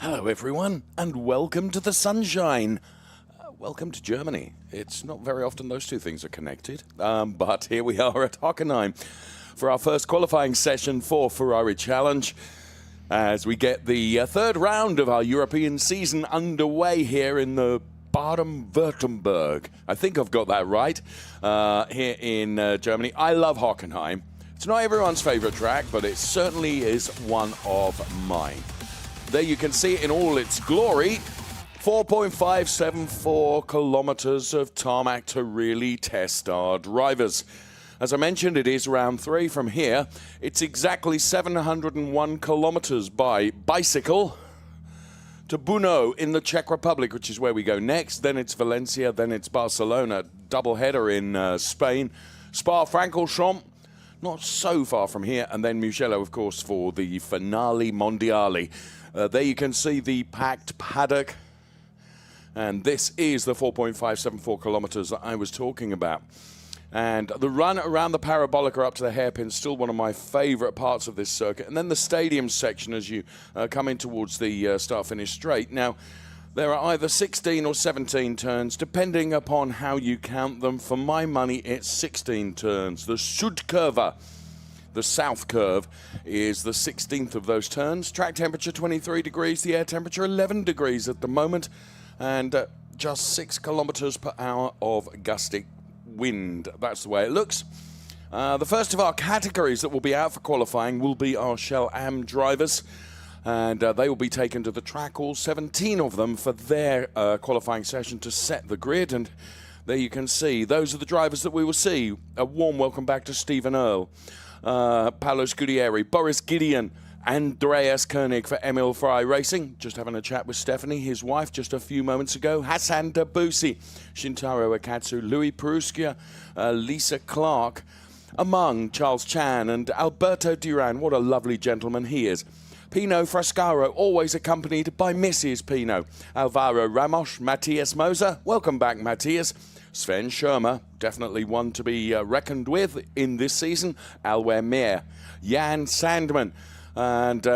Hello everyone, and welcome to the sunshine. Welcome to Germany. It's not very often those two things are connected, but here we are at Hockenheim for our first qualifying session for Ferrari Challenge as we get the third round of our European season underway here in the Baden-Württemberg. I think I've got that right, here in Germany. I love Hockenheim. It's not everyone's favorite track, but it certainly is one of mine. There you can see it in all its glory. 4.574 kilometers of tarmac to really test our drivers. As I mentioned, it is round 3 from here. It's exactly 701 kilometers by bicycle to Brno in the Czech Republic, which is where we go next. Then it's Valencia, then it's Barcelona. Double header in Spain. Spa-Francorchamps, not so far from here. And then Mugello, of course, for the finale mondiale. There you can see the packed paddock. And this is the 4.574 kilometers that I was talking about. And the run around the parabolica up to the hairpin is still one of my favorite parts of this circuit. And then the stadium section as you come in towards the start-finish straight. Now, there are either 16 or 17 turns, depending upon how you count them. For my money, it's 16 turns. The Südkurve, the south curve, is the 16th of those turns. Track temperature 23 degrees, the air temperature 11 degrees at the moment, and just 6 kilometers per hour of gusty wind. That's the way it looks. The first of our categories that will be out for qualifying will be our Shell AM drivers, and they will be taken to the track, all 17 of them, for their qualifying session to set the grid. And there you can see, those are the drivers that we will see. A warm welcome back to Stephen Earle, Paolo Scudieri, Boris Gideon, Andreas Koenig for Emil Frey Racing. Just having a chat with Stephanie, his wife, just a few moments ago. Hassan Debussy, Shintaro Akatsu, Louis Perugia, Lisa Clark, among Charles Chan and Alberto Duran. What a lovely gentleman he is. Pino Frascaro, always accompanied by Mrs. Pino. Alvaro Ramos, Matthias Moser. Welcome back, Matthias. Sven Schirmer, definitely one to be reckoned with in this season. Alwer Meer, Jan Sandman. And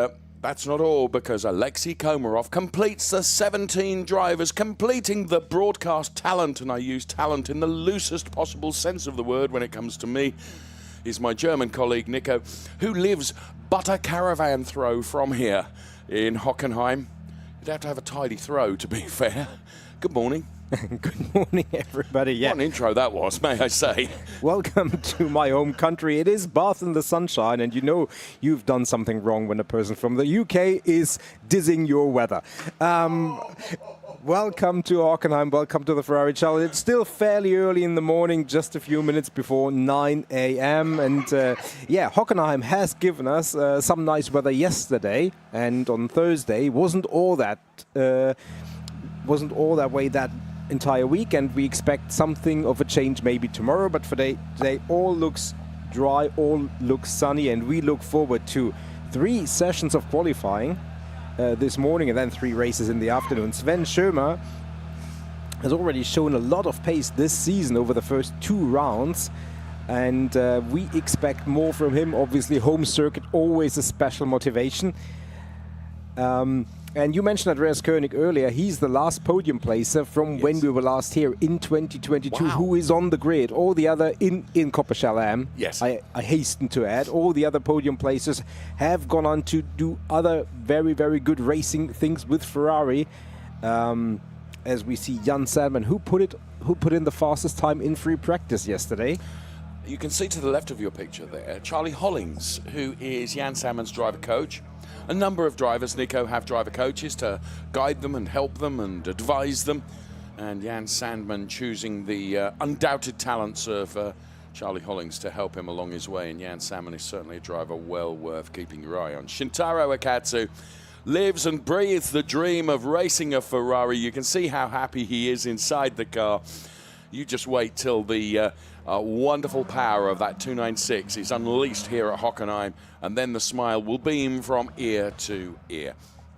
that's not all, because Alexei Komarov completes the 17 drivers, completing the broadcast talent, and I use talent in the loosest possible sense of the word when it comes to me, is my German colleague Nico, who lives but a caravan throw from here in Hockenheim. You'd have to have a tidy throw, to be fair. Good morning. Good morning, everybody. Yeah. What an intro that was, may I say. Welcome to my home country. It is bath in the sunshine, and you know you've done something wrong when a person from the UK is dissing your weather. Welcome to Hockenheim. Welcome to the Ferrari Challenge. It's still fairly early in the morning, just a few minutes before 9 a.m. And yeah, Hockenheim has given us some nice weather yesterday, and on Thursday wasn't all that way that entire week, and we expect something of a change maybe tomorrow, but for today all looks dry, all looks sunny, and we look forward to 3 sessions of qualifying this morning and then 3 races in the afternoon. Sven Schirmer has already shown a lot of pace this season over the first 2 rounds, and we expect more from him. Obviously, home circuit, always a special motivation. And you mentioned Andreas Koenig earlier. He's the last podium placer from when we were last here in 2022, wow, who is on the grid. All the other in Coppa Shell AM, yes, I hasten to add, all the other podium placers have gone on to do other very, very good racing things with Ferrari. As we see Jan Salmon, who put in the fastest time in free practice yesterday. You can see to the left of your picture there, Charlie Hollings, who is Jan Salmon's driver coach. A number of drivers, Nico, have driver coaches to guide them and help them and advise them. And Jan Sandman choosing the undoubted talents of Charlie Hollings to help him along his way. And Jan Sandman is certainly a driver well worth keeping your eye on. Shintaro Akatsu lives and breathes the dream of racing a Ferrari. You can see how happy he is inside the car. You just wait till the wonderful power of that 296 is unleashed here at Hockenheim, and then the smile will beam from ear to ear.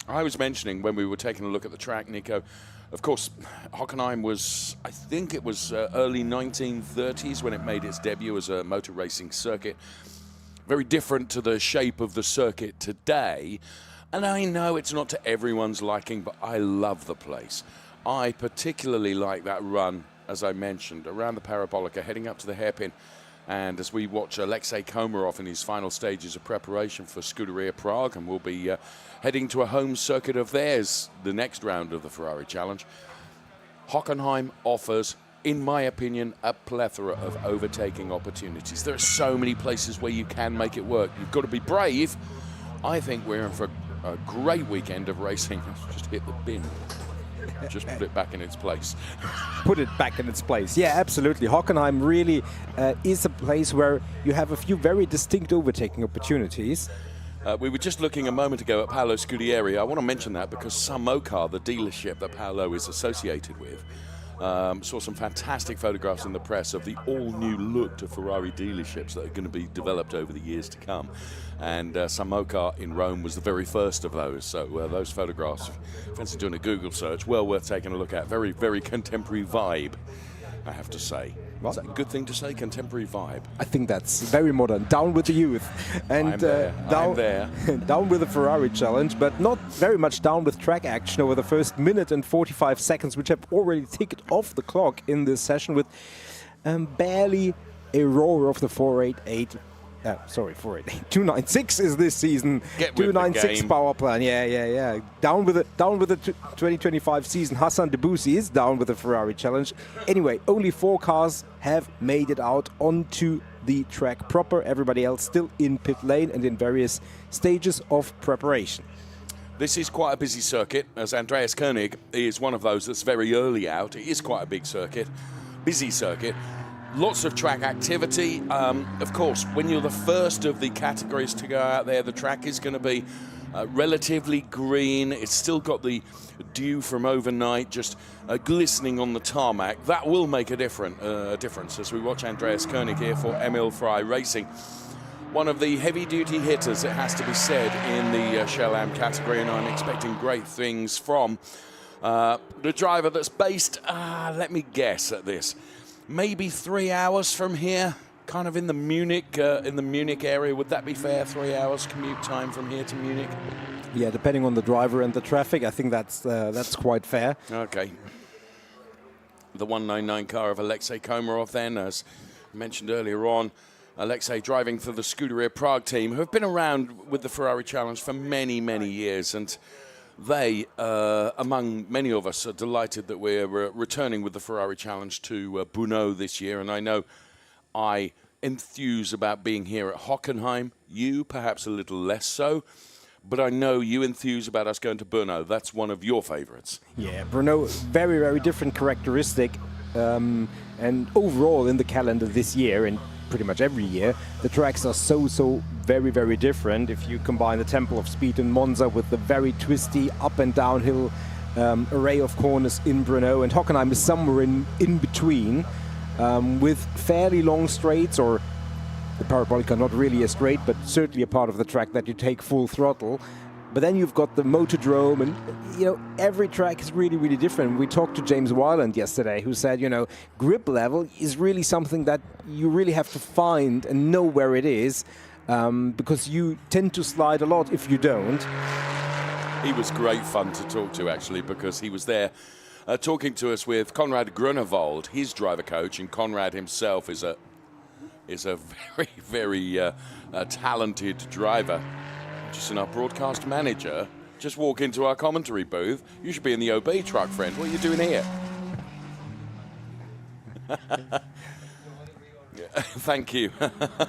I was mentioning when we were taking a look at the track, Nico, of course, Hockenheim was, I think it was early 1930s when it made its debut as a motor racing circuit. Very different to the shape of the circuit today. And I know it's not to everyone's liking, but I love the place. I particularly like that run, as I mentioned, around the Parabolica, heading up to the hairpin. And as we watch Alexei Komarov in his final stages of preparation for Scuderia Prague, and we'll be heading to a home circuit of theirs, the next round of the Ferrari Challenge, Hockenheim offers, in my opinion, a plethora of overtaking opportunities. There are so many places where you can make it work. You've got to be brave. I think we're in for a great weekend of racing. Let's just hit the bin. Just put it back in its place. Put it back in its place. Yeah, absolutely. Hockenheim really is a place where you have a few very distinct overtaking opportunities. We were just looking a moment ago at Paolo Scudieri. I want to mention that because Samocar, the dealership that Paolo is associated with, saw some fantastic photographs in the press of the all-new look to Ferrari dealerships that are going to be developed over the years to come. And Samocar in Rome was the very first of those. So those photographs, fancy doing a Google search, well worth taking a look at. Very, very contemporary vibe, I have to say. What? Is that a good thing to say, contemporary vibe? I think that's very modern. Down with the youth. And I'm there. down, I'm there. down with the Ferrari Challenge, but not very much down with track action over the first minute and 45 seconds, which have already ticked off the clock in this session with barely a roar of the 488. 296 is this season. Get with 296 the game. power plan. Yeah. Down with the 2025 season. Hassan Debussy is down with the Ferrari Challenge. Anyway, only 4 cars have made it out onto the track proper. Everybody else still in pit lane and in various stages of preparation. This is quite a busy circuit, as Andreas Koenig is one of those that's very early out. It is quite a big circuit, busy circuit. Lots of track activity. Of course, when you're the first of the categories to go out there, the track is going to be relatively green. It's still got the dew from overnight just glistening on the tarmac. That will make a difference as we watch Andreas Koenig here for Emil Frey Racing. One of the heavy-duty hitters, it has to be said, in the Shell Am category, and I'm expecting great things from the driver that's based, let me guess at this, maybe 3 hours from here, kind of in the Munich area. Would that be fair? 3 hours commute time from here to Munich? Yeah, depending on the driver and the traffic, I think that's quite fair. Okay. The 199 car of Alexei Komarov then, as mentioned earlier on. Alexei driving for the Scuderia Prague team, who have been around with the Ferrari Challenge for many, many years. And they, among many of us, are delighted that we're returning with the Ferrari Challenge to Brno this year. And I know I enthuse about being here at Hockenheim. You, perhaps a little less so. But I know you enthuse about us going to Brno. That's one of your favorites. Yeah, Brno, very, very different characteristic. And overall in the calendar this year, and pretty much every year, the tracks are so very, very different. If you combine the Temple of Speed in Monza with the very twisty up and downhill array of corners in Brno, and Hockenheim is somewhere in between with fairly long straights, or the Parabolica not really a straight, but certainly a part of the track that you take full throttle. But then you've got the Motordrome, and every track is really, really different. We talked to James Wyland yesterday, who said, grip level is really something that you really have to find and know where it is, because you tend to slide a lot if you don't. He was great fun to talk to, actually, because he was there talking to us with Konrad Grunewald, his driver coach, and Konrad himself is a very, very talented driver. Just in our broadcast manager, just walk into our commentary booth. You should be in the OB truck, friend. What are you doing here? Thank you.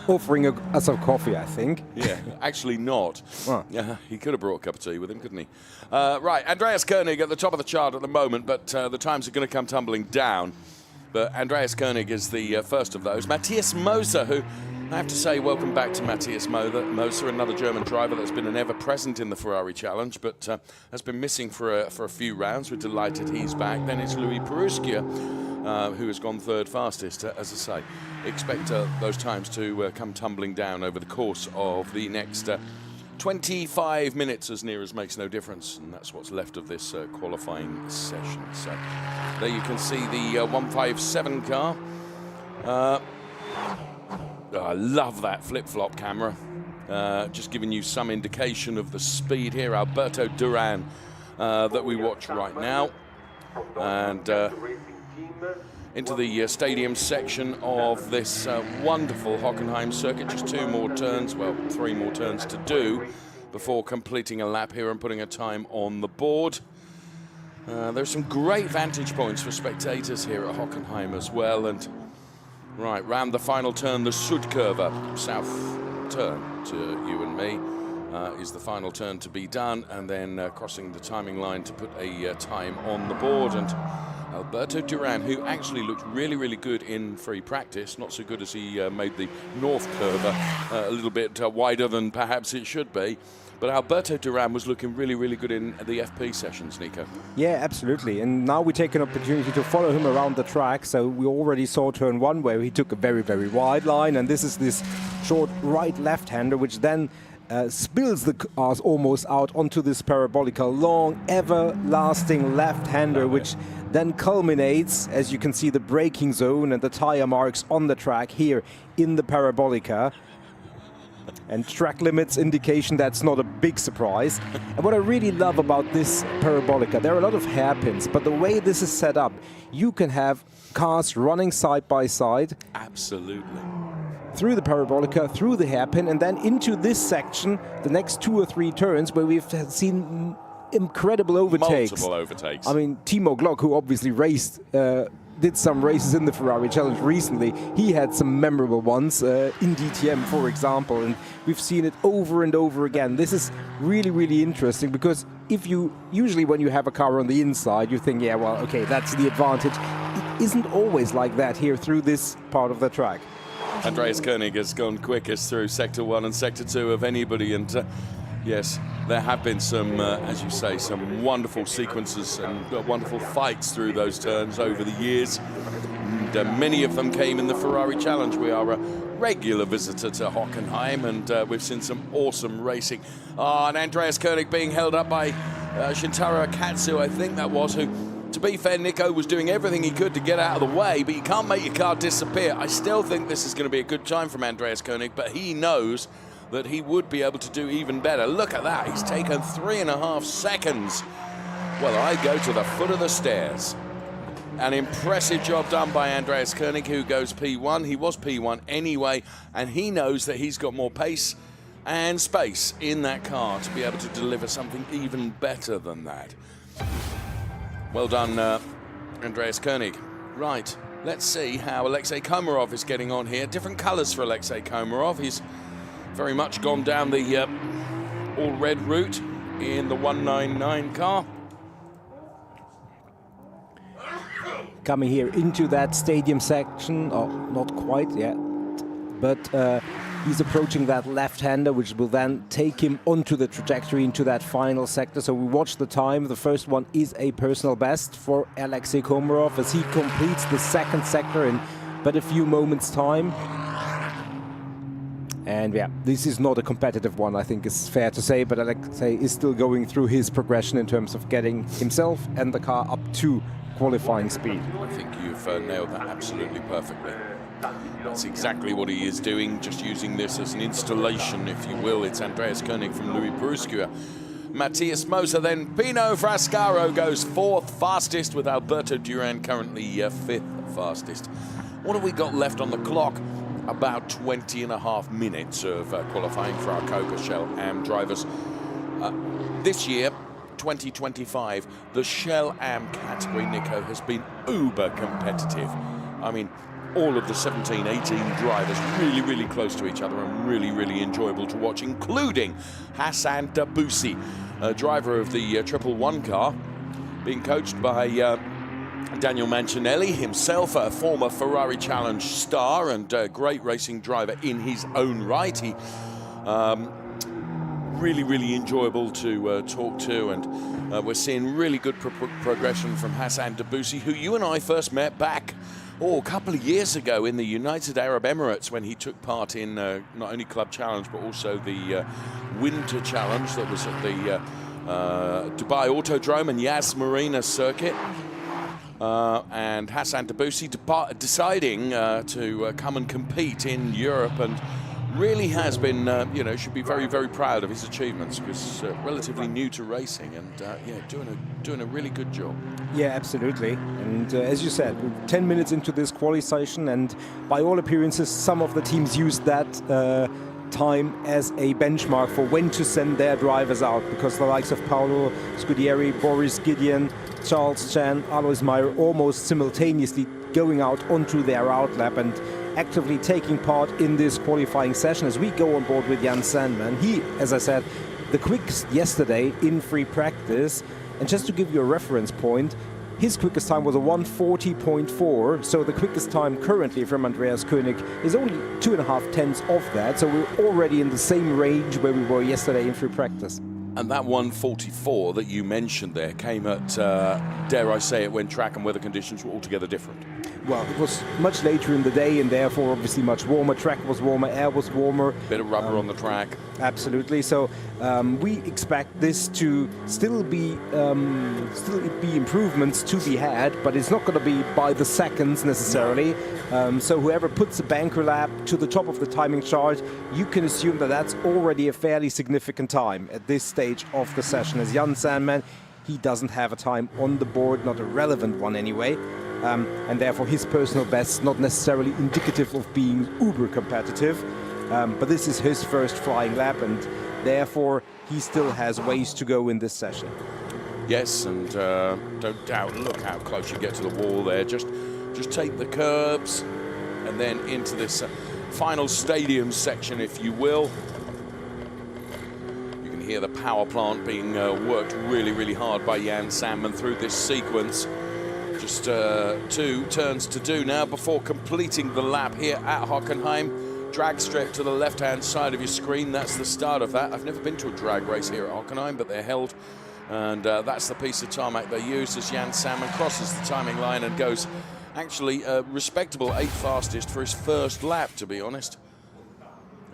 Offering us a coffee, I think. Yeah, actually not. Oh. He could have brought a cup of tea with him, couldn't he? Right, Andreas Koenig at the top of the chart at the moment, but the times are going to come tumbling down. But Andreas Koenig is the first of those. Matthias Moser, who, I have to say, welcome back to Matthias Moser, another German driver that's been an ever-present in the Ferrari Challenge, but has been missing for a few rounds. We're delighted he's back. Then it's Louis Peruskia, who has gone third fastest, as I say. Expect those times to come tumbling down over the course of the next 25 minutes, as near as makes no difference, and that's what's left of this qualifying session. So there you can see the 157 car. I love that flip-flop camera. Just giving you some indication of the speed here. Alberto Duran that we watch right now. And into the stadium section of this wonderful Hockenheim circuit. Just 2 more turns, well, 3 more turns to do before completing a lap here and putting a time on the board. There's some great vantage points for spectators here at Hockenheim as well. And right, round the final turn, the Südkurve, south turn to you and me, is the final turn to be done, and then crossing the timing line to put a time on the board. And Alberto Duran, who actually looked really, really good in free practice, not so good as he made the North Curve a little bit wider than perhaps it should be. But Alberto Duran was looking really, really good in the FP sessions, Nico. Yeah, absolutely. And now we take an opportunity to follow him around the track. So we already saw turn 1 where he took a very, very wide line. And this is this short right-left-hander, which then spills the cars almost out onto this parabolica, long, everlasting left-hander, which then culminates, as you can see, the braking zone and the tire marks on the track here in the parabolica. And track limits indication that's not a big surprise. And what I really love about this parabolica, there are a lot of hairpins, but the way this is set up, you can have cars running side by side. Absolutely. Through the parabolica, through the hairpin, and then into this section, the next 2 or 3 turns where we've seen incredible overtakes. Multiple overtakes. I mean, Timo Glock, who obviously did some races in the Ferrari Challenge recently, he had some memorable ones, in DTM, for example, and we've seen it over and over again. This is really, really interesting, because usually when you have a car on the inside, you think, yeah, well, okay, that's the advantage. It isn't always like that here through this part of the track. Andreas Koenig has gone quickest through Sector 1 and Sector 2 of anybody, and yes, there have been some, as you say, some wonderful sequences and wonderful fights through those turns over the years. And many of them came in the Ferrari Challenge. We are a regular visitor to Hockenheim, and we've seen some awesome racing. And Andreas Koenig being held up by Shintaro Akatsu, I think that was, who, to be fair, Nico was doing everything he could to get out of the way, but you can't make your car disappear. I still think this is going to be a good time from Andreas Koenig, but he knows that he would be able to do even better. Look at that, he's taken 3.5 seconds. Well, I go to the foot of the stairs. An impressive job done by Andreas Koenig, who goes P1. He was P1 anyway, and he knows that he's got more pace and space in that car to be able to deliver something even better than that. Well done, Andreas Koenig. Right, let's see how Alexei Komarov is getting on here. Different colours for Alexei Komarov. He's very much gone down the all-red route in the 199 car. Coming here into that stadium section, oh, not quite yet, but he's approaching that left-hander, which will then take him onto the trajectory into that final sector. So we watch the time. The first one is a personal best for Alexei Komarov as he completes the second sector in but a few moments' time. And yeah, this is not a competitive one, I think it's fair to say, but Alexei is still going through his progression in terms of getting himself and the car up to qualifying speed. I think you've nailed that absolutely perfectly. That's exactly what he is doing, just using this as an installation, if you will. It's Andreas Koenig from Louis Brusquer. Matthias Moser, then Pino Frascaro goes 4th fastest, with Alberto Duran currently 5th fastest. What have we got left on the clock? About 20.5 minutes of qualifying for our Coppa Shell AM drivers. This year, 2025, the Shell AM category, Nico, has been uber competitive. I mean, all of the 17, 18 drivers really, really close to each other and really, really enjoyable to watch, including Hassan Dabusi, a driver of the 111 car, being coached by Daniel Mancinelli, himself a former Ferrari Challenge star and a great racing driver in his own right. He really, really enjoyable to talk to, and we're seeing really good progression from Hassan Dabusi, who you and I first met back a couple of years ago in the United Arab Emirates, when he took part in not only Club Challenge but also the Winter Challenge that was at the Dubai Autodrome and Yas Marina circuit. And Hassan Dabusi deciding to come and compete in Europe, and really has been, should be very, very proud of his achievements because relatively new to racing and doing a really good job. Yeah, absolutely. And as you said, we're 10 minutes into this quali session, and by all appearances, some of the teams used that time as a benchmark for when to send their drivers out, because the likes of Paolo Scudieri, Boris Gideon, Charles Chan, Alois Meyer almost simultaneously going out onto their outlap and actively taking part in this qualifying session as we go on board with Jan Sandman. He, as I said, the quickest yesterday in free practice. And just to give you a reference point, his quickest time was a 1:40.4, so the quickest time currently from Andreas Koenig is only 2.5 tenths of that, so we're already in the same range where we were yesterday in free practice. And that 1:44 that you mentioned there came at, dare I say it, when track and weather conditions were altogether different. Well, it was much later in the day and therefore obviously much warmer. Track was warmer, air was warmer. Bit of rubber on the track. Absolutely. So we expect this to still be improvements to be had, but it's not going to be by the seconds necessarily. So whoever puts a banker lap to the top of the timing chart, you can assume that that's already a fairly significant time at this stage of the session. As Jan Sandman, he doesn't have a time on the board, not a relevant one anyway. And therefore his personal best not necessarily indicative of being uber competitive, but this is his first flying lap and therefore he still has ways to go in this session. Yes, and don't doubt, look how close you get to the wall there. Just take the curbs and then into this final stadium section, if you will. You can hear the power plant being worked really, really hard by Jan Sandman through this sequence. Just 2 turns to do now before completing the lap here at Hockenheim. Drag strip to the left-hand side of your screen. That's the start of that. I've never been to a drag race here at Hockenheim, but they're held. And that's the piece of tarmac they use as Jan Sandman crosses the timing line and goes actually respectable 8th fastest for his first lap, to be honest.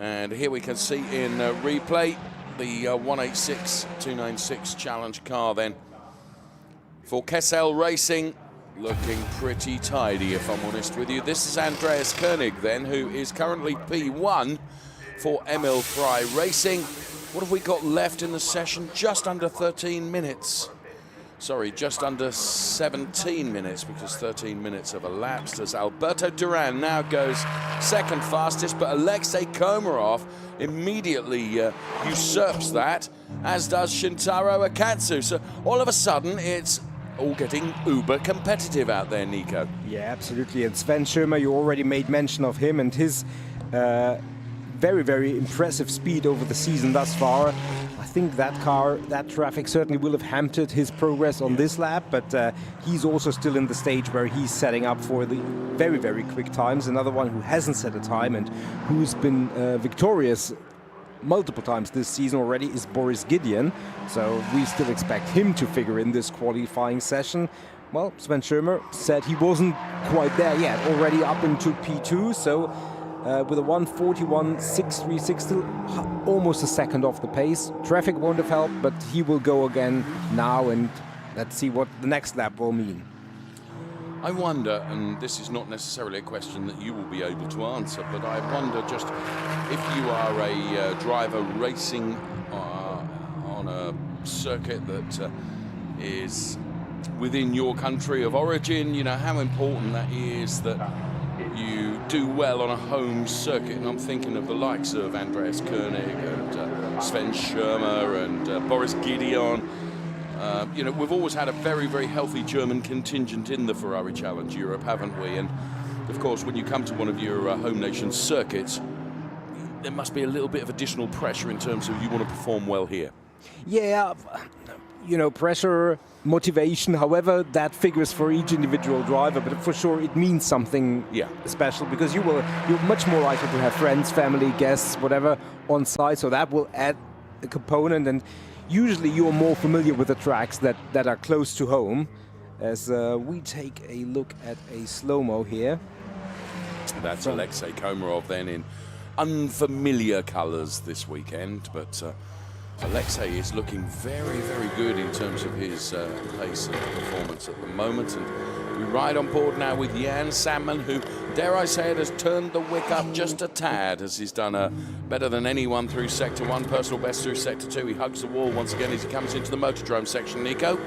And here we can see in replay the 186.296 challenge car then for Kessel Racing. Looking pretty tidy, if I'm honest with you. This is Andreas Koenig then, who is currently P1 for Emil Frey Racing. What have we got left in the session? Just under 13 minutes. Sorry, just under 17 minutes, because 13 minutes have elapsed as Alberto Duran now goes second fastest, but Alexei Komarov immediately usurps that, as does Shintaro Akatsu. So all of a sudden, it's all getting uber competitive out there, Nico. Yeah, absolutely. And Sven Schirmer, you already made mention of him and his very, very impressive speed over the season thus far. I think that traffic certainly will have hampered his progress on this lap, but he's also still in the stage where he's setting up for the very, very quick times. Another one who hasn't set a time and who's been victorious multiple times this season already is Boris Gideon, so we still expect him to figure in this qualifying session. Well, Sven Schirmer said he wasn't quite there yet, already up into P2, so with a 1:41.636, still almost a second off the pace. Traffic won't have helped, but he will go again now, and let's see what the next lap will mean. I wonder, and this is not necessarily a question that you will be able to answer, but I wonder just if you are a driver racing on a circuit that is within your country of origin, you know, how important that is that you do well on a home circuit. And I'm thinking of the likes of Andreas Koenig and Sven Schirmer and Boris Gideon. You know, we've always had a very, very healthy German contingent in the Ferrari Challenge Europe, haven't we? And of course, when you come to one of your home nation circuits, there must be a little bit of additional pressure in terms of you want to perform well here. Yeah, you know, pressure, motivation, however that figures for each individual driver, but for sure it means something special, because you're much more likely to have friends, family, guests, whatever on site, so that will add a component. And usually you're more familiar with the tracks that are close to home. As we take a look at a slow-mo here. That's Alexei Komarov then in unfamiliar colours this weekend, but Alexei is looking very, very good in terms of his pace and performance at the moment. And we ride on board now with Jan Sandman, who dare I say it, has turned the wick up just a tad, as he's done better than anyone through Sector 1, personal best through Sector 2. He hugs the wall once again as he comes into the motordrome section, Nico.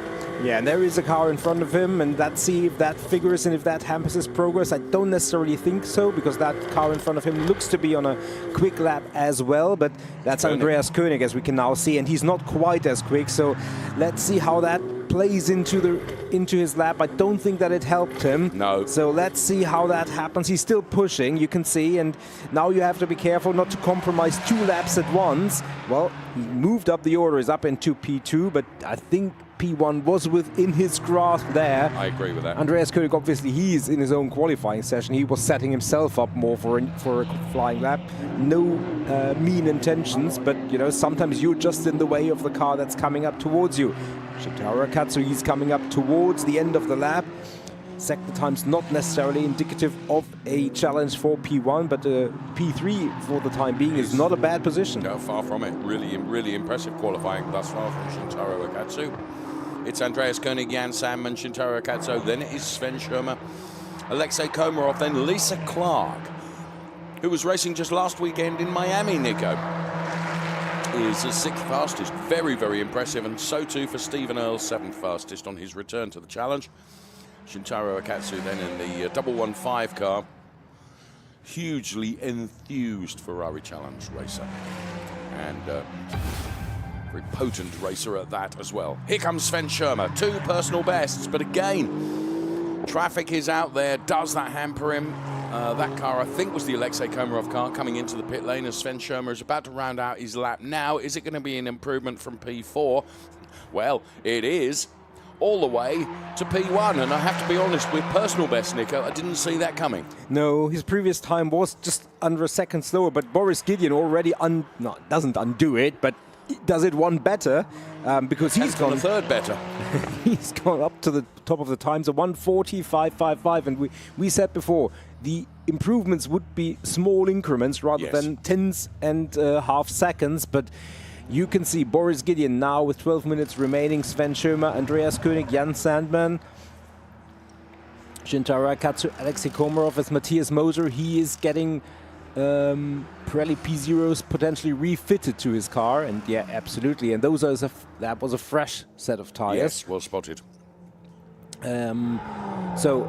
Yeah, and there is a car in front of him, and let's see if that figures and if that hampers his progress. I don't necessarily think so, because that car in front of him looks to be on a quick lap as well, but that's Andreas Koenig, as we can now see, and he's not quite as quick, so let's see how that plays into his lap. I don't think that it helped him. No. So let's see how that happens. He's still pushing, you can see, and now you have to be careful not to compromise 2 laps at once. Well, he moved up the order, is up into P2, but I think P1 was within his grasp there. I agree with that. Andreas Koenig, obviously, he's in his own qualifying session. He was setting himself up more for a flying lap. No mean intentions, but you know, sometimes you're just in the way of the car that's coming up towards you. Shintaro Katsu, he's coming up towards the end of the lap. Sector time's not necessarily indicative of a challenge for P1, but P3 for the time being is not a bad position. No, far from it. Really impressive qualifying thus far from Shintaro Akatsu. It's Andreas Koenig, Jan Sandman, Shintaro Akatsu, then it is Sven Schirmer, Alexei Komarov, then Lisa Clark, who was racing just last weekend in Miami, Nico. Is the 6th fastest. Very impressive, and so too for Stephen Earle, 7th fastest on his return to the challenge. Shintaro Akatsu then in the 115 car. Hugely enthused Ferrari Challenge racer. And very potent racer at that as well. Here comes Sven Schirmer, 2 personal bests, but again, traffic is out there. Does that hamper him? That car, I think, was the Alexei Komarov car coming into the pit lane as Sven Schirmer is about to round out his lap now. Is it going to be an improvement from P4? Well, it is. All the way to P1, and I have to be honest, with personal best, Nico, I didn't see that coming. No, his previous time was just under a second slower, but Boris Gideon already doesn't undo it, but does it one better, because he's gone a third better. He's gone up to the top of the times, a 1:40.555, and we said before the improvements would be small increments rather than tenths and half seconds, but you can see Boris Gideon now with 12 minutes remaining, Sven Schirmer, Andreas Koenig, Jan Sandman, Shintaro Akatsu, Alexei Komarov as Matthias Moser. He is getting Pirelli P0s potentially refitted to his car, and yeah, absolutely. And those are that was a fresh set of tires. Yes, well spotted. So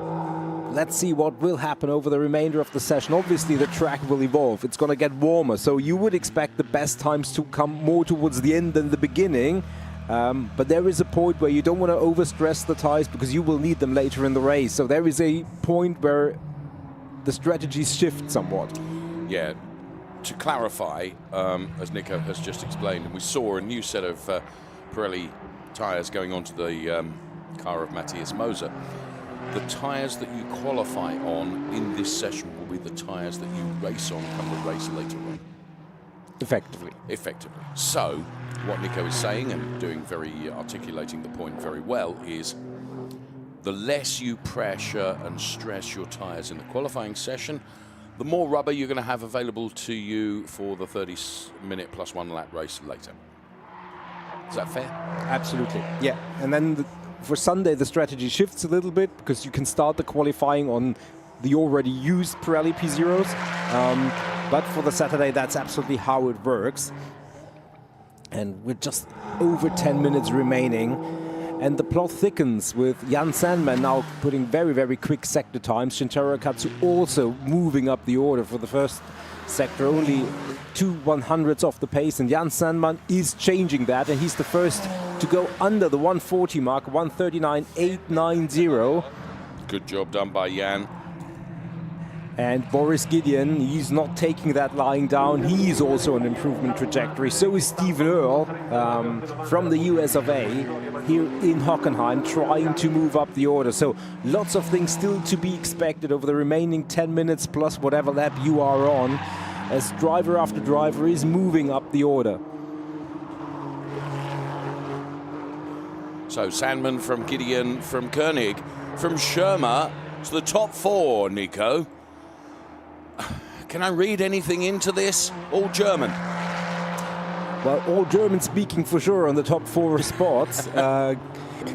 let's see what will happen over the remainder of the session. Obviously, the track will evolve. It's going to get warmer, so you would expect the best times to come more towards the end than the beginning. But there is a point where you don't want to overstress the tires because you will need them later in the race. So there is a point where the strategies shift somewhat. Yeah, to clarify, as Nico has just explained, and we saw a new set of Pirelli tyres going onto the car of Matthias Moser. The tyres that you qualify on in this session will be the tyres that you race on come the race later on. Effectively. So, what Nico is saying, and articulating the point very well, is the less you pressure and stress your tyres in the qualifying session, the more rubber you're going to have available to you for the 30-minute plus 1 lap race later. Is that fair? Absolutely. Yeah, and then for Sunday, the strategy shifts a little bit because you can start the qualifying on the already used Pirelli P0s. But for the Saturday, that's absolutely how it works. And with just over 10 minutes remaining, and the plot thickens with Jan Sandman now putting very quick sector times. Shintaro Akatsu also moving up the order for the first sector, only 2 100ths off the pace, and Jan Sandman is changing that, and he's the first to go under the 140 mark, 139.890. Good job done by Jan. And Boris Gideon, he's not taking that lying down. He's also on improvement trajectory. So is Stephen Earle from the US of A here in Hockenheim, trying to move up the order. So lots of things still to be expected over the remaining 10 minutes plus whatever lap you are on, as driver after driver is moving up the order. So Sandman from Gideon, from Koenig, from Schirmer to the top 4, Nico. Can I read anything into this? All German. Well, all German speaking for sure on the top 4 spots.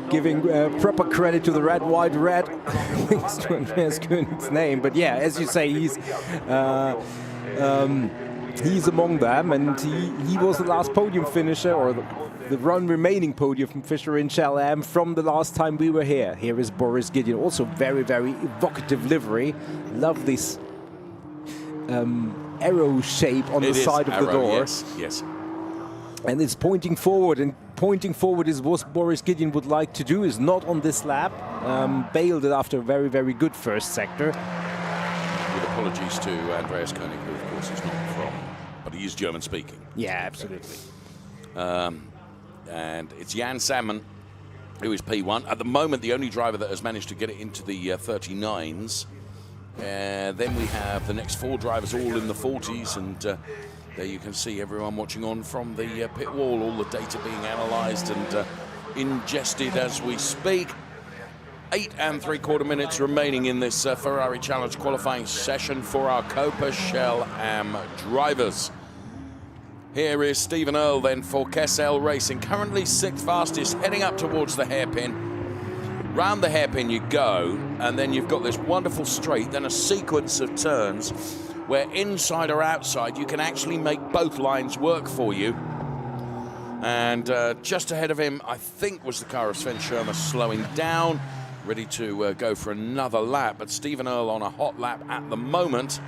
Giving proper credit to the red, white, red, thanks to Andreas König's name. But yeah, as you say, he's among them, and he was the last podium finisher, or the one remaining podium finisher in Shell Am from the last time we were here. Here is Boris Gideon, also very, very evocative livery. Love this arrow shape on the side of the door. Yes. And it's pointing forward, and pointing forward is what Boris Gideon would like to do, is not on this lap. Bailed it after a very, very good first sector. With apologies to Andreas König, who of course is not from, but he is German speaking. Yeah, absolutely. And it's Jan Sandman, who is P1. At the moment, the only driver that has managed to get it into the 39s. Then we have the next 4 drivers all in the 40s, and there you can see everyone watching on from the pit wall, all the data being analysed and ingested as we speak. 8 3/4 minutes remaining in this Ferrari Challenge qualifying session for our Coppa Shell Am drivers. Here is Stephen Earle then for Kessel Racing, currently 6th fastest, heading up towards the hairpin. Round the hairpin you go, and then you've got this wonderful straight, then a sequence of turns where inside or outside you can actually make both lines work for you. And just ahead of him, I think, was the car of Sven Schirmer, slowing down, ready to go for another lap. But Stephen Earle on a hot lap at the moment,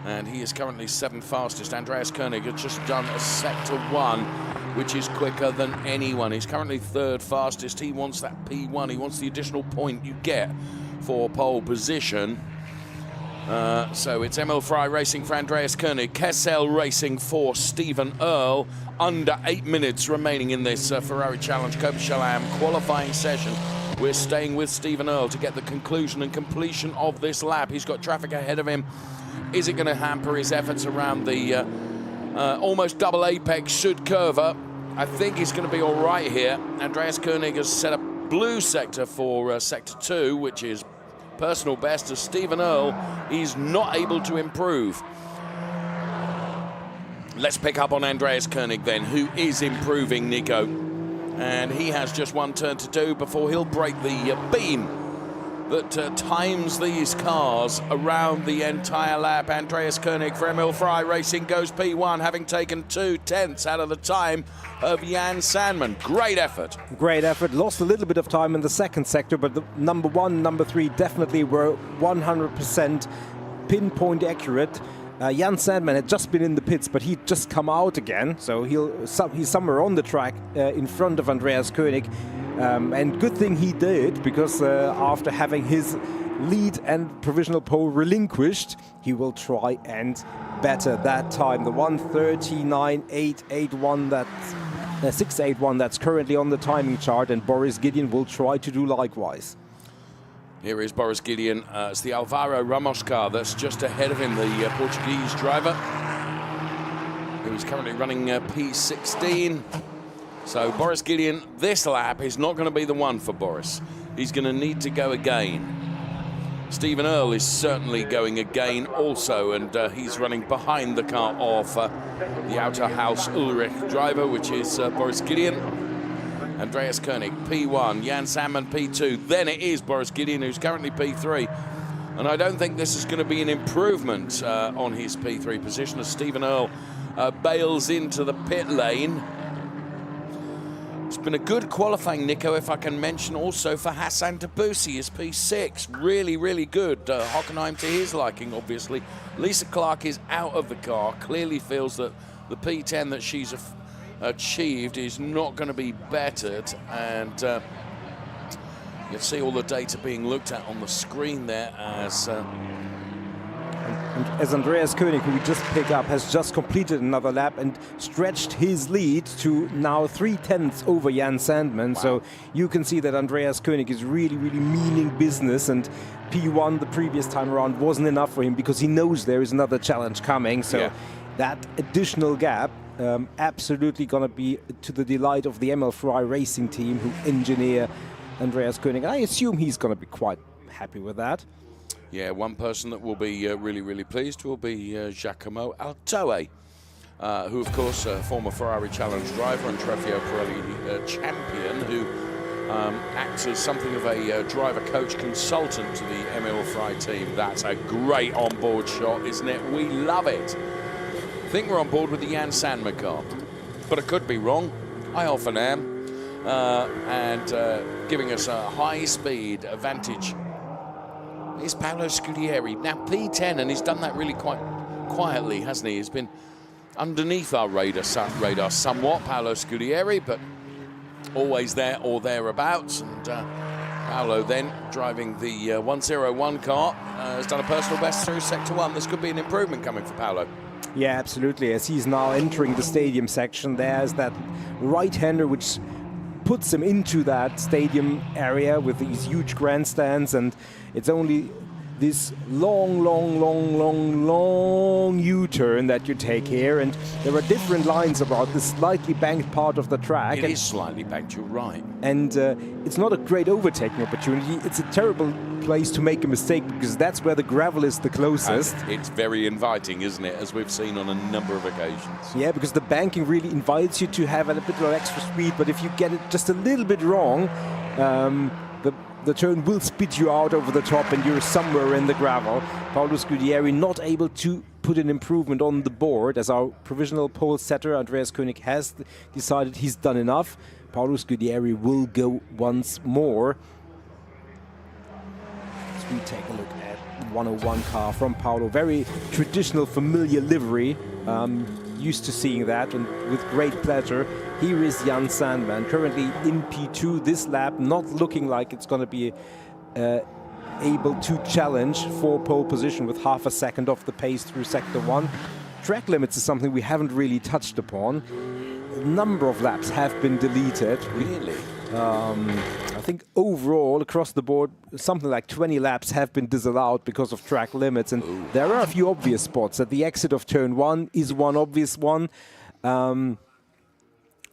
and he is currently 7th fastest. Andreas König has just done a sector 1, which is quicker than anyone. He's currently 3rd fastest. He wants that P1. He wants the additional point you get for pole position. So it's Emil Frey racing for Andreas König, Kessel racing for Stephen Earle. Under 8 minutes remaining in this Ferrari Challenge Coppa Shell Am qualifying session. We're staying with Stephen Earle to get the conclusion and completion of this lap. He's got traffic ahead of him. Is it going to hamper his efforts around the almost double apex Südkurve? I think he's going to be all right here. Andreas König has set a blue sector for sector 2, which is personal best, as Stephen Earle is not able to improve. Let's pick up on Andreas König then, who is improving, Nico. And he has just one turn to do before he'll break the beam that times these cars around the entire lap. Andreas König for Emil Frey Racing goes P1, having taken 2/10 out of the time of Jan Sandman. Great effort. Great effort. Lost a little bit of time in the second sector, but the number 1, number 3 definitely were 100% pinpoint accurate. Jan Sandman had just been in the pits, but he'd just come out again, so he's somewhere on the track in front of Andreas König. And good thing he did, because after having his lead and provisional pole relinquished, he will try and better that time. The 1:39.881, that's 681, that's currently on the timing chart, and Boris Gideon will try to do likewise. Here is Boris Gideon. It's the Alvaro Ramos car that's just ahead of him, the Portuguese driver, who's currently running P16. So Boris Gideon, this lap is not going to be the one for Boris. He's going to need to go again. Stephen Earle is certainly going again also, and he's running behind the car of the Outer House Ulrich driver, which is Boris Gideon. Andreas König, P1, Jan Sandman, P2. Then it is Boris Gideon, who's currently P3. And I don't think this is going to be an improvement on his P3 position, as Stephen Earle bails into the pit lane. It's been a good qualifying, Nico, if I can mention also for Hassan Debussy, his P6. Really, really good. Hockenheim to his liking, obviously. Lisa Clark is out of the car, clearly feels that the P10 that she's achieved is not going to be bettered, and you'll see all the data being looked at on the screen there as Andreas König, who we just picked up, has just completed another lap and stretched his lead to now 3/10 over Jan Sandman. Wow. So you can see that Andreas König is really, really meaning business, and P1 the previous time around wasn't enough for him because he knows there is another challenge coming. So that additional gap absolutely going to be to the delight of the Emil Frey Racing team, who engineer Andreas König. I assume he's going to be quite happy with that. Yeah, one person that will be really, really pleased will be Giacomo Altoe, who, of course, former Ferrari Challenge driver and Trofeo Pirelli champion, who acts as something of a driver coach consultant to the Emil Frey team. That's a great onboard shot, isn't it? We love it. I think we're on board with the Jan Sandman car, but I could be wrong. I often am. And giving us a high-speed advantage is Paolo Scudieri. Now P10, and he's done that really quite quietly, hasn't he? He's been underneath our radar somewhat, Paolo Scudieri, but always there or thereabouts. And Paolo then driving the 101 car has done a personal best through Sector 1. This could be an improvement coming for Paolo. Yeah, absolutely. As he's now entering the stadium section, there's that right-hander which puts him into that stadium area with these huge grandstands, and it's only this long U-turn that you take here, and there are different lines about this slightly banked part of the track. It is slightly banked, you're right. And it's not a great overtaking opportunity. It's a terrible place to make a mistake because that's where the gravel is the closest. And it's very inviting, isn't it, as we've seen on a number of occasions. Yeah, because the banking really invites you to have a bit of extra speed, but if you get it just a little bit wrong, the turn will spit you out over the top and you're somewhere in the gravel. Paolo Scudieri not able to put an improvement on the board, as our provisional pole setter Andreas Koenig has decided he's done enough. Paolo Scudieri will go once more. As we take a look at the 101 car from Paolo, very traditional, familiar livery. Used to seeing that, and with great pleasure. Here is Jan Sandman, currently in P2 this lap, not looking like it's going to be able to challenge for pole position with half a second off the pace through Sector 1. Track limits is something we haven't really touched upon. A number of laps have been deleted. Really? I think overall, across the board, something like 20 laps have been disallowed because of track limits. And there are a few obvious spots. At the exit of Turn 1 is one obvious one,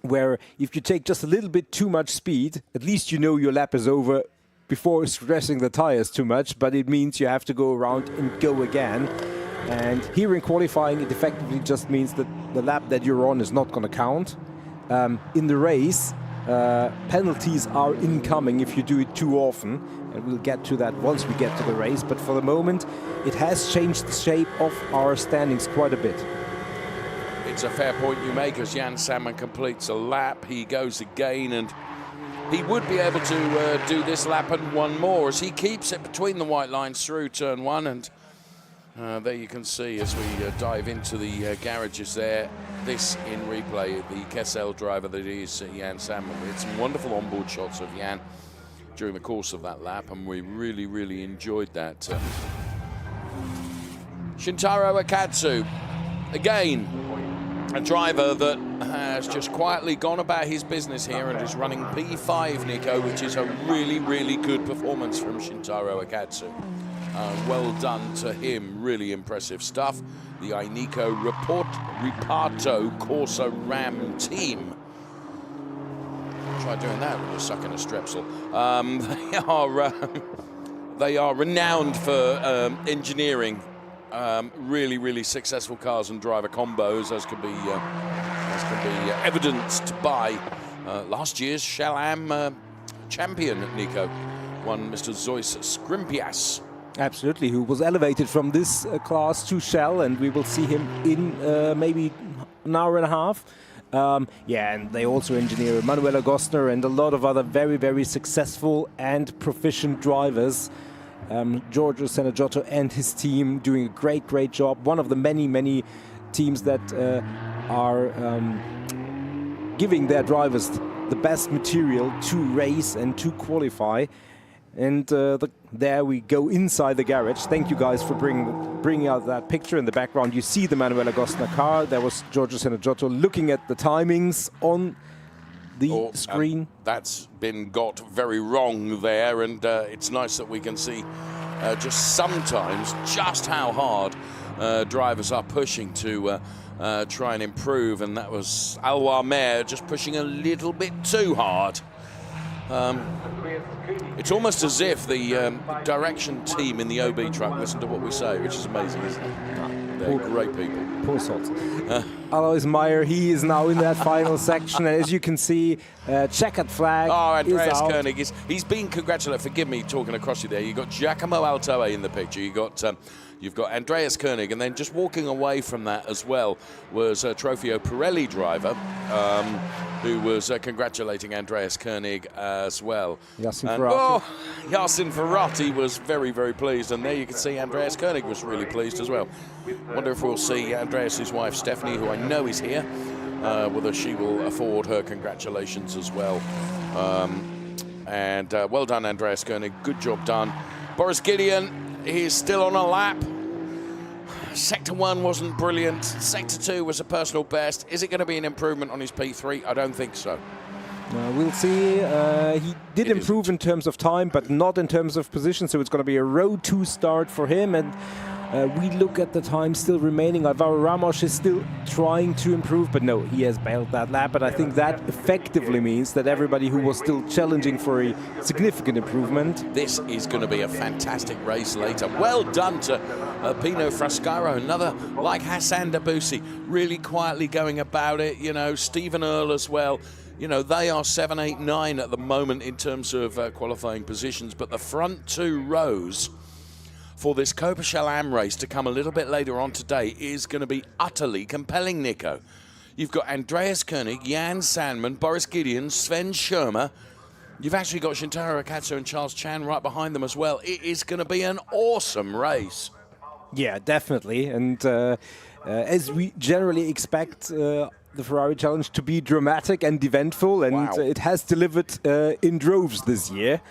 where if you take just a little bit too much speed, at least you know your lap is over before stressing the tires too much, but it means you have to go around and go again. And here in qualifying, it effectively just means that the lap that you're on is not going to count. In the race, penalties are incoming if you do it too often, and we'll get to that once we get to the race, but for the moment it has changed the shape of our standings quite a bit. It's a fair point you make. As Jan Sandman completes a lap, he goes again, and he would be able to do this lap and one more as he keeps it between the white lines through Turn 1. And there you can see as we dive into the garages there, this in replay, the Kessel driver that is Jan Sandman. We had some wonderful onboard shots of Jan during the course of that lap, and we really enjoyed that. Shintaro Akatsu, again, a driver that has just quietly gone about his business here and is running P5, Nico, which is a really good performance from Shintaro Akatsu. Well done to him, really impressive stuff. The Ineco Riparto Corsa Ram team. Try doing that when you're sucking a strepsil. They are renowned for engineering really successful cars and driver combos, as can be evidenced by last year's Shell Am champion, Nico, one Mr. Zeus Skrimpias. Absolutely, who was elevated from this class to Shell, and we will see him in maybe an hour and a half. Yeah, and they also engineer Manuela Gostner and a lot of other very successful and proficient drivers. Giorgio Senagiotto and his team doing a great job. One of the many teams that are giving their drivers the best material to race and to qualify. And there we go inside the garage. Thank you guys for bringing out that picture. In the background you see the Manuela Gostner car. There was Giorgio Senagiotto looking at the timings on the screen. That's been got very wrong there, and it's nice that we can see just sometimes just how hard drivers are pushing to try and improve, and that was Alwar Mayer just pushing a little bit too hard. It's almost as if the direction team in the OB truck listen to what we say, which is amazing, isn't it? They're great people. Poor salt. Alois Meyer, he is now in that final section. And as you can see, checkered flag Oh, is Andreas out. Koenig he's been congratulated. Forgive me talking across you there. You've got Giacomo Altoe in the picture. You've got Andreas Koenig, and then just walking away from that as well was a Trofeo Pirelli driver who was congratulating Andreas Koenig as well. Yassin And, Ferrati. Yassin Ferrati was very, very pleased, and there you can see Andreas Koenig was really pleased as well. Wonder if we'll see Andreas' wife Stephanie, who I know is here, whether she will afford her congratulations as well. And well done, Andreas Koenig. Good job done. Boris Gideon, he's still on a lap. Sector 1 wasn't brilliant. Sector 2 was a personal best. Is it going to be an improvement on his P3? I don't think so. We'll see. He did improve in terms of time, but not in terms of position. So it's going to be a road 2 start for him. And we look at the time still remaining. Alvaro Ramos is still trying to improve, but no, he has bailed that lap. But I think that effectively means that everybody who was still challenging for a significant improvement. This is going to be a fantastic race later. Well done to Pino Frascaro, another like Hassan Debussy, really quietly going about it. You know, Stephen Earle as well. You know, they are 7, 8, 9 at the moment in terms of qualifying positions, but the front 2 rows for this Coppa Shell Am race to come a little bit later on today is going to be utterly compelling, Nico. You've got Andreas Koenig, Jan Sandman, Boris Gideon, Sven Schirmer. You've actually got Shintaro Akatsu and Charles Chan right behind them as well. It is going to be an awesome race. Yeah, definitely. And as we generally expect the Ferrari Challenge to be dramatic and eventful, and Wow. it has delivered in droves this year.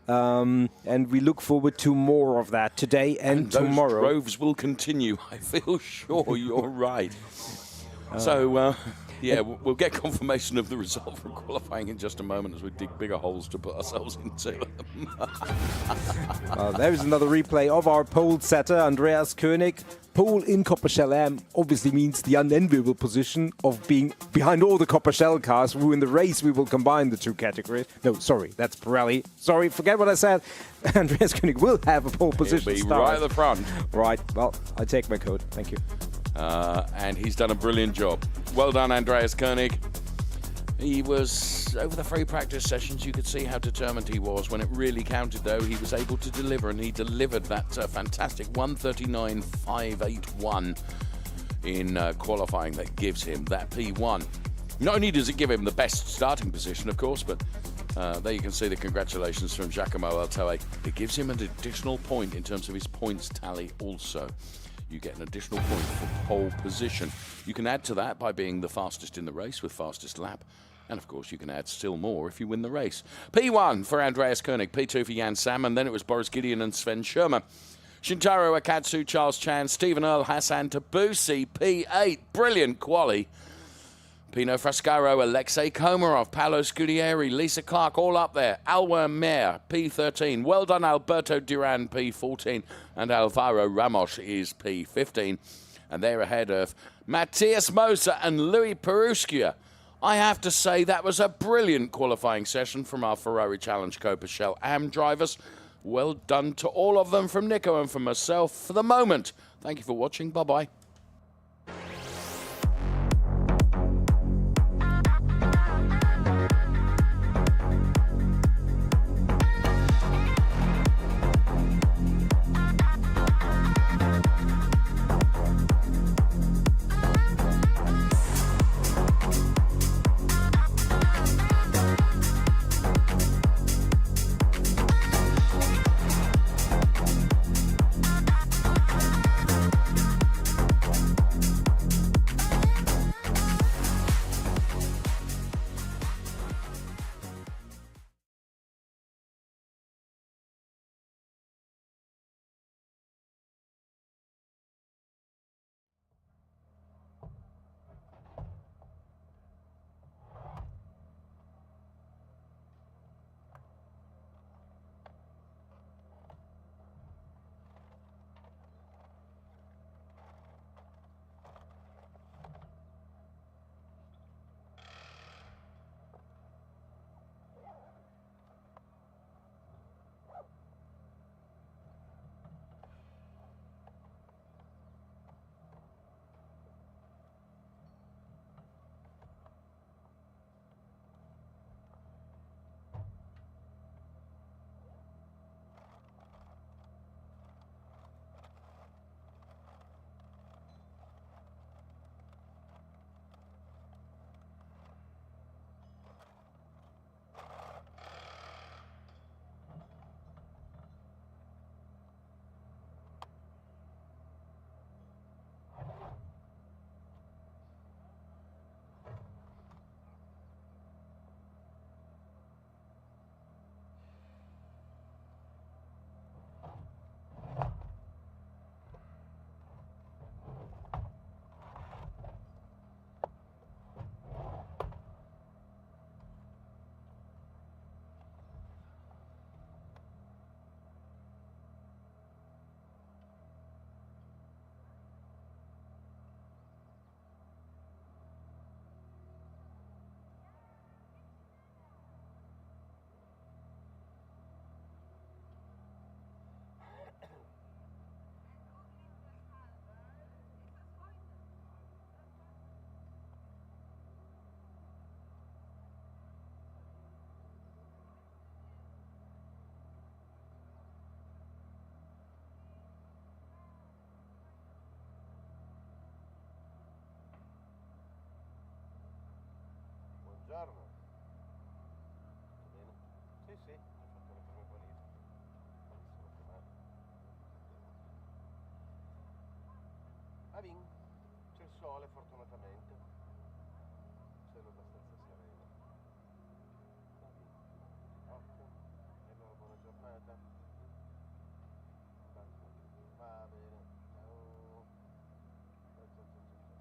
And we look forward to more of that today and tomorrow. Those droves will continue. I feel sure you're right. So, yeah, we'll get confirmation of the result from qualifying in just a moment as we dig bigger holes to put ourselves into. There's another replay of our pole setter, Andreas Koenig. Pole in Coppa Shell Am obviously means the unenviable position of being behind all the Coppa Shell cars, who in the race we will combine the 2 categories. No, sorry, that's Pirelli. Sorry, forget what I said. Andreas Koenig will have a pole position He'll be start. right at the front. Right, well, I take my code. Thank you. And he's done a brilliant job. Well done, Andreas Koenig. He was, over the free practice sessions, you could see how determined he was. When it really counted, though, he was able to deliver, and he delivered that fantastic 1:39.581 in qualifying. That gives him that P1. Not only does it give him the best starting position, of course, but there you can see the congratulations from Giacomo Altoe. It gives him an additional point in terms of his points tally also. You get an additional point for pole position. You can add to that by being the fastest in the race with fastest lap. And, of course, you can add still more if you win the race. P1 for Andreas Koenig, P2 for Jan Salmon, then it was Boris Gideon and Sven Schirmer. Shintaro Akatsu, Charles Chan, Stephen Earle, Hassan Debussy, P8. Brilliant quali. Pino Frascaro, Alexei Komarov, Paolo Scudieri, Lisa Clark, all up there. Alwyn Mayer, P13. Well done, Alberto Duran, P14. And Alvaro Ramos is P15. And they're ahead of Matthias Moser and Louis Peruskia. I have to say that was a brilliant qualifying session from our Ferrari Challenge Coppa Shell Am drivers. Well done to all of them from Nico and from myself for the moment. Thank you for watching. Bye-bye. buongiorno. Tutto bene? Sì, sì, ho fatto le prime qualifiche. Non sono chiamato. C'è il sole fortunatamente. Cielo abbastanza sereno. Ok. E allora buona giornata. Va bene. Ciao. Ciao, ciao, ciao, ciao, ciao.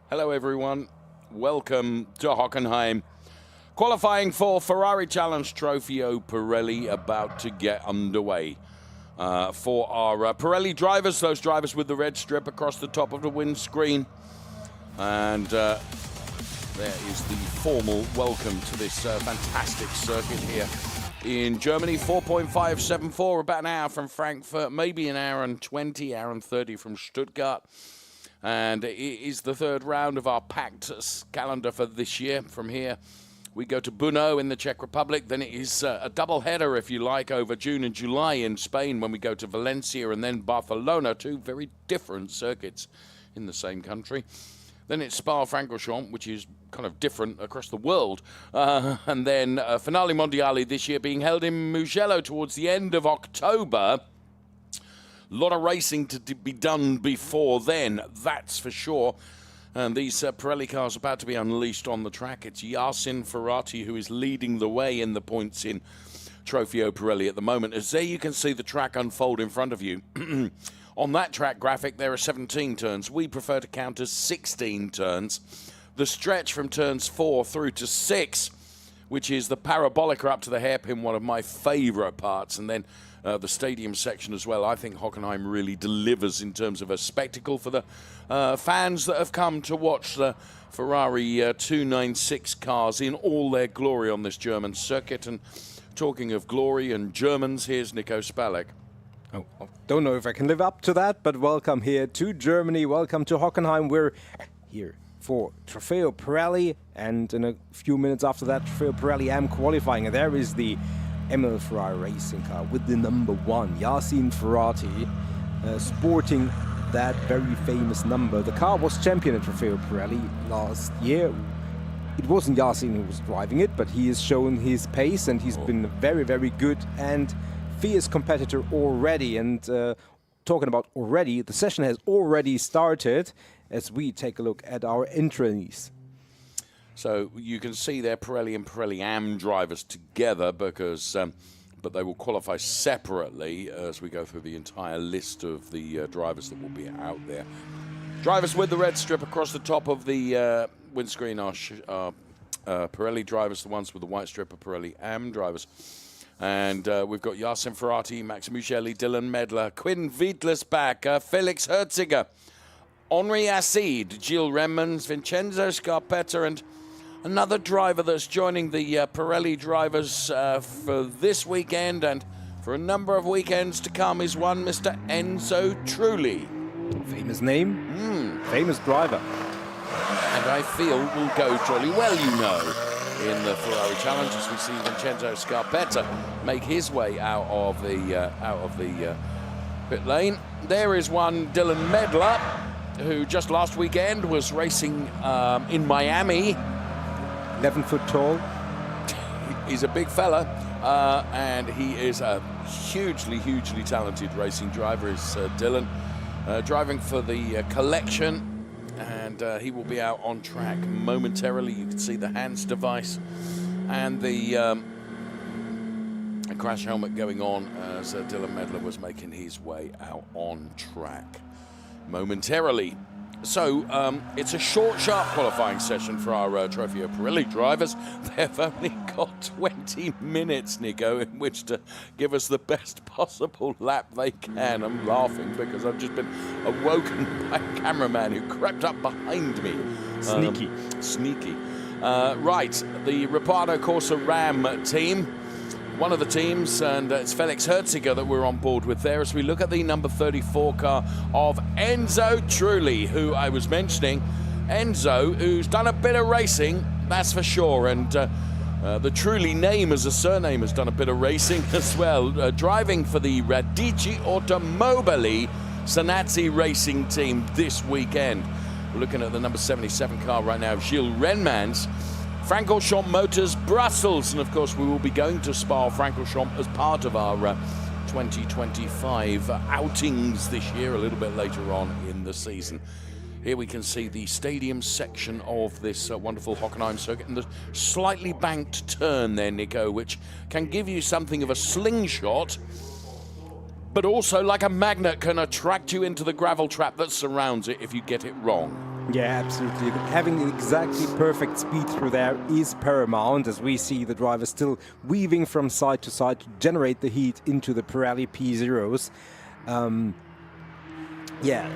Hello everyone, welcome to Hockenheim. Qualifying for Ferrari Challenge Trofeo Pirelli about to get underway. For our Pirelli drivers, those drivers with the red strip across the top of the windscreen. And there is the formal welcome to this fantastic circuit here in Germany. 4.574, about an hour from Frankfurt, maybe an hour and 20, hour and 30 from Stuttgart. And it is the third round of our packed calendar for this year. From here, we go to Brno in the Czech Republic. Then it is a double header, if you like, over June and July in Spain when we go to Valencia and then Barcelona, two very different circuits in the same country. Then it's Spa-Francorchamps, which is kind of different across the world. And then Finale Mondiale this year being held in Mugello towards the end of October. A lot of racing to be done before then, that's for sure. And these Pirelli cars are about to be unleashed on the track. It's Yasin Ferrari who is leading the way in the points in Trofeo Pirelli at the moment. As there you can see the track unfold in front of you. On that track graphic, there are 17 turns. We prefer to count as 16 turns. The stretch from turns 4 through to 6, which is the parabolica up to the hairpin, one of my favourite parts, and then the stadium section as well. I think Hockenheim really delivers in terms of a spectacle for the fans that have come to watch the Ferrari 296 cars in all their glory on this German circuit. And talking of glory and Germans, here's Nico Spalek. Oh, I don't know if I can live up to that, but welcome here to Germany. Welcome to Hockenheim. We're here for Trofeo Pirelli, and in a few minutes after that, Trofeo Pirelli AM qualifying. And there is the ML Ferrari racing car with the number 1, Yasin Ferrari, sporting that very famous number. The car was champion at Trofeo Pirelli last year. It wasn't Yasin who was driving it, but he has shown his pace, and he's been a very, very good and fierce competitor already. And talking about already, the session has already started as we take a look at our entries. So you can see there Pirelli and Pirelli AM drivers together because, but they will qualify separately as we go through the entire list of the drivers that will be out there. Drivers with the red strip across the top of the windscreen are Pirelli drivers. The ones with the white strip are Pirelli AM drivers. And we've got Yasin Ferrari, Max Mugelli, Dylan Medler, Quinn Wiedlersbach, Felix Herziger, Henri Acide, Gilles Remmans, Vincenzo Scarpetta, and another driver that's joining the Pirelli drivers for this weekend and for a number of weekends to come is one Mr. Enzo Trulli. Famous name, famous driver. And I feel will go jolly well, you know, in the Ferrari Challenge as we see Vincenzo Scarpetta make his way out of the pit lane. There is one Dylan Medler, who just last weekend was racing in Miami. 11 foot tall. He's a big fella, and he is a hugely, hugely talented racing driver, is Dylan. Driving for the collection, and he will be out on track momentarily. You can see the hands device and the crash helmet going on as Dylan Medler was making his way out on track momentarily. So it's a short, sharp qualifying session for our Trofeo Pirelli drivers. They've only got 20 minutes, Nico, in which to give us the best possible lap they can. I'm laughing because I've just been awoken by a cameraman who crept up behind me. Sneaky. Sneaky. Right, the Repardo Corsa Ram team. One of the teams, and it's Felix Herziger that we're on board with there as we look at the number 34 car of Enzo Trulli, who I was mentioning. Enzo, who's done a bit of racing, that's for sure, and the Trulli name as a surname has done a bit of racing as well, driving for the Radici Automobili Sanazzi racing team this weekend. We're looking at the number 77 car right now, Gilles Remmans. Francorchamps Motors Brussels, and of course we will be going to Spa-Francorchamps as part of our 2025 outings this year, a little bit later on in the season. Here we can see the stadium section of this wonderful Hockenheim circuit and the slightly banked turn there, Nico, which can give you something of a slingshot, but also like a magnet can attract you into the gravel trap that surrounds it if you get it wrong. Yeah, absolutely. Having exactly perfect speed through there is paramount, as we see the driver still weaving from side to side to generate the heat into the Pirelli P0s. Yeah,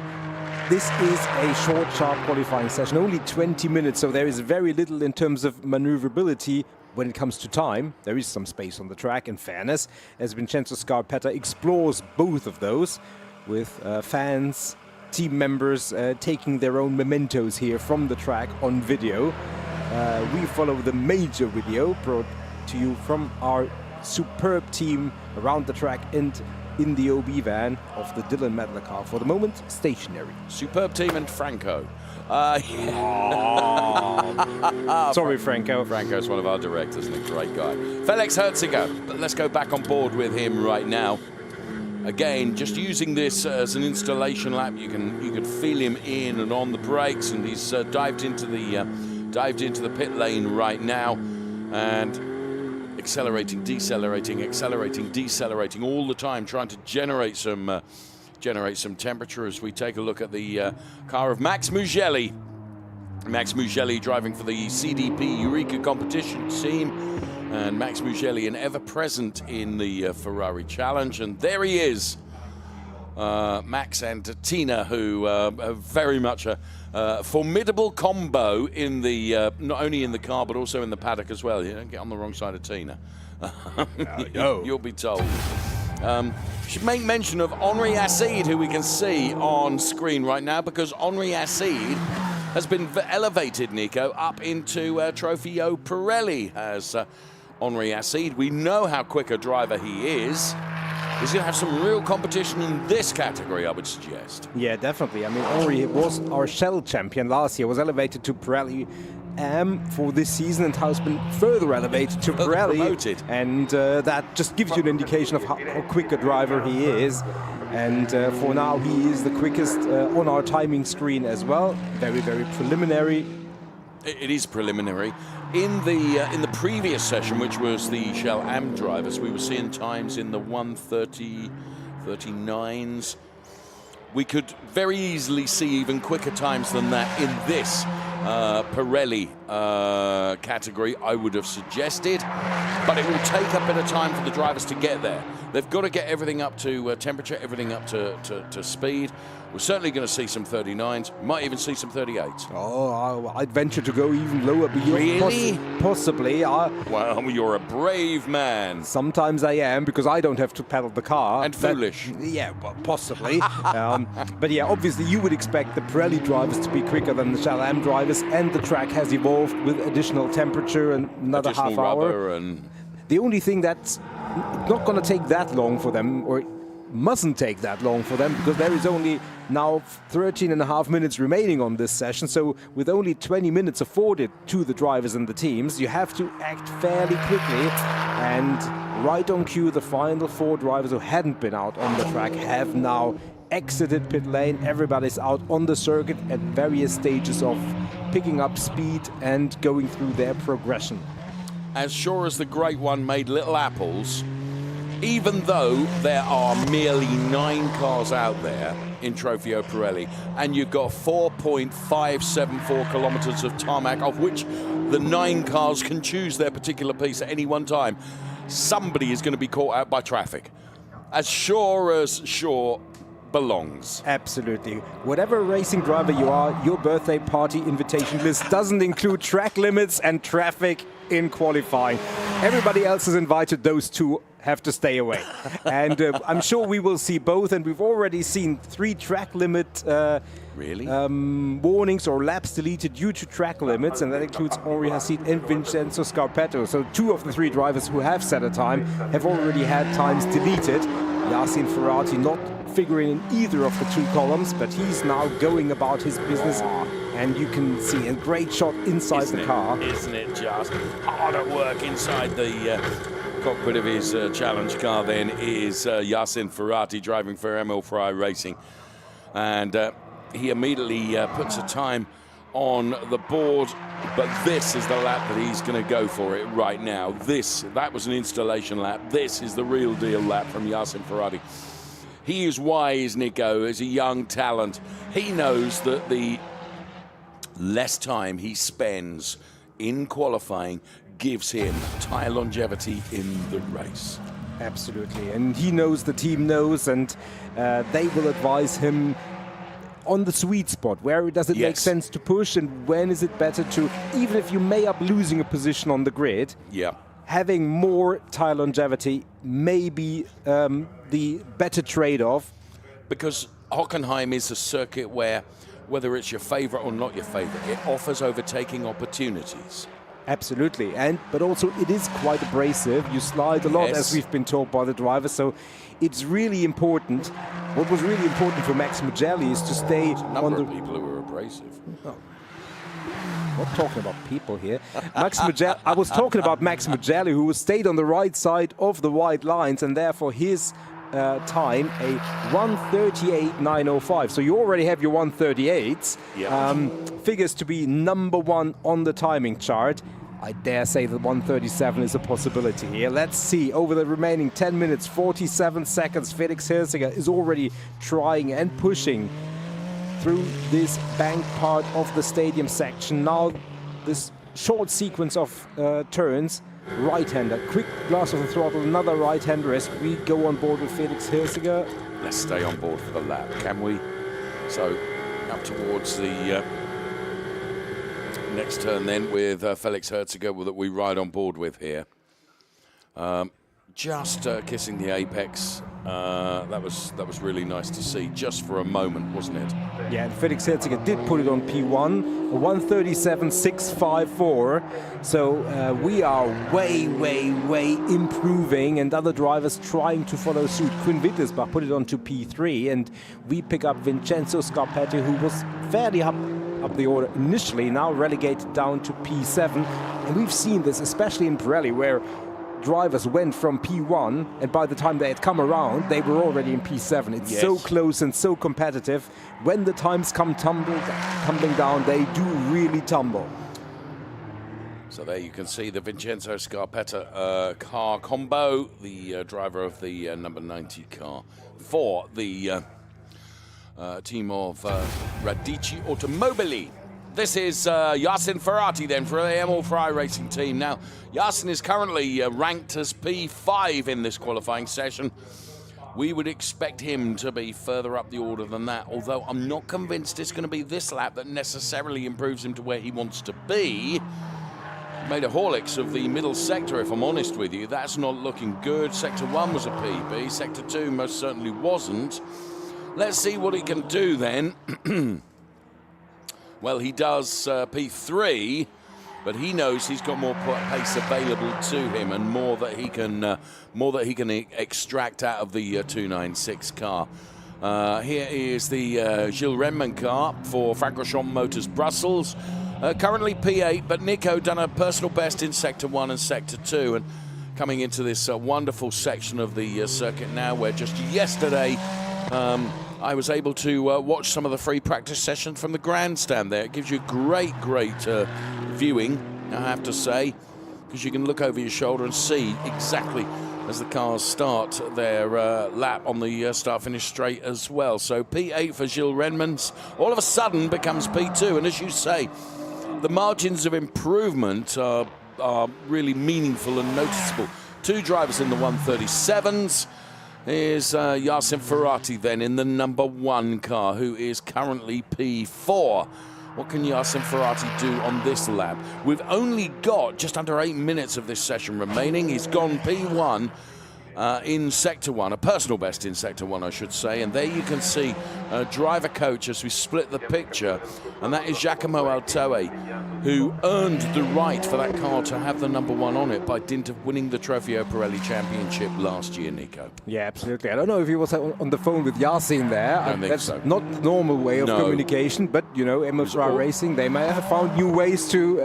this is a short, sharp qualifying session, only 20 minutes, so there is very little in terms of maneuverability. When it comes to time, there is some space on the track, in fairness, as Vincenzo Scarpetta explores both of those with fans, team members taking their own mementos here from the track on video. We follow the major video brought to you from our superb team around the track and in the OB van of the Dylan Medler car. For the moment, stationary. Superb team and Franco. Sorry, Franco. Franco's one of our directors and a great guy. Felix Herziger, but let's go back on board with him right now. Again, just using this as an installation lap, you can feel him in and on the brakes, and he's dived into the pit lane right now, and accelerating, decelerating, accelerating, decelerating all the time, trying to generate some temperature. As we take a look at the car of Max Mugelli. Max Mugelli driving for the CDP Eureka competition team, and Max Mugelli an ever-present in the Ferrari Challenge, and there he is. Max and Tina, who are very much a formidable combo in the not only in the car but also in the paddock as well. You don't get on the wrong side of Tina. You'll be told. Should make mention of Henri Acide, who we can see on screen right now, because Henri Acide has been elevated, Nico, up into Trofeo Pirelli as Henri Acide. We know how quick a driver he is. He's going to have some real competition in this category, I would suggest. Yeah, definitely. I mean, Henri was our Shell champion last year, was elevated to Pirelli for this season, and has been further elevated to Pirelli. Promoted. And that just gives you an indication of how quick a driver he is. And for now, he is the quickest on our timing screen as well. Very, very preliminary. It is preliminary. In the previous session, which was the Shell AM drivers, we were seeing times in the 1:30, 39s. We could very easily see even quicker times than that in this Pirelli category, I would have suggested. But it will take a bit of time for the drivers to get there. They've got to get everything up to temperature, everything up to speed. We're certainly going to see some 39s. Might even see some 38s. Oh, I'd venture to go even lower. But really? Possibly. Well, you're a brave man. Sometimes I am, because I don't have to pedal the car. And foolish. Yeah, well, possibly. But yeah, obviously you would expect the Pirelli drivers to be quicker than the Shell AM drivers, and the track has evolved with additional temperature and another additional half hour. Rubber and the only thing that's not going to take that long for them, or mustn't take that long for them, because there is only now 13 and a half minutes remaining on this session. So with only 20 minutes afforded to the drivers and the teams, you have to act fairly quickly. And right on cue, the final four drivers who hadn't been out on the track have now exited pit lane. Everybody's out on the circuit at various stages of picking up speed and going through their progression. As sure as the Great One made little apples, even though there are merely 9 cars out there in Trofeo Pirelli, and you've got 4.574 kilometers of tarmac, of which the 9 cars can choose their particular piece at any one time, somebody is going to be caught out by traffic. As sure belongs. Absolutely. Whatever racing driver you are, your birthday party invitation list doesn't include track limits and traffic in qualifying. Everybody else is invited, those two have to stay away. And I'm sure we will see both, and we've already seen 3 track limit warnings or laps deleted due to track limits, and that includes Henri Acide and Vincenzo Scarpetta. So 2 of the 3 drivers who have set a time have already had times deleted. Yacine Ferrati not figuring in either of the 2 columns, but he's now going about his business, and you can see a great shot inside the car. Isn't it just hard at work inside the cockpit of his challenge car? Then is Yacine Ferrati driving for ML Fry Racing, and he immediately puts a time on the board, but this is the lap that he's going to go for it right now. That was an installation lap. This is the real deal lap from Yacine Ferrati. He is wise, Nico, as a young talent. He knows that the less time he spends in qualifying gives him tyre longevity in the race. Absolutely, and he knows, the team knows, and they will advise him on the sweet spot. Where does it make Yes. sense to push, and when is it better to, even if you may up losing a position on the grid, Yeah. having more tyre longevity may be the better trade-off. Because Hockenheim is a circuit where, whether it's your favourite or not your favourite, it offers overtaking opportunities. Absolutely, but also it is quite abrasive. You slide a lot, Yes. as we've been told by the driver, so it's really important. What was really important for Max Mugelli is to stay A on number the... of people who are abrasive. Not talking about people here. I was talking about Max Mugelli, who stayed on the right side of the white lines, and therefore his time, a 1:38.905. So you already have your 1:38s. Yeah. Figures to be number one on the timing chart. I dare say that 1:37 is a possibility here. Let's see. Over the remaining 10 minutes, 47 seconds, Felix Hirziger is already trying and pushing through this bank part of the stadium section. Now this short sequence of turns, right-hander, quick glass of the throttle, another right-hander as we go on board with Felix Hirziger. Let's stay on board for the lap, can we? So up towards the next turn then with Felix Herziger that we ride on board with here. Just kissing the apex. That was really nice to see, just for a moment, wasn't it? Yeah, and Felix Herziger did put it on P1, a 1:37.654. So we are way improving, and other drivers trying to follow suit. Quinn Wittelsbach put it on to P3, and we pick up Vincenzo Scarpetti, who was fairly up the order initially, now relegated down to P7. And we've seen this, especially in Pirelli, where drivers went from P1, and by the time they had come around, they were already in P7. It's so Yes. close and so competitive. When the times come tumbling down, they do really tumble. So there you can see the Vincenzo Scarpetta car combo, the driver of the number 90 car for the team of Radici Automobili. This is Yasin Ferrati then for the ML Ferrari Racing Team. Now, Yasin is currently ranked as P5 in this qualifying session. We would expect him to be further up the order than that, although I'm not convinced it's going to be this lap that necessarily improves him to where he wants to be. Made a Horlicks of the middle sector, if I'm honest with you. That's not looking good. Sector 1 was a PB. Sector 2 most certainly wasn't. Let's see what he can do then. Well, he does P3, but he knows he's got more pace available to him and more that he can extract out of the 296 car. Here is the Gilles Renman car for Francorchamps Motors Brussels. Currently P8, but Nico done a personal best in Sector 1 and Sector 2, and coming into this wonderful section of the circuit now, where just yesterday I was able to watch some of the free practice sessions from the grandstand there. It gives you great viewing, I have to say, because you can look over your shoulder and see exactly as the cars start their lap on the start-finish straight as well. So P8 for Gilles Renmans all of a sudden becomes P2, and as you say, the margins of improvement are really meaningful and noticeable. Two drivers in the 137s. Here's Yasin Ferrati then in the number 1 car, who is currently P4. What can Yasin Ferrati do on this lap? We've only got just under 8 minutes of this session remaining. He's gone P1 in Sector 1, a personal best in Sector 1, I should say. And there you can see driver coach as we split the picture. And that is Giacomo Altoe, who earned the right for that car to have the number 1 on it by dint of winning the Trofeo Pirelli Championship last year, Nico. Yeah, absolutely. I don't know if he was on the phone with Yasin there. I don't think That's so. not the normal way of communication, but, you know, MSR Racing, they may have found new ways to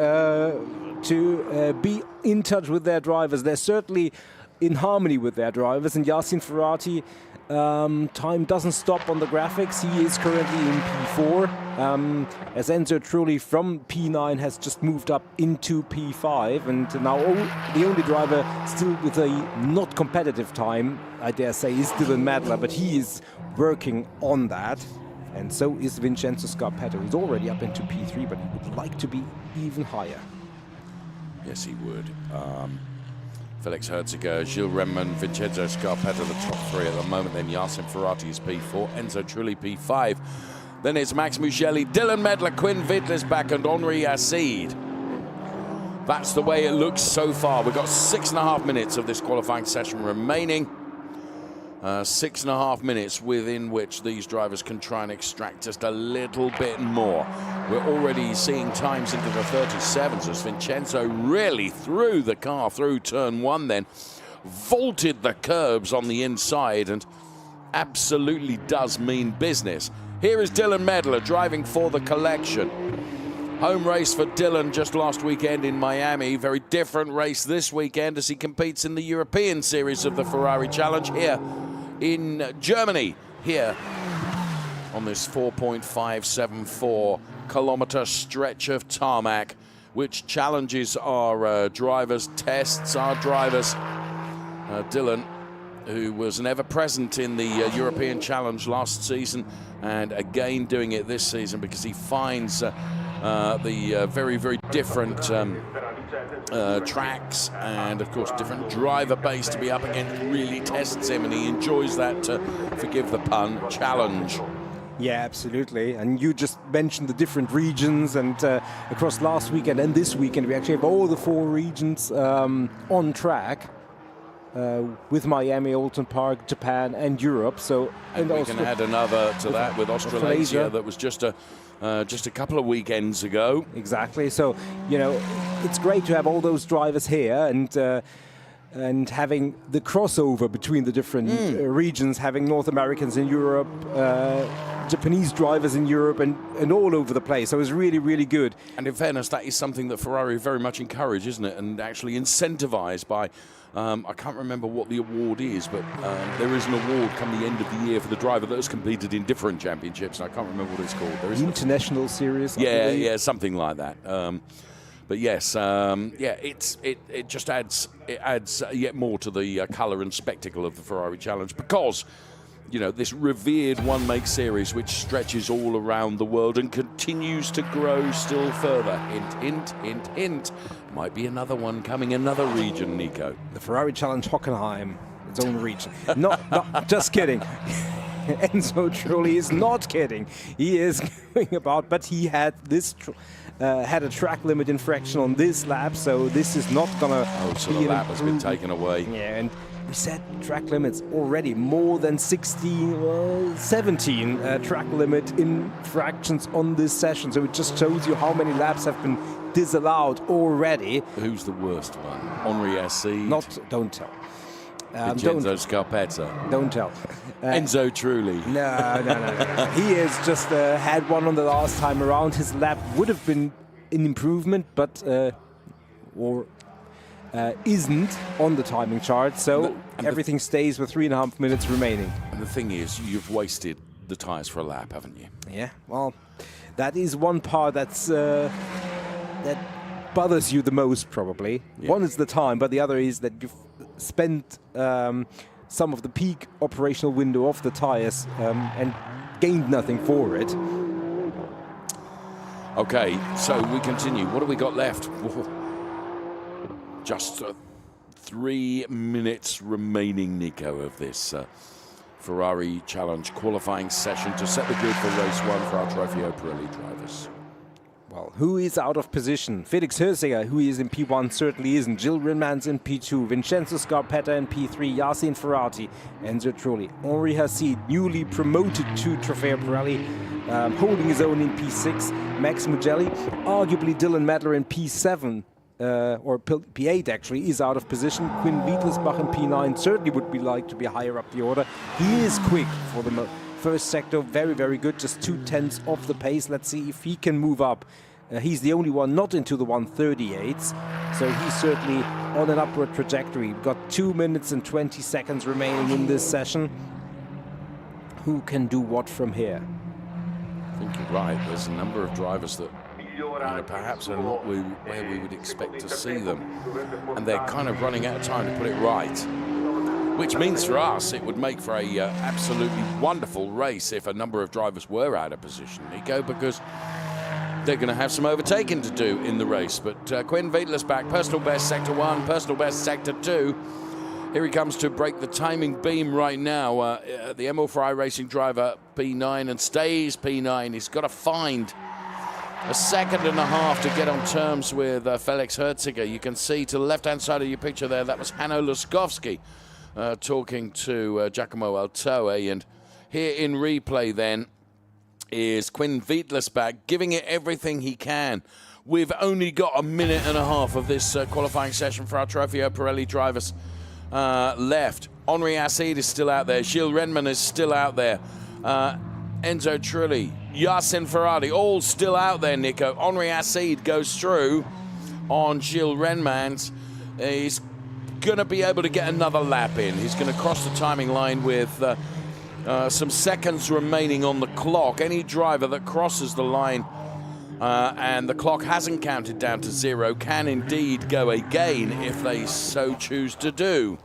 be in touch with their drivers. They're certainly in harmony with their drivers, and Yasin Ferrati, time doesn't stop on the graphics. He is currently in P4, as Enzo Trulli from P9 has just moved up into P5, and now the only driver still with a not competitive time, I dare say, is Dylan Madler, but he is working on that. And so is Vincenzo Scarpetta, who's already up into P3, but he would like to be even higher. Yes, he would. Felix Herziger, Gilles Remmen, Vincenzo Scarpetta, the top three at the moment. Then Yasin Ferrati is P4, Enzo Trulli P5. Then it's Max Mugelli, Dylan Medler, Quinn Wittlisbach and Henri Acide. That's the way it looks so far. We've got 6.5 minutes of this qualifying session remaining. 6.5 minutes within which these drivers can try and extract just a little bit more. We're already seeing times into the 37s as Vincenzo really threw the car through turn one, then vaulted the curbs on the inside and absolutely does mean business. Here is Dylan Medler driving for the collection. Home race for Dylan just last weekend in Miami. Very different race this weekend as he competes in the European series of the Ferrari Challenge here in Germany, here on this 4.574 kilometer stretch of tarmac, which challenges our drivers, tests our drivers. Dylan, who was never present in the European Challenge last season, and again doing it this season because he finds the very, very different tracks and, of course, different driver base to be up against really tests him, and he enjoys that, forgive the pun, challenge. Yeah, absolutely. And you just mentioned the different regions, and across last weekend and this weekend we actually have all the 4 regions on track. With Miami, Alton Park, Japan, and Europe. So, and we can add another to that with Australasia that was just a couple of weekends ago. Exactly. So, you know, it's great to have all those drivers here and having the crossover between the different regions, having North Americans in Europe, Japanese drivers in Europe, and all over the place. So it was really, really good. And in fairness, that is something that Ferrari very much encourage, isn't it? And actually incentivized by, I can't remember what the award is, but there is an award come the end of the year for the driver that has competed in different championships. And I can't remember what it's called. There is the International Series. Yeah, something like that. But yes, it just adds yet more to the colour and spectacle of the Ferrari Challenge, because, you know, this revered one-make series which stretches all around the world and continues to grow still further. Hint, hint, hint, hint. Might be another one coming, another region, Nico. The Ferrari Challenge Hockenheim, its own region. Not just kidding. Enzo Trulli is not kidding. He is going about, but he had this had a track limit infraction on this lap, so this is not gonna. Oh, so the lap has been taken away. Yeah, and we set track limits already more than 17 track limit infractions on this session. So it just shows you how many laps have been disallowed already. Who's the worst one? Henri Acide? Don't tell. Vincenzo Scarpetta. Don't tell. Enzo Trulli. No. He has just had one on the last time around. His lap would have been an improvement, but isn't on the timing chart. So everything stays with 3.5 minutes remaining. And the thing is, you've wasted the tyres for a lap, haven't you? Yeah. Well, that is one part that's that bothers you the most, probably. Yeah. One is the time, but the other is that you've spent some of the peak operational window of the tires and gained nothing for it. Okay, so we continue. What have we got left? Just 3 minutes remaining, Nico, of this Ferrari Challenge qualifying session to set the grid for race 1 for our Trofeo Pirelli drivers. Well, who is out of position? Felix Herziger, who is in P1, certainly isn't. Gilles Remman's in P2. Vincenzo Scarpetta in P3. Yasin Ferrati. Enzo Trulli. Henri Acide, newly promoted to Trofeo Pirelli, holding his own in P6. Max Mugelli, arguably Dylan Medler in P7. Or P8 actually, is out of position. Quinn Wittlisbach in P9 certainly would be like to be higher up the order. He is quick for the first sector, very, very good, just 0.2 off the pace. Let's see if he can move up. He's the only one not into the 138s, so he's certainly on an upward trajectory. We've got 2 minutes and 20 seconds remaining in this session. Who can do what from here? I think you're right. There's a number of drivers that perhaps are not where we would expect to see them, and they're kind of running out of time to put it right. which means for us it would make for a absolutely wonderful race if a number of drivers were out of position, Nico, because they're going to have some overtaking to do in the race. But Quinn Wiedlersbach, personal best sector 1, personal best sector 2. Here he comes to break the timing beam right now. The ML Ferrari Racing driver, P9, and stays P9. He's got to find a second and a half to get on terms with Felix Herziger. You can see to the left-hand side of your picture there, that was Hanno Luskowski talking to Giacomo Altoe. And here in replay then is Quinn Wiedlersbach giving it everything he can. We've only got a minute and a half of this qualifying session for our Trofeo Pirelli drivers left. Henri Acid is still out there. Gilles Renman is still out there. Enzo Trulli, Yacine Ferrari, all still out there, Nico. Henri Acid goes through on Gilles Renmans. He's going to be able to get another lap in. He's going to cross the timing line with some seconds remaining on the clock. Any driver that crosses the line and the clock hasn't counted down to 0 can indeed go again if they so choose to do.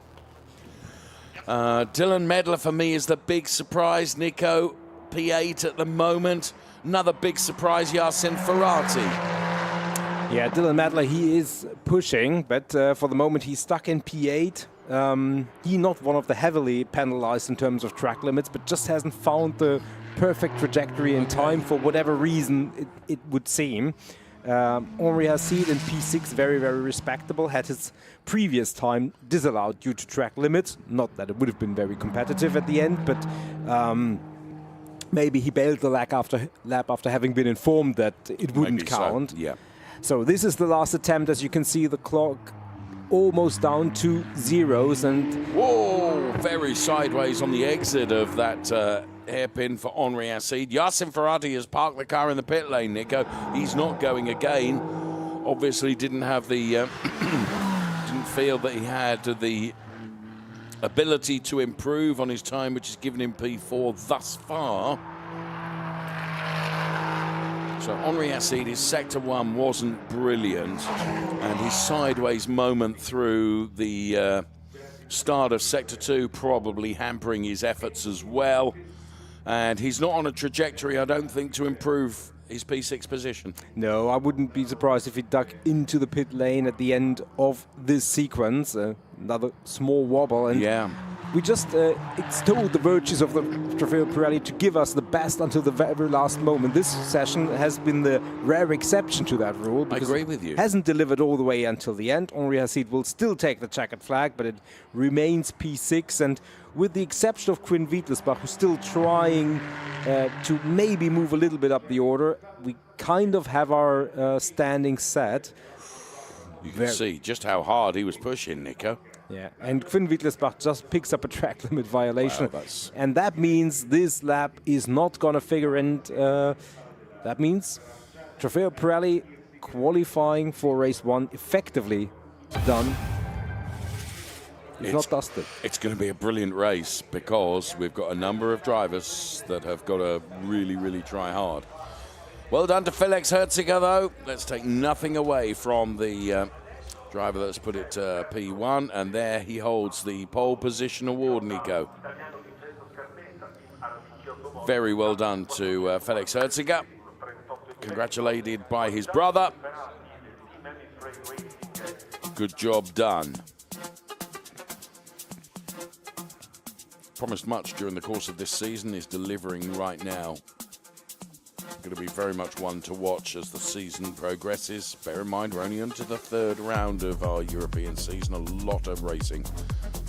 Dylan Medler for me is the big surprise, Nico. P8 at the moment. Another big surprise, Yacine Ferrari. Yeah, Dylan Medler, he is pushing, but for the moment he's stuck in P8. He's not one of the heavily penalized in terms of track limits, but just hasn't found the perfect trajectory in time for whatever reason it would seem. Henri Acid in P6, very, very respectable, had his previous time disallowed due to track limits. Not that it would have been very competitive at the end, but maybe he bailed the lap after having been informed that it wouldn't count. So, yeah. So this is the last attempt. As you can see, the clock almost down to zeros. And whoa, very sideways on the exit of that hairpin for Henri Acid. Yacine Ferrari has parked the car in the pit lane, Nico. He's not going again. Obviously didn't have the, didn't feel that he had the ability to improve on his time, which has given him P4 thus far. So Henri Acid, his sector 1 wasn't brilliant, and his sideways moment through the start of sector 2 probably hampering his efforts as well. And he's not on a trajectory, I don't think, to improve his P6 position. No, I wouldn't be surprised if he dug into the pit lane at the end of this sequence. Another small wobble. And yeah. We just extolled the virtues of the Trofeo Pirelli to give us the best until the very last moment. This session has been the rare exception to that rule. I agree with you. It hasn't delivered all the way until the end. Henri Acid will still take the checkered flag, but it remains P6. And with the exception of Quinn Wiedlersbach, who's still trying to maybe move a little bit up the order, we kind of have our standing set. You can see just how hard he was pushing, Nico. Yeah, and Quinn Wiedlersbach just picks up a track limit violation. Wow, and that means this lap is not going to figure, and that means Trofeo Pirelli qualifying for race 1 effectively done. It's not dusted. It's going to be a brilliant race because we've got a number of drivers that have got to really, really try hard. Well done to Felix Herziger, though. Let's take nothing away from the driver that's put it to P1, and there he holds the pole position award, Nico. Very well done to Felix Herziger. Congratulated by his brother. Good job done. Promised much during the course of this season, is delivering right now. Going to be very much one to watch as the season progresses. Bear in mind, we're only into the 3rd round of our European season. A lot of racing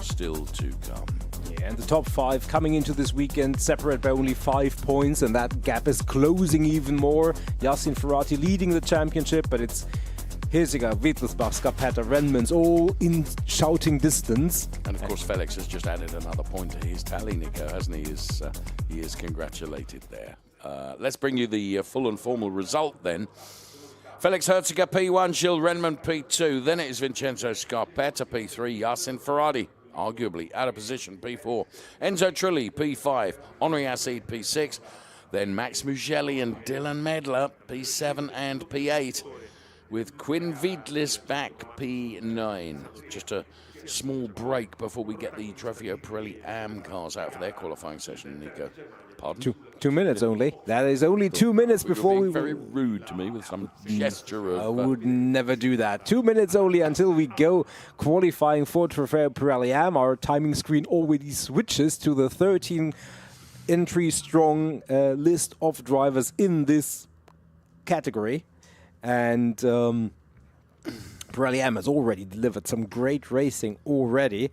still to come. Yeah, and the top 5 coming into this weekend separate by only 5 points, and that gap is closing even more. Yacine Ferrari leading the championship, but it's Herziger, Wiedlersbach, Scarpetta, Renmans, all in shouting distance. And of course, Felix has just added another point to his tally, Nico, hasn't he? He is congratulated there. Let's bring you the full and formal result then. Felix Herziger P1, Gilles Renman P2. Then it is Vincenzo Scarpetta P3, Yacine Ferrari, arguably out of position, P4. Enzo Trulli P5, Henri Acid P6. Then Max Mugelli and Dylan Medler P7 and P8. With Quinn Wiedlersbach P9. Just to small break before we get the Trofeo Pirelli AM cars out for their qualifying session, Nico. Pardon? 2 minutes only. That is only 2 minutes before You're we... being very rude to me with some gesture I of... would never do that. 2 minutes only until we go qualifying for Trofeo Pirelli AM. Our timing screen already switches to the 13 entry strong list of drivers in this category. And Pirelli AM has already delivered some great racing already.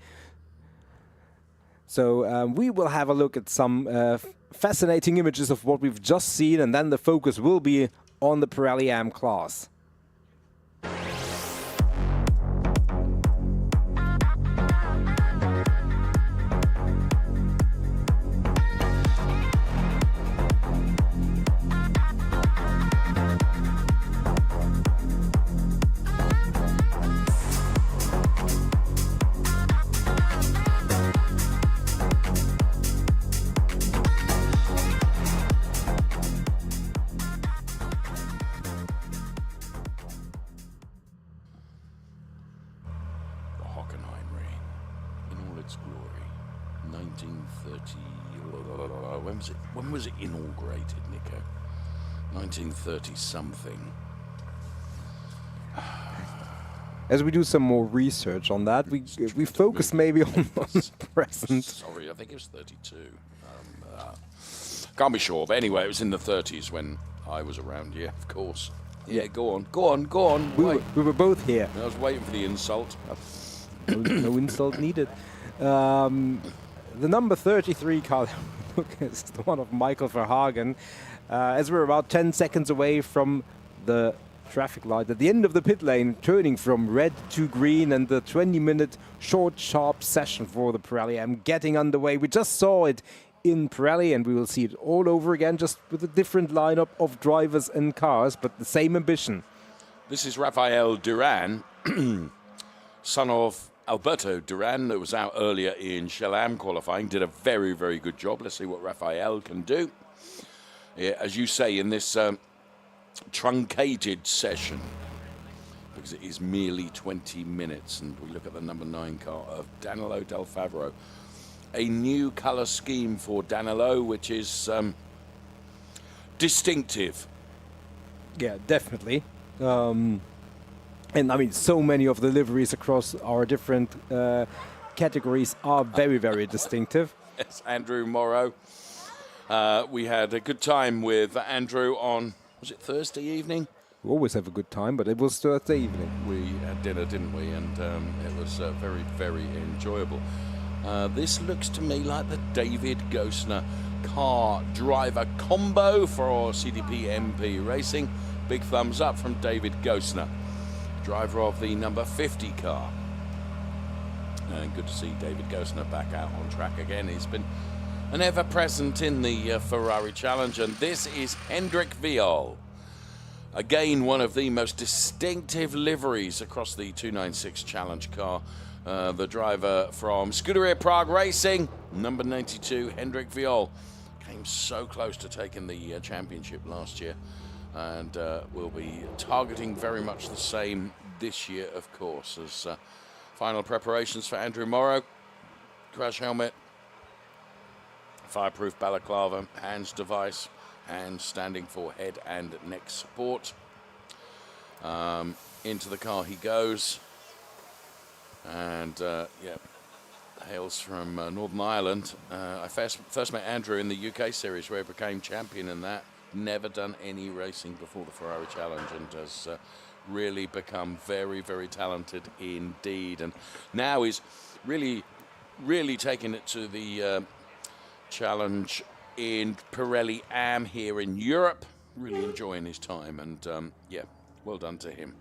So we will have a look at some fascinating images of what we've just seen, and then the focus will be on the Pirelli AM class. Hockenheim ring in all its glory. 1930. When was it inaugurated, Nico? 1930 something. As we do some more research on that, we focus maybe on the present. Sorry, I think it was 32. Can't be sure, but anyway, it was in the 30s when I was around here, of course. Yeah, go on. We were both here. I was waiting for the insult. No insult needed. The number 33 car is the one of Michael Verhagen. As we're about 10 seconds away from the traffic light at the end of the pit lane, turning from red to green, and the 20-minute short, sharp session for the Pirelli AM getting underway. We just saw it in Pirelli, and we will see it all over again, just with a different lineup of drivers and cars, but the same ambition. This is Rafael Duran, son of Alberto Duran, that was out earlier in Shell AM qualifying. Did a very, very good job. Let's see what Rafael can do. Yeah, as you say, in this truncated session, because it is merely 20 minutes, and we look at the number 9 car of Danilo Del Favero. A new colour scheme for Danilo, which is distinctive. Yeah, definitely. And I mean, so many of the liveries across our different categories are very, very distinctive. Yes, Andrew Morrow. We had a good time with Andrew on, was it Thursday evening? We always have a good time, but it was Thursday evening. We had dinner, didn't we? And it was very, very enjoyable. This looks to me like the David Gosner car driver combo for CDP MP Racing. Big thumbs up from David Gosner, driver of the number 50 car. And good to see David Gosner back out on track again. He's been an ever-present in the Ferrari Challenge, and this is Hendrik Viol. Again, one of the most distinctive liveries across the 296 Challenge car. The driver from Scuderia Prague Racing, number 92, Hendrik Viol, came so close to taking the championship last year, and will be targeting very much the same this year, of course, as final preparations for Andrew Morrow. Crash helmet, fireproof balaclava, hands device, hands standing for head and neck support. Into the car he goes. And yeah, hails from Northern Ireland. I first met Andrew in the UK series, where he became champion in that. Never done any racing before the Ferrari Challenge, and has really become very, very talented indeed. And now he's really, really taking it to the Challenge in Pirelli AM here in Europe. Really enjoying his time, and yeah, well done to him.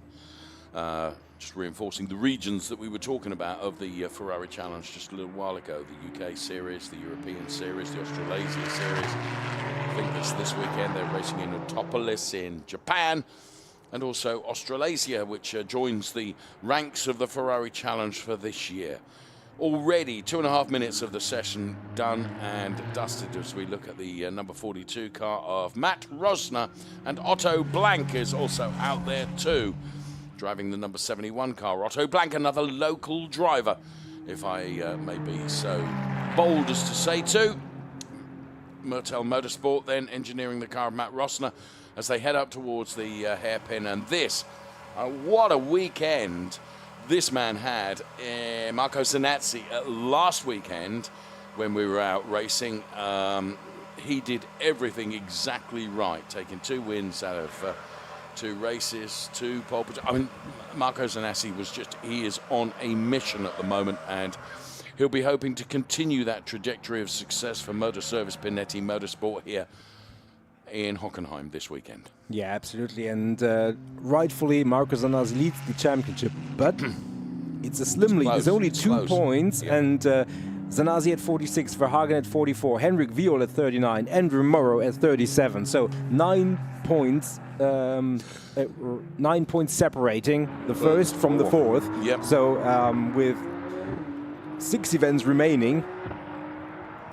Just reinforcing the regions that we were talking about of the Ferrari Challenge just a little while ago. The UK Series, the European Series, the Australasia Series. I think it's this weekend they're racing in Autopolis in Japan. And also Australasia, which joins the ranks of the Ferrari Challenge for this year. Already 2.5 minutes of the session done and dusted as we look at the number 42 car of Matt Rosner, and Otto Blank is also out there too. driving the number 71 car. Otto Blank, another local driver, if I may be so bold as to say too. Mertel Motorsport then engineering the car of Matt Rossner as they head up towards the hairpin. And this, what a weekend this man had. Marco Zanazzi last weekend when we were out racing. He did everything exactly right, taking 2 wins out of 2 races, 2 pole positions. I mean, Marco Zanazzi he is on a mission at the moment, and he'll be hoping to continue that trajectory of success for Motor Service Pinetti Motorsport here in Hockenheim this weekend. Yeah, absolutely. And rightfully, Marco Zanazzi leads the championship, but it's a slim lead. There's only 2 points, yeah. And Zanazzi at 46, Verhagen at 44, Henrik Viol at 39, Andrew Morrow at 37. So 9 points, 9 points separating the first from the fourth. Yep. So with 6 events remaining,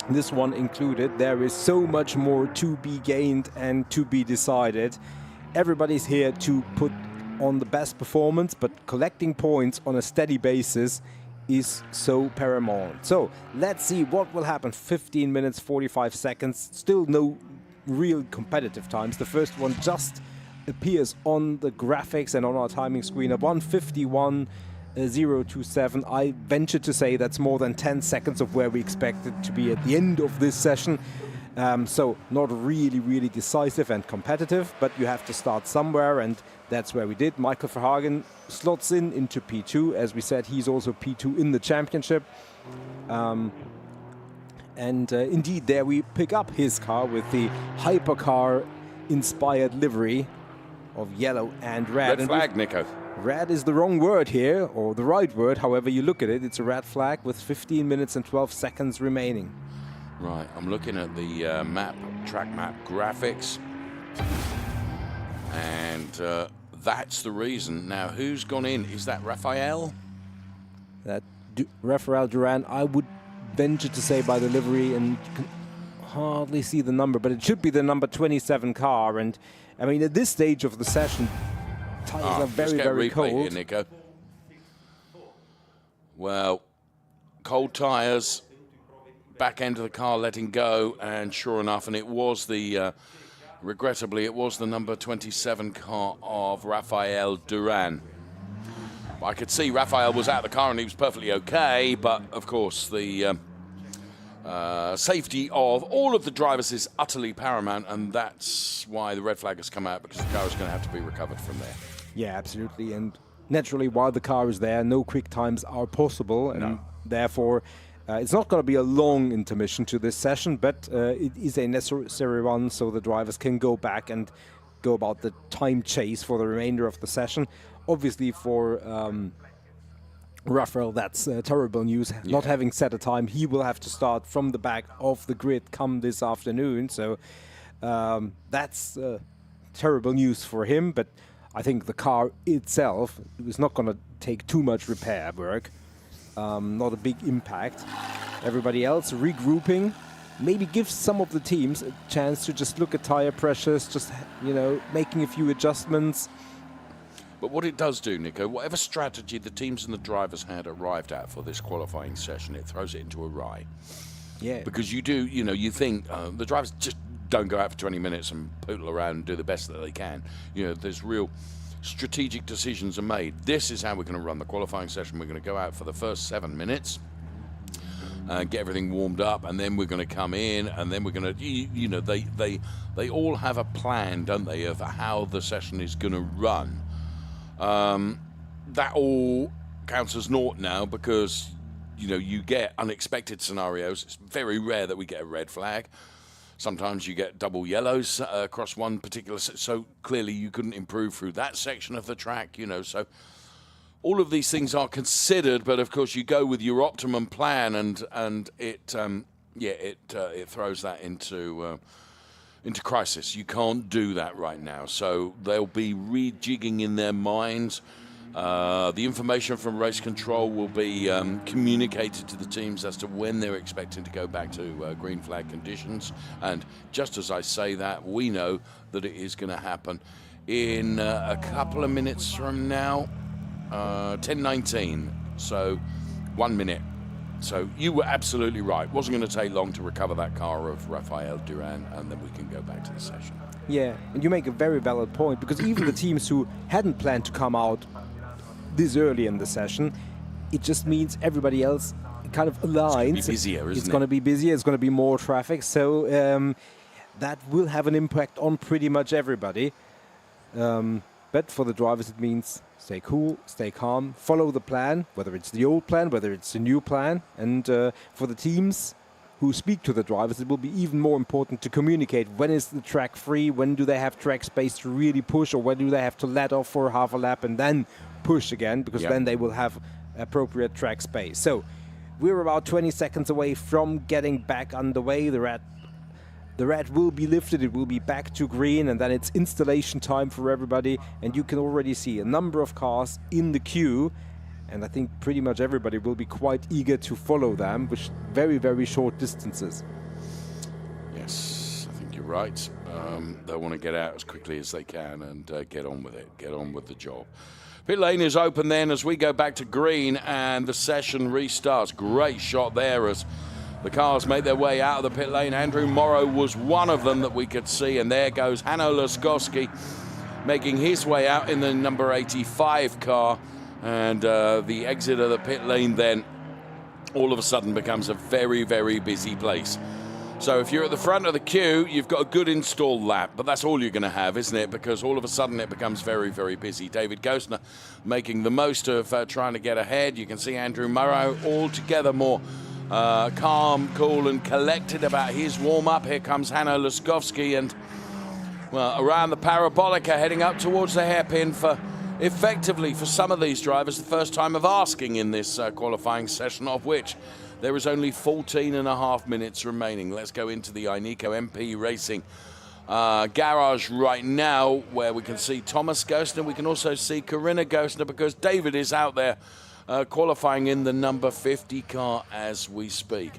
this one included, there is so much more to be gained and to be decided. Everybody's here to put on the best performance, but collecting points on a steady basis is so paramount. So let's see what will happen. 15 minutes, 45 seconds. Still no real competitive times. The first one just appears on the graphics and on our timing screen at 1:51.027. I venture to say that's more than 10 seconds of where we expected to be at the end of this session. So not really decisive and competitive, but you have to start somewhere, and that's where we did. Michael Verhagen slots into P2. As we said, he's also P2 in the championship. Indeed, there we pick up his car with the hypercar-inspired livery of yellow and red. Red flag, Nico. Red is the wrong word here, or the right word, however you look at it. It's a red flag with 15 minutes and 12 seconds remaining. Right, I'm looking at the track map graphics, and that's the reason. Now, who's gone in? Is that Raphael? That Raphael Duran, I would venture to say by the livery, and you can hardly see the number, but it should be the number 27 car. And I mean, at this stage of the session, tires are very cold. Here, Nico. Well, cold tires. Back end of the car letting go, and sure enough, and it was the, regrettably, it was the number 27 car of Raphael Duran. I could see Raphael was out of the car and he was perfectly okay, but of course the safety of all of the drivers is utterly paramount, and that's why the red flag has come out, because the car is going to have to be recovered from there. Yeah, absolutely, and naturally, while the car is there, no quick times are possible, and therefore it's not going to be a long intermission to this session, but it is a necessary one so the drivers can go back and go about the time chase for the remainder of the session. Obviously for Raphael, that's terrible news. Yeah. Not having set a time, he will have to start from the back of the grid come this afternoon. So that's terrible news for him, but I think the car itself is not going to take too much repair work. Not a big impact. Everybody else regrouping, maybe gives some of the teams a chance to just look at tire pressures, just, you know, making a few adjustments. But what it does do, Nico, whatever strategy the teams and the drivers had arrived at for this qualifying session, it throws it into a awry. Yeah. Because you do, you know, you think the drivers just don't go out for 20 minutes and poodle around and do the best that they can. You know, there's real strategic decisions are made. This is how we're going to run the qualifying session. We're going to go out for the first 7 minutes, get everything warmed up, and then we're going to come in, and then we're going to, you know, they all have a plan, don't they, of how the session is going to run. That all counts as naught now, because, you know, you get unexpected scenarios. It's very rare that we get a red flag. Sometimes you get double yellows across one particular, so clearly you couldn't improve through that section of the track, you know. So all of these things are considered, but of course you go with your optimum plan, and it throws that into crisis. You can't do that right now, so they'll be rejigging in their minds. The information from race control will be communicated to the teams as to when they're expecting to go back to green flag conditions. And just as I say that, we know that it is going to happen in a couple of minutes from now, 10:19. So 1 minute. So you were absolutely right. Wasn't going to take long to recover that car of Rafael Duran, and then we can go back to the session. Yeah, and you make a very valid point, because even the teams who hadn't planned to come out this early in the session, it just means everybody else kind of aligns. It's going to be busier, isn't it? It's going to be busier, it's going to be more traffic, so that will have an impact on pretty much everybody. But for the drivers, it means stay cool, stay calm, follow the plan, whether it's the old plan, whether it's the new plan. And for the teams who speak to the drivers, it will be even more important to communicate when is the track free, when do they have track space to really push, or when do they have to let off for half a lap and then push again, because then they will have appropriate track space. So we're about 20 seconds away from getting back underway. The red will be lifted, it will be back to green, and then it's installation time for everybody. And you can already see a number of cars in the queue, and I think pretty much everybody will be quite eager to follow them with very, very short distances. Yes, I think you're right. They'll want to get out as quickly as they can and get on with it, get on with the job. Pit lane is open then as we go back to green and the session restarts. Great shot there as the cars make their way out of the pit lane. Andrew Morrow was one of them that we could see, and there goes Hanno Laskowski making his way out in the number 85 car, and the exit of the pit lane then all of a sudden becomes a very, very busy place. So if you're at the front of the queue, you've got a good installed lap, but that's all you're going to have, isn't it? Because all of a sudden it becomes very, very busy. David Gosner making the most of trying to get ahead. You can see Andrew Morrow altogether more calm, cool and collected about his warm-up. Here comes Hanno Laskowski, and well, around the parabolica heading up towards the hairpin for effectively for some of these drivers the first time of asking in this qualifying session, of which there is only 14.5 minutes remaining. Let's go into the Ineco MP Racing garage right now, where we can see Thomas Gosner. We can also see Corinna Gosner, because David is out there qualifying in the number 50 car as we speak.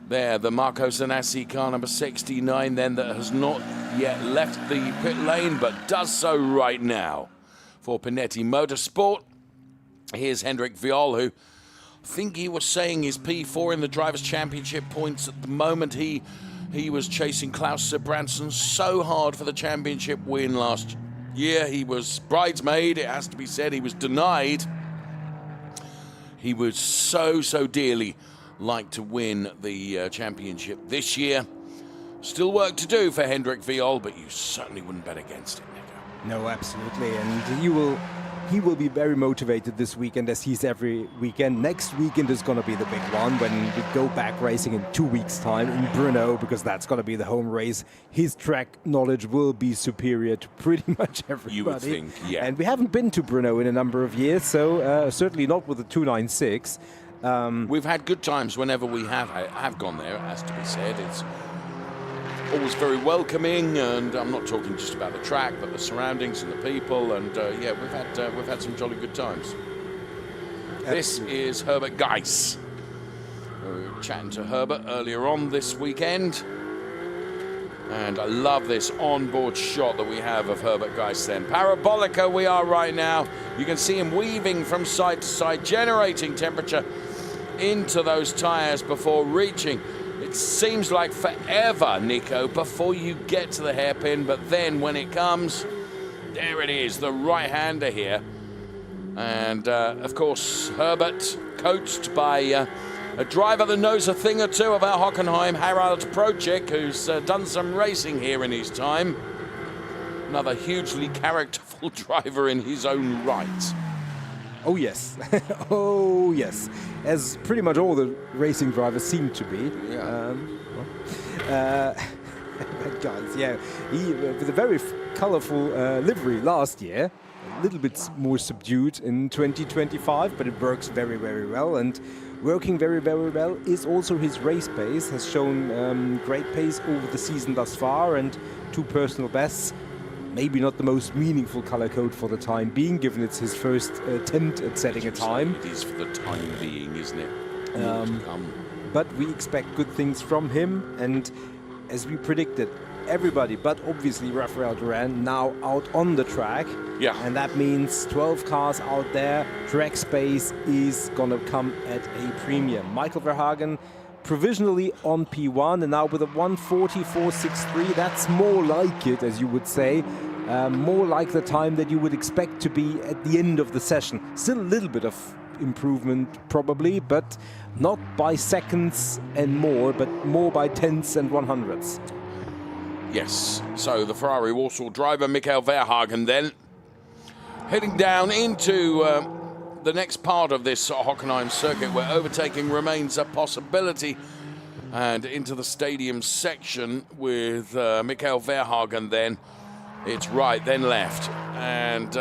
There, the Marco Zanassi car, number 69, then, that has not yet left the pit lane, but does so right now for Pinetti Motorsport. Here's Hendrik Viol, who I think he was saying his P4 in the Drivers' Championship points at the moment. He was chasing Klaus Sebranson so hard for the championship win last year. He was bridesmaid, it has to be said. He was denied. He would so dearly like to win the championship this year. Still work to do for Hendrik Viol, but you certainly wouldn't bet against it, Nico. No, absolutely, and he will be very motivated this weekend, as he's every weekend. Next weekend is going to be the big one when we go back racing in 2 weeks' time in Brno, because that's going to be the home race. His track knowledge will be superior to pretty much everybody. You would think, yeah. And we haven't been to Brno in a number of years, so certainly not with the 296. We've had good times whenever we have gone there, it has to be said. It's always very welcoming, and I'm not talking just about the track, but the surroundings and the people, and yeah, we've had some jolly good times. This is Herbert Geiss. We were chatting to Herbert earlier on this weekend, and I love this onboard shot that we have of Herbert Geiss then. Parabolica we are right now. You can see him weaving from side to side, generating temperature into those tires before reaching. It seems like forever, Nico, before you get to the hairpin, but then when it comes, there it is, the right-hander here. And, of course, Herbert, coached by a driver that knows a thing or two about Hockenheim, Harald Projik, who's done some racing here in his time. Another hugely characterful driver in his own right. Oh, yes. Oh, yes. As pretty much all the racing drivers seem to be. Yeah. But guys, yeah, he with a very colourful livery last year, a little bit more subdued in 2025, but it works very, very well. And working very, very well is also his race pace. Has shown great pace over the season thus far, and 2 personal bests. Maybe not the most meaningful color code for the time being, given it's his first attempt at setting a time. It is for the time being, isn't it? But we expect good things from him, and as we predicted, everybody, but obviously Rafael Duran now out on the track. Yeah. And that means 12 cars out there. Track space is going to come at a premium. Michael Verhagen provisionally on P1, and now with a 1:44.63, that's more like it, as you would say. More like the time that you would expect to be at the end of the session. Still a little bit of improvement probably, but not by seconds and more, but more by tenths and 100ths. Yes, so the Ferrari Warsaw driver, Michael Verhagen, then heading down into the next part of this Hockenheim circuit where overtaking remains a possibility, and into the stadium section with Michael Verhagen then. It's right, then left, and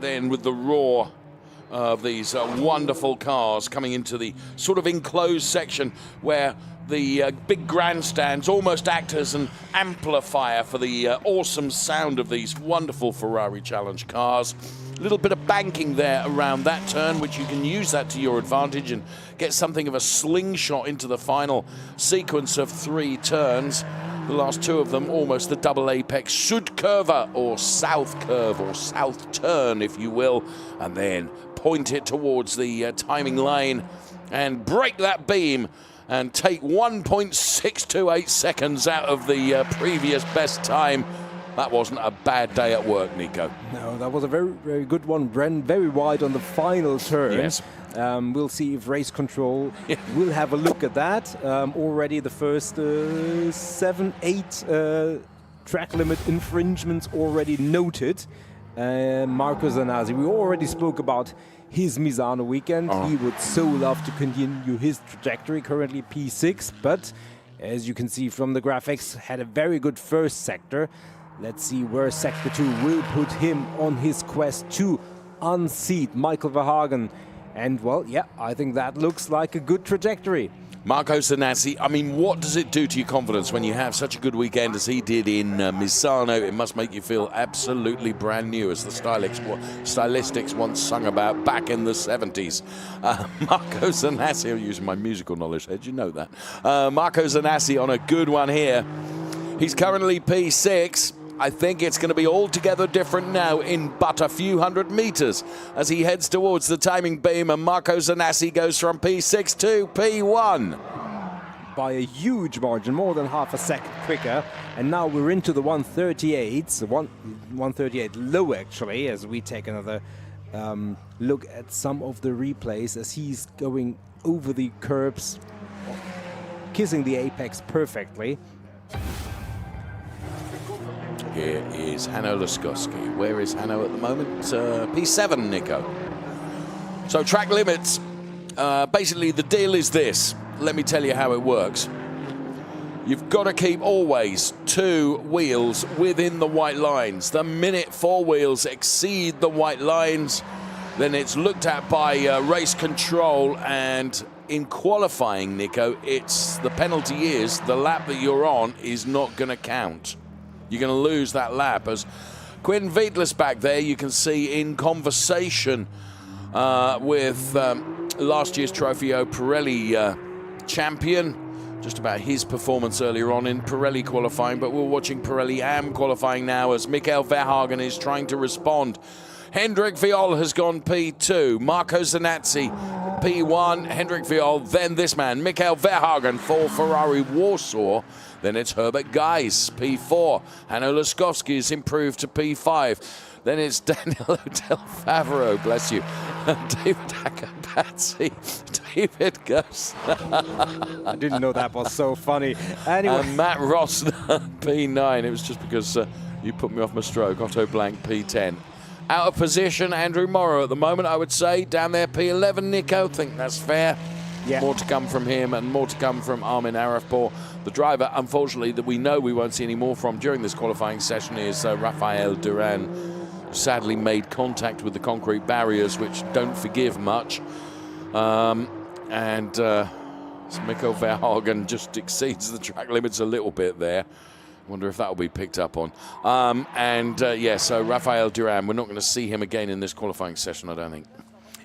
then with the roar of these wonderful cars coming into the sort of enclosed section where the big grandstands almost act as an amplifier for the awesome sound of these wonderful Ferrari Challenge cars. A little bit of banking there around that turn, which you can use that to your advantage and get something of a slingshot into the final sequence of 3 turns. The last 2 of them, almost the double apex Sud curve or south curve or south turn, if you will, and then point it towards the timing line and break that beam and take 1.628 seconds out of the previous best time. That wasn't a bad day at work, Nico. No, that was a very, very good one. Ran very wide on the final turn. Yes. We'll see if race control will have a look at that. Already the first 7, 8 track limit infringements already noted. Marco Zanazzi, we already spoke about his Misano weekend. He would so love to continue his trajectory, currently P6, but as you can see from the graphics, had a very good first sector. Let's see where Sector 2 will put him on his quest to unseat Michael Verhagen. And, well, yeah, I think that looks like a good trajectory. Marco Zanazzi, I mean, what does it do to your confidence when you have such a good weekend as he did in Misano? It must make you feel absolutely brand new, as the stylistics once sung about back in the 70s. Marco Zanazzi, I'm using my musical knowledge there, did you know that? Marco Zanazzi on a good one here. He's currently P6. I think it's going to be altogether different now in but a few hundred meters as he heads towards the timing beam, and Marco Zanazzi goes from P6 to P1. By a huge margin, more than half a second quicker. And now we're into the 138s, 138 low actually, as we take another look at some of the replays as he's going over the curbs, kissing the apex perfectly. Here is Hanno Laskowski. Where is Hanno at the moment? P7, Nico. So track limits. Basically, the deal is this. Let me tell you how it works. You've got to keep always 2 wheels within the white lines. The minute 4 wheels exceed the white lines, then it's looked at by race control, and in qualifying, Nico, the penalty is the lap that you're on is not going to count. You're going to lose that lap. As Quinn Veitlis back there, you can see in conversation with last year's Trofeo Pirelli champion, just about his performance earlier on in Pirelli qualifying, but we're watching Pirelli AM qualifying now as Michael Verhagen is trying to respond. Hendrik Viol has gone P2, Marco Zanazzi P1, Hendrik Viol, then this man, Michael Verhagen for Ferrari Warsaw. Then it's Herbert Geis, P4. Hanno Laskowski is improved to P5. Then it's Daniel Del Favreau, bless you. David Akabatsi, David goes. I didn't know that was so funny. Anyway. And Matt Ross, P9. It was just because you put me off my stroke. Otto Blank, P10. Out of position, Andrew Morrow at the moment, I would say. Down there, P11, Nico. Think that's fair. Yeah. More to come from him and more to come from Armin Arifpour. The driver, unfortunately, that we know we won't see any more from during this qualifying session is Rafael Duran, who sadly made contact with the concrete barriers, which don't forgive much. Michael Verhagen just exceeds the track limits a little bit there. Wonder if that will be picked up on. So Rafael Duran, we're not going to see him again in this qualifying session, I don't think.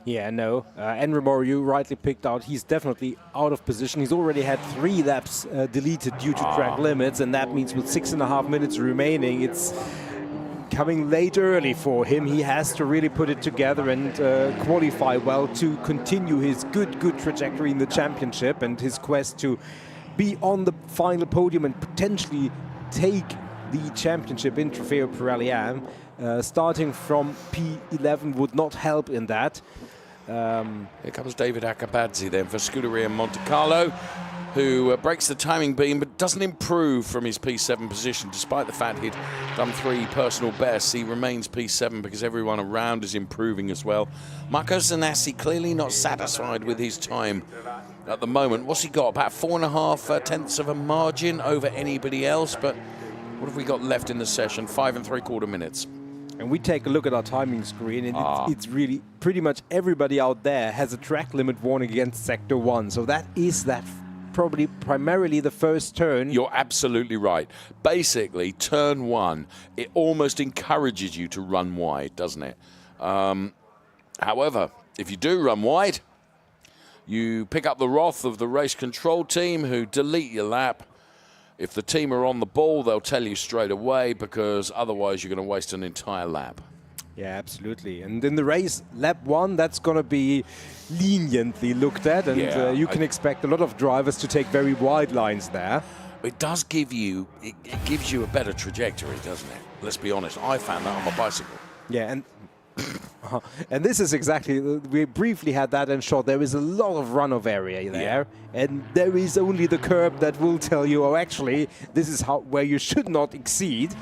Yeah, no. Enver Moro, you rightly picked out. He's definitely out of position. He's already had 3 laps deleted due to track limits, and that means with 6.5 minutes remaining, it's coming late early for him. He has to really put it together and qualify well to continue his good trajectory in the championship and his quest to be on the final podium and potentially take the championship in Trofeo Pirelli Am. Starting from P11 would not help in that. Here comes David Akabadze then for Scuderia Monte Carlo, who breaks the timing beam but doesn't improve from his P7 position. Despite the fact he'd done 3 personal bests, he remains P7 because everyone around is improving as well. Marco Zanassi clearly not satisfied with his time at the moment. What's he got? About 4.5 tenths of a margin over anybody else, but what have we got left in the session? 5 3/4 minutes. And we take a look at our timing screen, and it's really pretty much everybody out there has a track limit warning against Sector 1. So that is probably primarily the first turn. You're absolutely right. Basically, turn 1, it almost encourages you to run wide, doesn't it? However, if you do run wide, you pick up the wrath of the race control team who delete your lap. If the team are on the ball, they'll tell you straight away, because otherwise you're going to waste an entire lap. Yeah, absolutely. And in the race, lap 1, that's going to be leniently looked at, and you can expect a lot of drivers to take very wide lines there. It does give you, it gives you a better trajectory, doesn't it? Let's be honest. I found that on my bicycle. Yeah, and this is exactly, we briefly had that in shot. There is a lot of runoff area there, and there is only the curb that will tell you, oh, actually, this is where you should not exceed.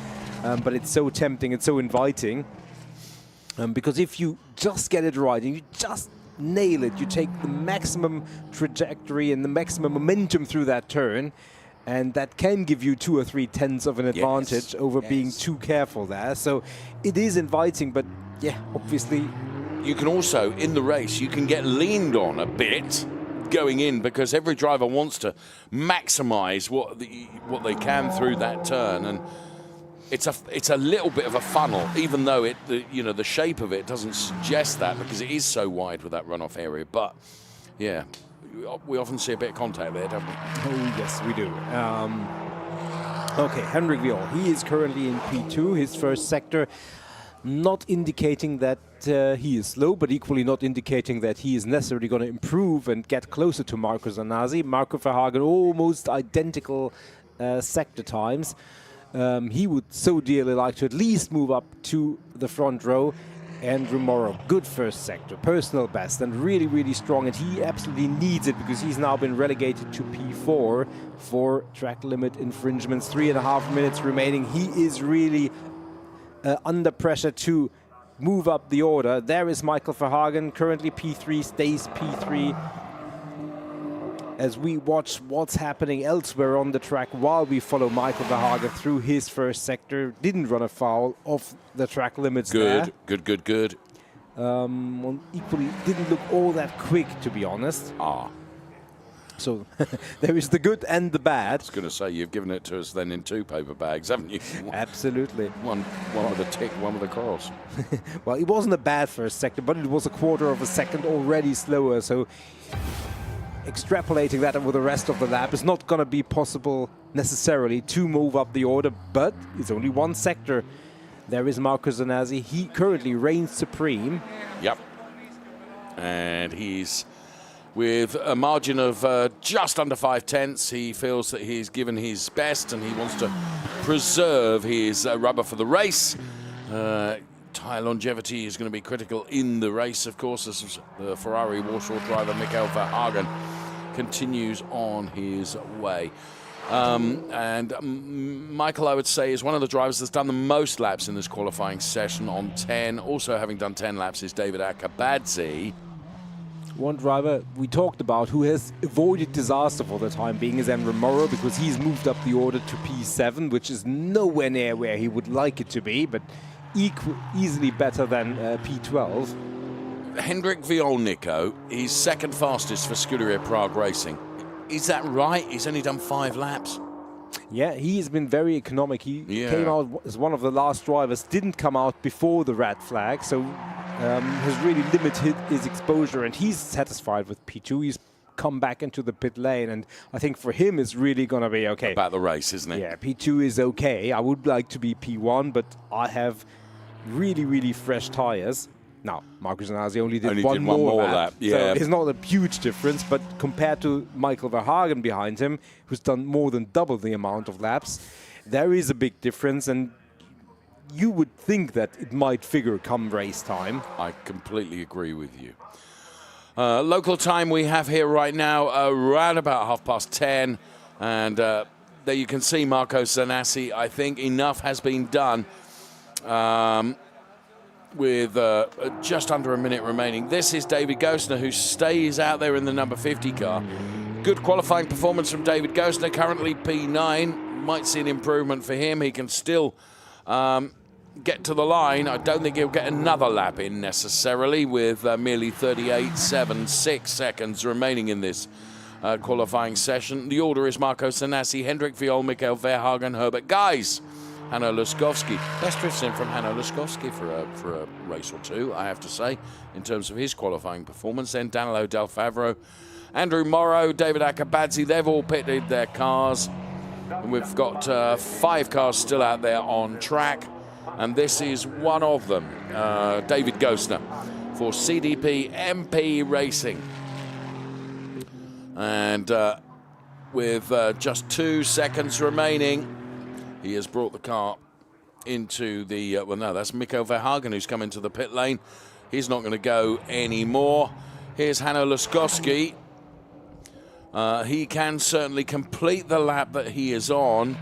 But it's so tempting, it's so inviting. Because if you just get it right and you just nail it, you take the maximum trajectory and the maximum momentum through that turn, and that can give you 2 or 3 tenths of an advantage over being too careful there. So it is inviting, but yeah, obviously. You can also, in the race, you can get leaned on a bit going in, because every driver wants to maximize what they can through that turn, and it's a little bit of a funnel, even though the shape of it doesn't suggest that, because it is so wide with that runoff area. But yeah, we often see a bit of contact there, don't we? Oh yes, we do. Okay, Henrik Viol, he is currently in P2, his first sector. Not indicating that he is slow, but equally not indicating that he is necessarily going to improve and get closer to Marco Zanassi. Marco Verhagen, almost identical sector times. He would so dearly like to at least move up to the front row. And Moro, good first sector, personal best, and really, really strong. And he absolutely needs it, because he's now been relegated to P4 for track limit infringements. 3.5 minutes remaining. He is really under pressure to move up the order. There is Michael Verhagen, currently P3, stays P3. As we watch what's happening elsewhere on the track while we follow Michael Verhagen through his first sector. Didn't run afoul of the track limits there. Good. Equally didn't look all that quick, to be honest. So there is the good and the bad. I was going to say, you've given it to us then in 2 paper bags, haven't you? Absolutely. One with a tick, one with a cross. Well, it wasn't a bad first sector, but it was 1/4 of a second already slower. So extrapolating that over the rest of the lap is not going to be possible necessarily to move up the order, but it's only 1 sector. There is Marco Zanassi. He currently reigns supreme. Yep. And he's with a margin of just under 5 tenths. He feels that he's given his best, and he wants to preserve his rubber for the race. Tyre longevity is going to be critical in the race, of course, as the Ferrari Warsaw driver Michael Verhagen continues on his way. Michael, I would say, is one of the drivers that's done the most laps in this qualifying session on 10. Also having done 10 laps is David Akabadze. One driver we talked about who has avoided disaster for the time being is Enver Moro, because he's moved up the order to P7, which is nowhere near where he would like it to be, but easily better than P12. Hendrik Viol, he's second fastest for Scuderia Prague Racing. Is that right? He's only done 5 laps. Yeah, he has been very economic. He Yeah. came out as one of the last drivers, didn't come out before the red flag, so has really limited his exposure, and he's satisfied with P2. He's come back into the pit lane, and I think for him it's really going to be okay. About the race, isn't it? Yeah, P2 is okay. I would like to be P1, but I have really, really fresh tires. Now, Marcus Zanassi only did one more lap. Yeah. So it's not a huge difference, but compared to Michael Verhagen behind him, who's done more than double the amount of laps, there is a big difference, and you would think that it might figure come race time. I completely agree with you. Local time we have here right now around about 10:30, and there you can see Marco Zanassi. I think enough has been done with just under a minute remaining. This is David Gosner, who stays out there in the number 50 car. Good qualifying performance from David Gosner, currently P9. Might see an improvement for him. He can still get to the line. I don't think he'll get another lap in necessarily, with merely 38.76 seconds remaining in this qualifying session. The order is Marco Zanassi, Hendrik Viol, Michael Verhagen, Herbert Guys, Hanno Luskowski. Best drifts in from Hanno Luskowski for a race or two, I have to say, in terms of his qualifying performance. Then Danilo Del Favro, Andrew Morrow, David Akabadze, they've all pitted their cars. And we've got 5 cars still out there on track, and this is one of them, David Gosner for CDP MP Racing. And with just 2 seconds remaining, he has brought the car into the, well, no, that's Mikko Verhagen who's come into the pit lane. He's not going to go anymore. Here's Hanno Luskowski. He can certainly complete the lap that he is on.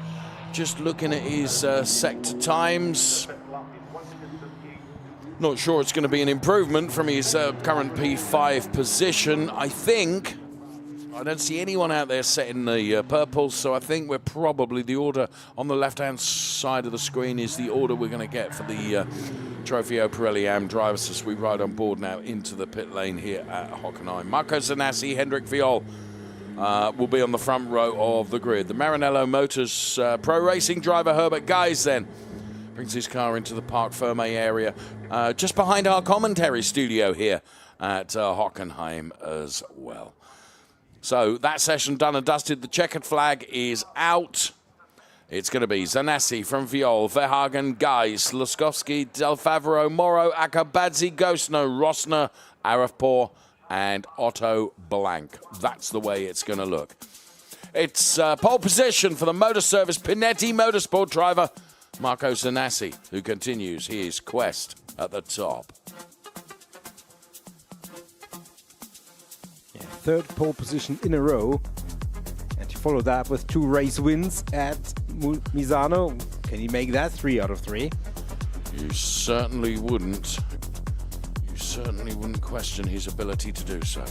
Just looking at his sector times, not sure it's going to be an improvement from his current P5 position. I don't see anyone out there setting the purple, so I think we're probably, the order on the left-hand side of the screen is the order we're going to get for the Trofeo Pirelli AM drivers as we ride on board now into the pit lane here at Hockenheim. Marco Zanassi, Hendrik Viol will be on the front row of the grid. The Maranello Motors pro racing driver Herbert Guys then brings his car into the Parc Ferme area, just behind our commentary studio here at Hockenheim as well. So that session done and dusted. The checkered flag is out. It's going to be Zanassi from Viol, Verhagen, Guys, Luskowski, Del Favro, Morrow, Akabadze, Gosner, Rosner, Arifpour, and Otto Blank. That's the way it's going to look. It's pole position for the Motor Service Pinetti Motorsport driver Marco Zanassi, who continues his quest at the top. Yeah, 3rd pole position in a row, and he followed that with 2 race wins at Misano. Can he make that 3 out of 3? You certainly wouldn't. Certainly wouldn't question his ability to do so.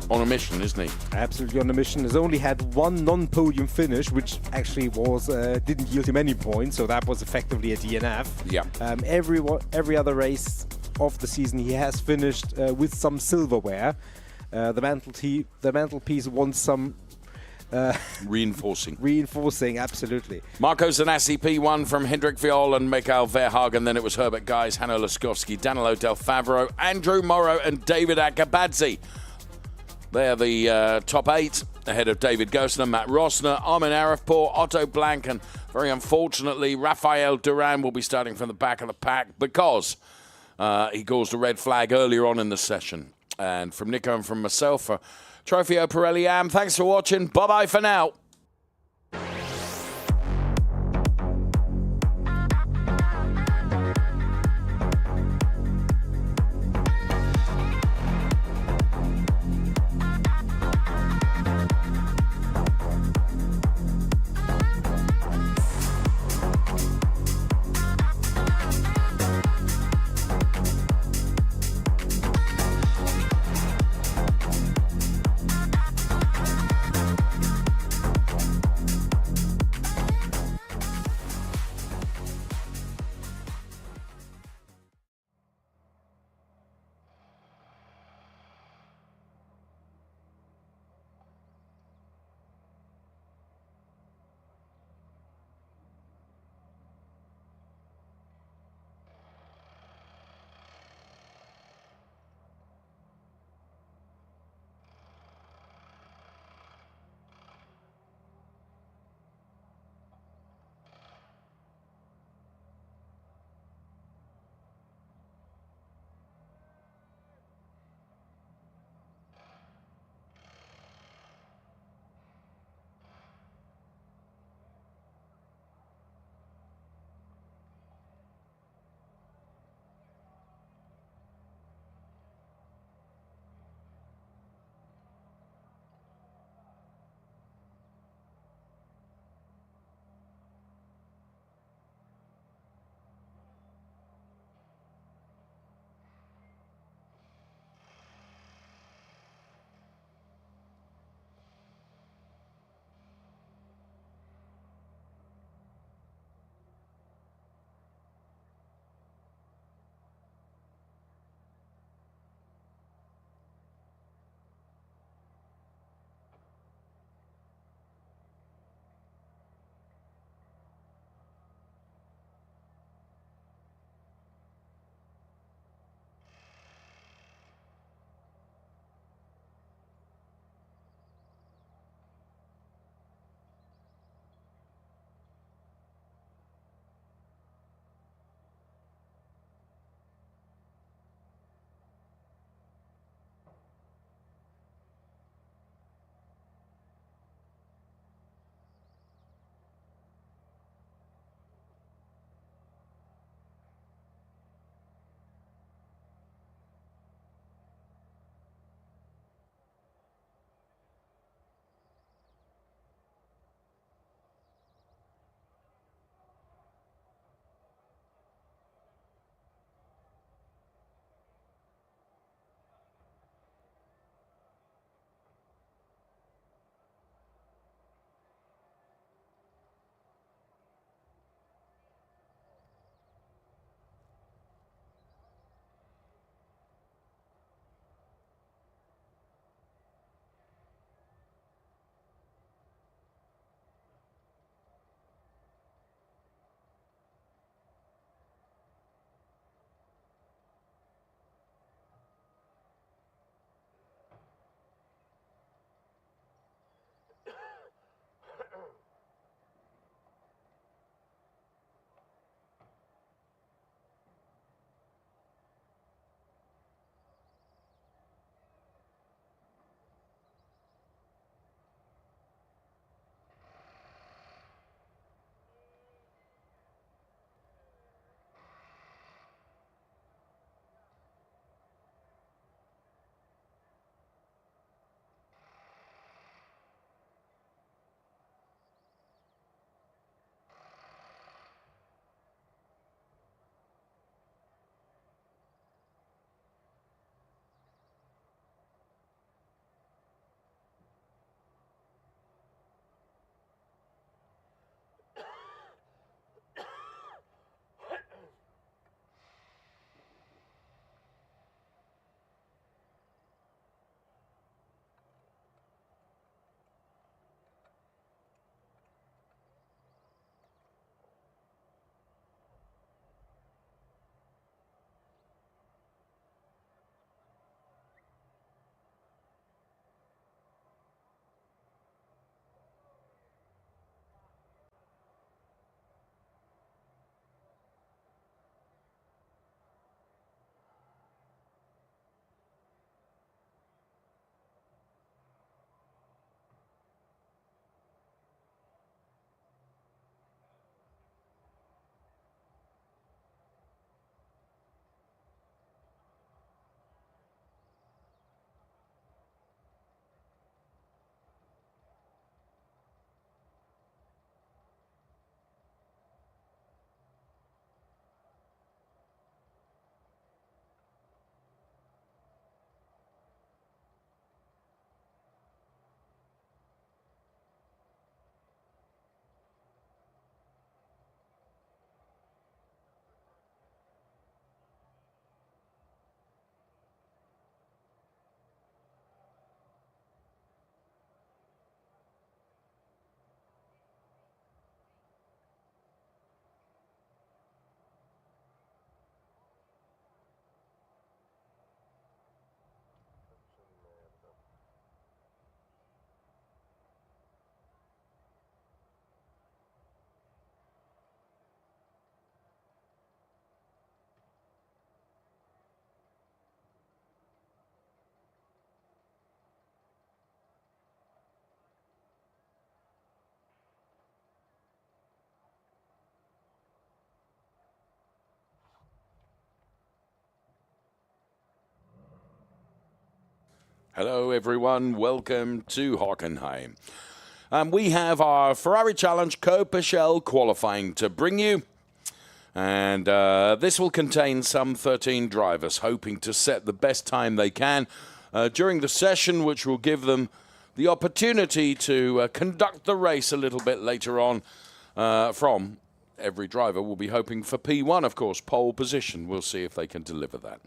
On a mission, isn't he? Absolutely on a mission. Has only had 1 non-podium finish, which actually was didn't yield him any points, so that was effectively a DNF. Yeah. Every other race of the season he has finished with some silverware. The mantelpiece wants some Reinforcing, absolutely. Marco Zanassi, P1 from Hendrik Viol and Michael Verhagen. Then it was Herbert Guys, Hanno Luskowski, Danilo Del Favro, Andrew Morrow and David Akabadze. They're the top 8, ahead of David Gosner, Matt Rosner, Armin Arifpour, Otto Blank, and very unfortunately, Rafael Duran will be starting from the back of the pack because he caused a red flag earlier on in the session. And from Nico and from myself for Trofeo Pirelli AM, thanks for watching. Bye-bye for now. Hello, everyone. Welcome to Hockenheim. We have our Ferrari Challenge Coppa Shell qualifying to bring you. And this will contain some 13 drivers hoping to set the best time they can during the session, which will give them the opportunity to conduct the race a little bit later on. From every driver will be hoping for P1, of course, pole position. We'll see if they can deliver that.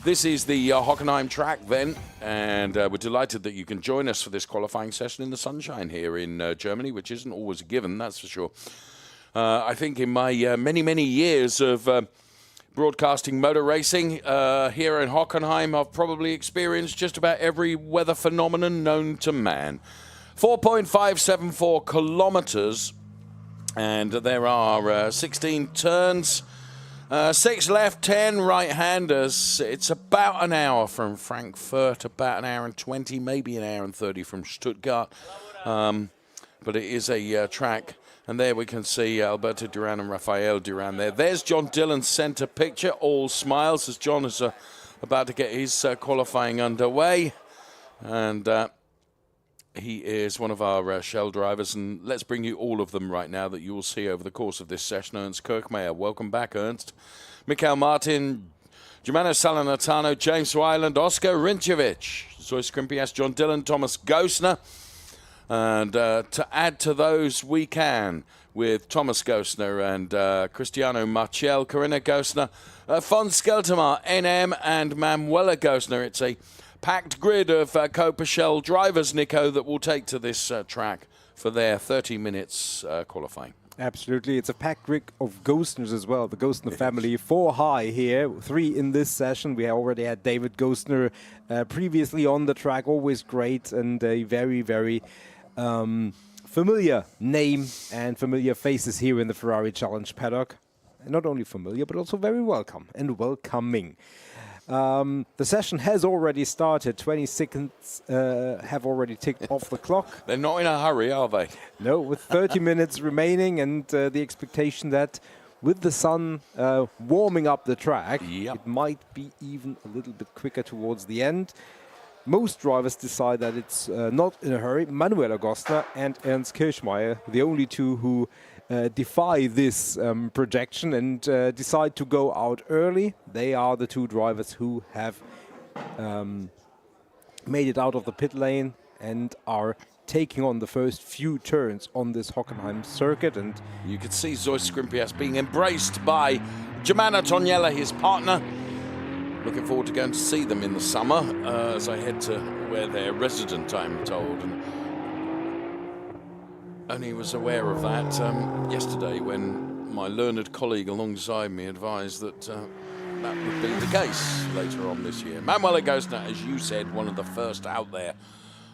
This is the Hockenheim track then, and we're delighted that you can join us for this qualifying session in the sunshine here in Germany, which isn't always a given, that's for sure. I think in my many years of broadcasting motor racing here in Hockenheim, I've probably experienced just about every weather phenomenon known to man. 4.574 kilometers, and there are 16 turns. 6 left, 10 right-handers. It's about an hour from Frankfurt, about an hour and 20, maybe an hour and 30 from Stuttgart. But it is a track. And there we can see Alberto Duran and Rafael Duran there. There's John Dillon's centre picture, all smiles as John is about to get his qualifying underway. And he is one of our Shell drivers, and let's bring you all of them right now that you will see over the course of this session. Ernst Kirkmeyer, welcome back, Ernst. Michael Martin, Germano Salernitano, James Weiland, Oscar Rinčević, Zoe Skrimpias, John Dillon, Thomas Gosner. And to add to those, we can, with Thomas Gosner and Cristiano Marchel, Corinna Gosner, von Skeltemar, NM, and Manuela Gosner. It's a packed grid of Coppa Shell drivers, Nico, that will take to this track for their 30 minutes qualifying. Absolutely. It's a packed grid of Gosners as well. The Gosner family, 4 high here, 3 in this session. We already had David Gosner previously on the track, always great, and a very familiar name and familiar faces here in the Ferrari Challenge paddock. And not only familiar, but also very welcome and welcoming. The session has already started. 20 seconds have already ticked off the clock. They're not in a hurry, are they? No, with 30 minutes remaining, and the expectation that with the sun warming up the track, it might be even a little bit quicker towards the end. Most drivers decide that it's not in a hurry. Manuela Gosner and Ernst Kirchmeier, the only two who defy this projection and decide to go out early. They are the 2 drivers who have made it out of the pit lane and are taking on the first few turns on this Hockenheim circuit. And you could see Zoe Skrimpias being embraced by Germana Toniella, his partner. Looking forward to going to see them in the summer as I head to where they're resident, I'm told. And only was aware of that yesterday when my learned colleague alongside me advised that that would be the case later on this year. Manuela Gosner, as you said, one of the first out there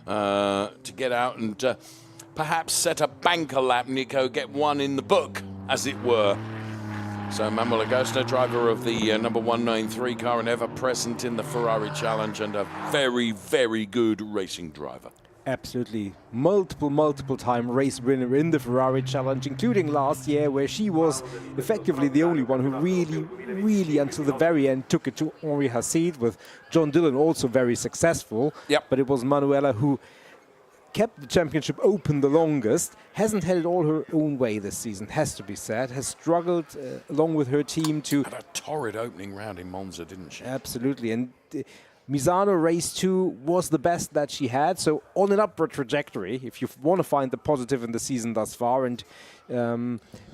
to get out and perhaps set a banker lap, Nico, get one in the book, as it were. So Manuela Gosner, driver of the number 193 car and ever present in the Ferrari Challenge, and a very good racing driver. Absolutely. Multiple time race winner in the Ferrari Challenge, including last year, where she was effectively the only one who really until the very end took it to Henri Hassid, with John Dillon also very successful. But it was Manuela who kept the championship open the longest, hasn't had it all her own way this season, has to be said, has struggled along with her team to... Had a torrid opening round in Monza, didn't she? Absolutely, and Misano race 2 was the best that she had, so on an upward trajectory, if you want to find the positive in the season thus far, and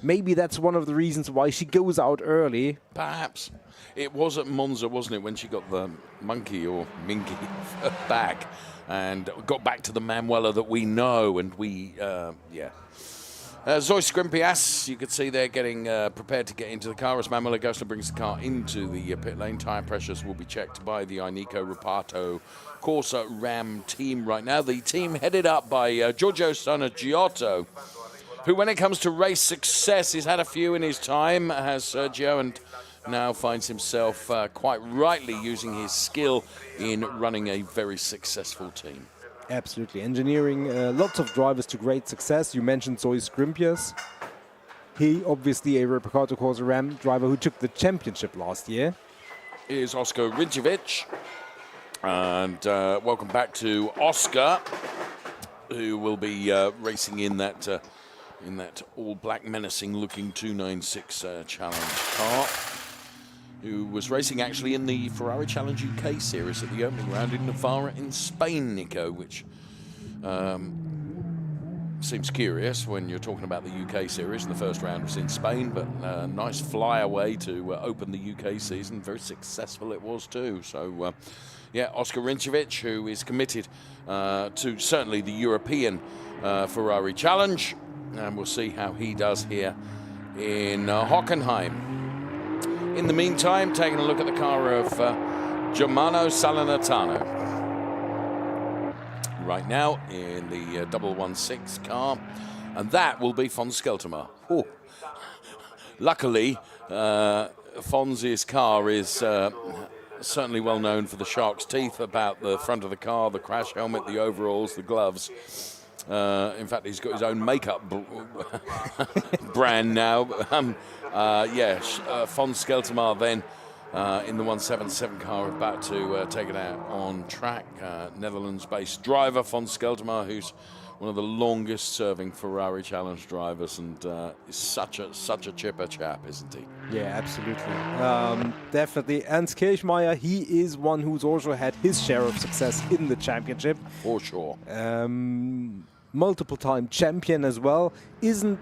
maybe that's one of the reasons why she goes out early. Perhaps. It was at Monza, wasn't it, when she got the monkey or minky back and got back to the Manuela that we know, and we, Zoe Skrimpias, you could see they're getting prepared to get into the car as Manuela Gosner brings the car into the pit lane. Tyre pressures will be checked by the Ineco Reparto Corsa Ram team right now. The team headed up by Giorgio Giotto, who, when it comes to race success, has had a few in his time, has Sergio, and now finds himself quite rightly using his skill in running a very successful team. Absolutely. Engineering lots of drivers to great success. You mentioned Zoe Skrimpias. He, obviously a Reparto Corsa Ram driver who took the championship last year. Is Oscar Rinčević. And welcome back to Oscar, who will be racing in that all-black menacing-looking 296 challenge car, who was racing actually in the Ferrari Challenge UK series at the opening round in Navarra in Spain, Nico, which seems curious when you're talking about the UK series, and the first round was in Spain, but nice flyaway to open the UK season. Very successful it was too. So, yeah, Oscar Rinčević, who is committed to certainly the European Ferrari Challenge, and we'll see how he does here in Hockenheim. In the meantime, taking a look at the car of Germano Salernitano. Right now in the 116 car, and that will be von Skelterma. Oh. Luckily, Fonz's car is certainly well known for the shark's teeth about the front of the car, the crash helmet, the overalls, the gloves. In fact, he's got his own makeup brand now. Von Skelterma then in the 177 car about to take it out on track. Netherlands-based driver Von Skelterma, who's one of the longest-serving Ferrari Challenge drivers, and is such a chipper chap, isn't he? Yeah, absolutely. Definitely. Ernst Kirchmeier, he is one who's also had his share of success in the championship. For sure. Multiple-time champion as well. Isn't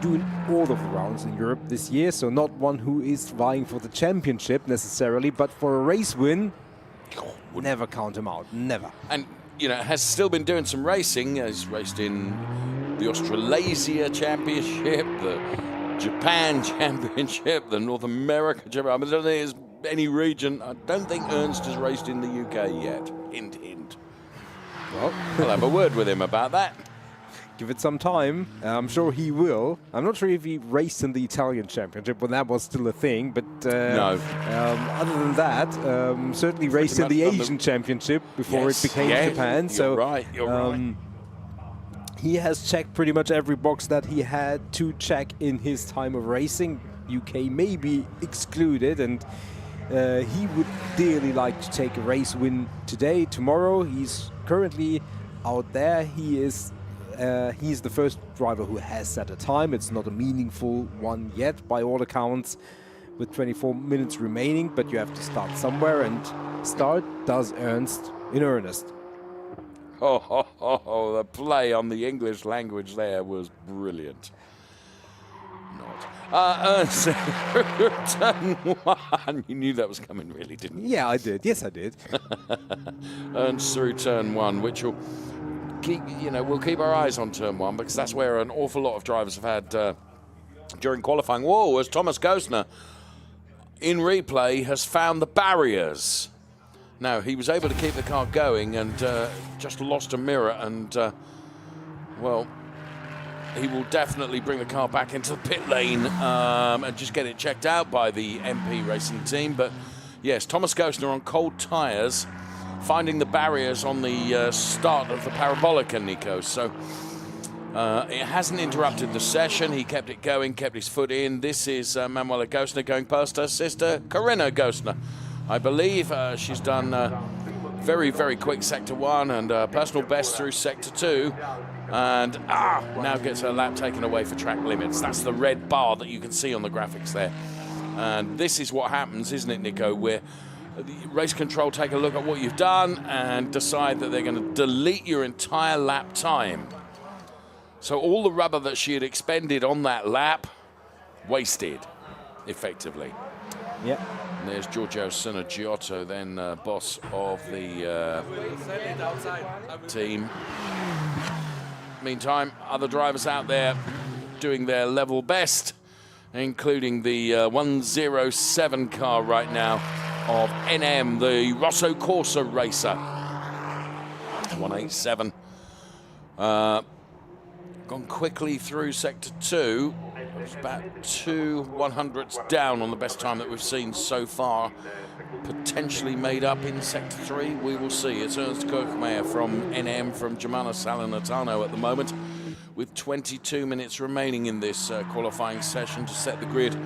doing all of the rounds in Europe this year, so not one who is vying for the championship necessarily, but for a race win, never count him out, never. And, you know, has still been doing some racing. He's raced in the Australasia Championship, the Japan Championship, the North America Championship. I don't think there's any region. I don't think Ernst has raced in the UK yet. Hint, hint. Well, I'll have a word with him about that. Give it some time. I'm sure he will. I'm not sure if he raced in the Italian Championship when that was still a thing, but no. Other than that, certainly raced in the Asian Championship before it became Japan. You're right. He has checked pretty much every box that he had to check in his time of racing. UK may be excluded, and he would dearly like to take a race win today, tomorrow. He's currently out there. He's the first driver who has set a time. It's not a meaningful one yet, by all accounts, with 24 minutes remaining, but you have to start somewhere, and start does Ernst in earnest. The play on the English language there was brilliant. Ernst, turn one. You knew that was coming, really, didn't you? Yeah, I did. Yes, I did. Ernst through turn one, which will we'll keep our eyes on turn one, because that's where an awful lot of drivers have had during qualifying. Whoa, as Thomas Gostner in replay has found the barriers. Now, he was able to keep the car going and just lost a mirror, and he will definitely bring the car back into the pit lane and just get it checked out by the MP racing team. But yes, Thomas Gostner on cold tyres, finding the barriers on the start of the Parabolica, Nico. So it hasn't interrupted the session. He kept it going, kept his foot in. This is Manuela Gostner going past her sister, Corinna Gostner. I believe she's done very, very quick Sector 1 and personal best through Sector 2. And now gets her lap taken away for track limits. That's the red bar that you can see on the graphics there. And this is what happens, isn't it, Nico, where the race control take a look at what you've done and decide that they're going to delete your entire lap time. So all the rubber that she had expended on that lap, wasted, effectively. Yeah. And there's Giorgio Sinergiotto, then boss of the team. Meantime, other drivers out there doing their level best, including the 107 car right now of NM, the Rosso Corsa racer. 187. Gone quickly through Sector 2. It's about 2 100ths down on the best time that we've seen so far. Potentially made up in Sector 3. We will see. It's Ernst Kirchmeier from NM, from Germano Salernitano at the moment, with 22 minutes remaining in this qualifying session to set the grid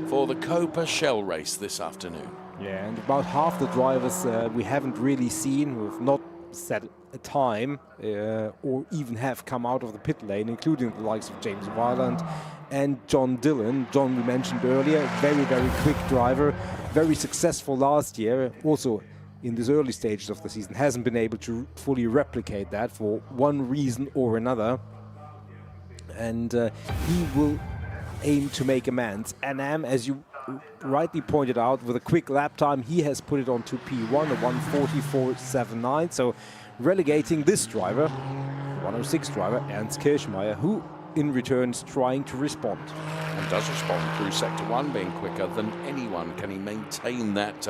for the Coppa Shell race this afternoon. Yeah, and about half the drivers we haven't really seen, who have not set a time or even have come out of the pit lane, including the likes of James Wyland and John Dillon. John, we mentioned earlier, very, very quick driver, very successful last year. Also, in this early stages of the season, hasn't been able to fully replicate that for one reason or another. And he will aim to make amends. And as you rightly pointed out, with a quick lap time, he has put it on to P1, a 1:44.79. So relegating this driver, 106 driver, Ernst Kirchmeier, who in return is trying to respond. And does respond through sector 1, being quicker than anyone. Can he maintain that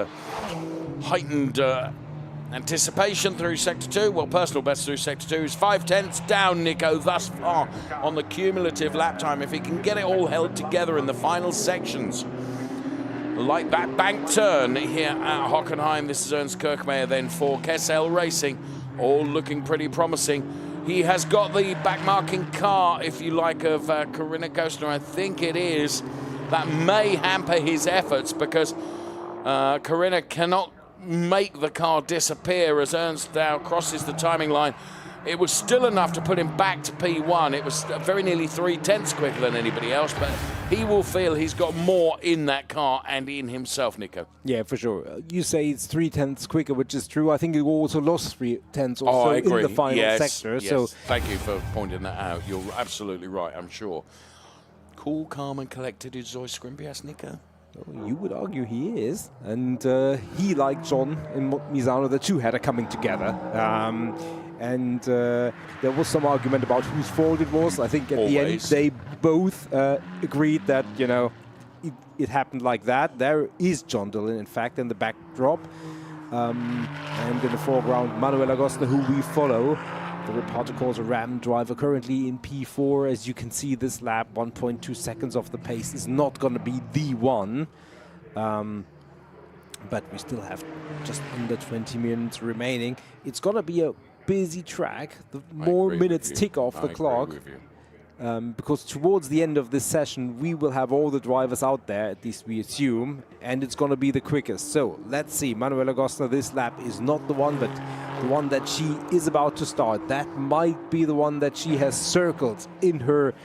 heightened anticipation through sector 2? Well, personal best through sector 2 is 5/10 down, Nico, thus far on the cumulative lap time. If he can get it all held together in the final sections, like that bank turn here at Hockenheim. This is Ernst Kirchmeier then for Kessel Racing, all looking pretty promising. He has got the backmarking car, if you like, of Corinna Gostner, I think it is. That may hamper his efforts because Corinna cannot make the car disappear as Ernst now crosses the timing line. It was still enough to put him back to P1. It was very nearly 3/10 quicker than anybody else, but he will feel he's got more in that car and in himself, Nico. Yeah, for sure. You say it's 3/10 quicker, which is true. I think he also lost 3/10 or so in the final sector. Yes. So thank you for pointing that out. You're absolutely right, I'm sure. Cool, calm and collected is Zoe Scrimpias, Nico. you would argue he is. And he, like John in Misano, the two had a coming together. And there was some argument about whose fault it was. I think at the end they both agreed that, you know, it happened like that. There is John Dillon, in fact, in the backdrop. And in the foreground, Manuel Agosta, who we follow. The reporter calls a Ram driver currently in P4. As you can see, this lap, 1.2 seconds off the pace, is not going to be the one. But we still have just under 20 minutes remaining. It's going to be a busy track. The more minutes tick off the clock. Because towards the end of this session, we will have all the drivers out there, at least we assume, and it's going to be the quickest. So let's see. Manuela Gostner, this lap is not the one, but the one that she is about to start. That might be the one that she has circled in her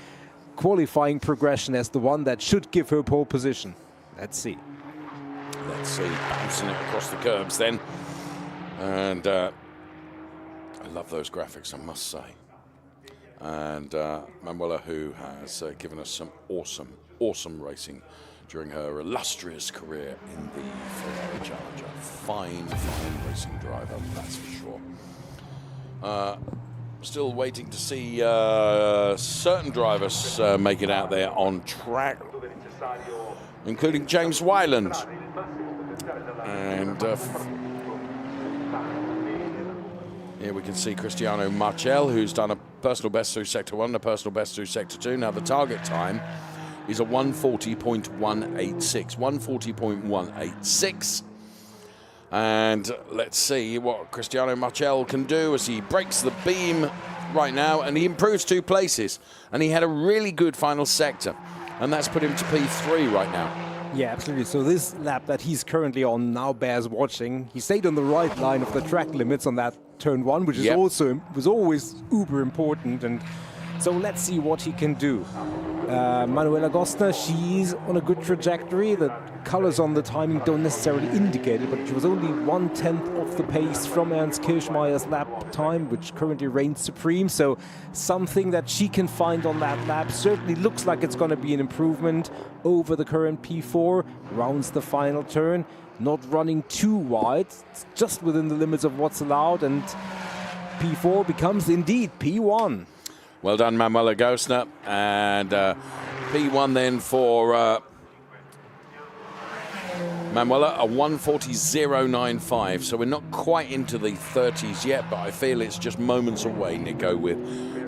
qualifying progression as the one that should give her pole position. Let's see. Let's see. Bouncing it across the curbs then. And I love those graphics, I must say. And Manuela, who has given us some awesome racing during her illustrious career in the Ferrari Challenger. Fine racing driver, that's for sure. Still waiting to see certain drivers make it out there on track, including James Wyland. And here we can see Cristiano Marchel, who's done a personal best through Sector 1 and a personal best through Sector 2. Now, the target time is a 1:40.186. 1:40.186. And let's see what Cristiano Marchel can do as he breaks the beam right now. And he improves 2 places. And he had a really good final sector. And that's put him to P3 right now. Yeah, absolutely. So this lap that he's currently on now bears watching. He stayed on the right line of the track limits on that turn 1, which is also was always uber important. And so let's see what he can do. Manuela Gostner, she's on a good trajectory. The colors on the timing don't necessarily indicate it, but she was only 1/10 off the pace from Ernst Kirchmeier's lap time, which currently reigns supreme. So something that she can find on that lap certainly looks like it's going to be an improvement over the current P4. Rounds the final turn, not running too wide, it's just within the limits of what's allowed, and P4 becomes indeed P1. Well done, Manuela Gostner. And P1 then for Manuela, a 1:40.095. So we're not quite into the 30s yet, but I feel it's just moments away, Nico, with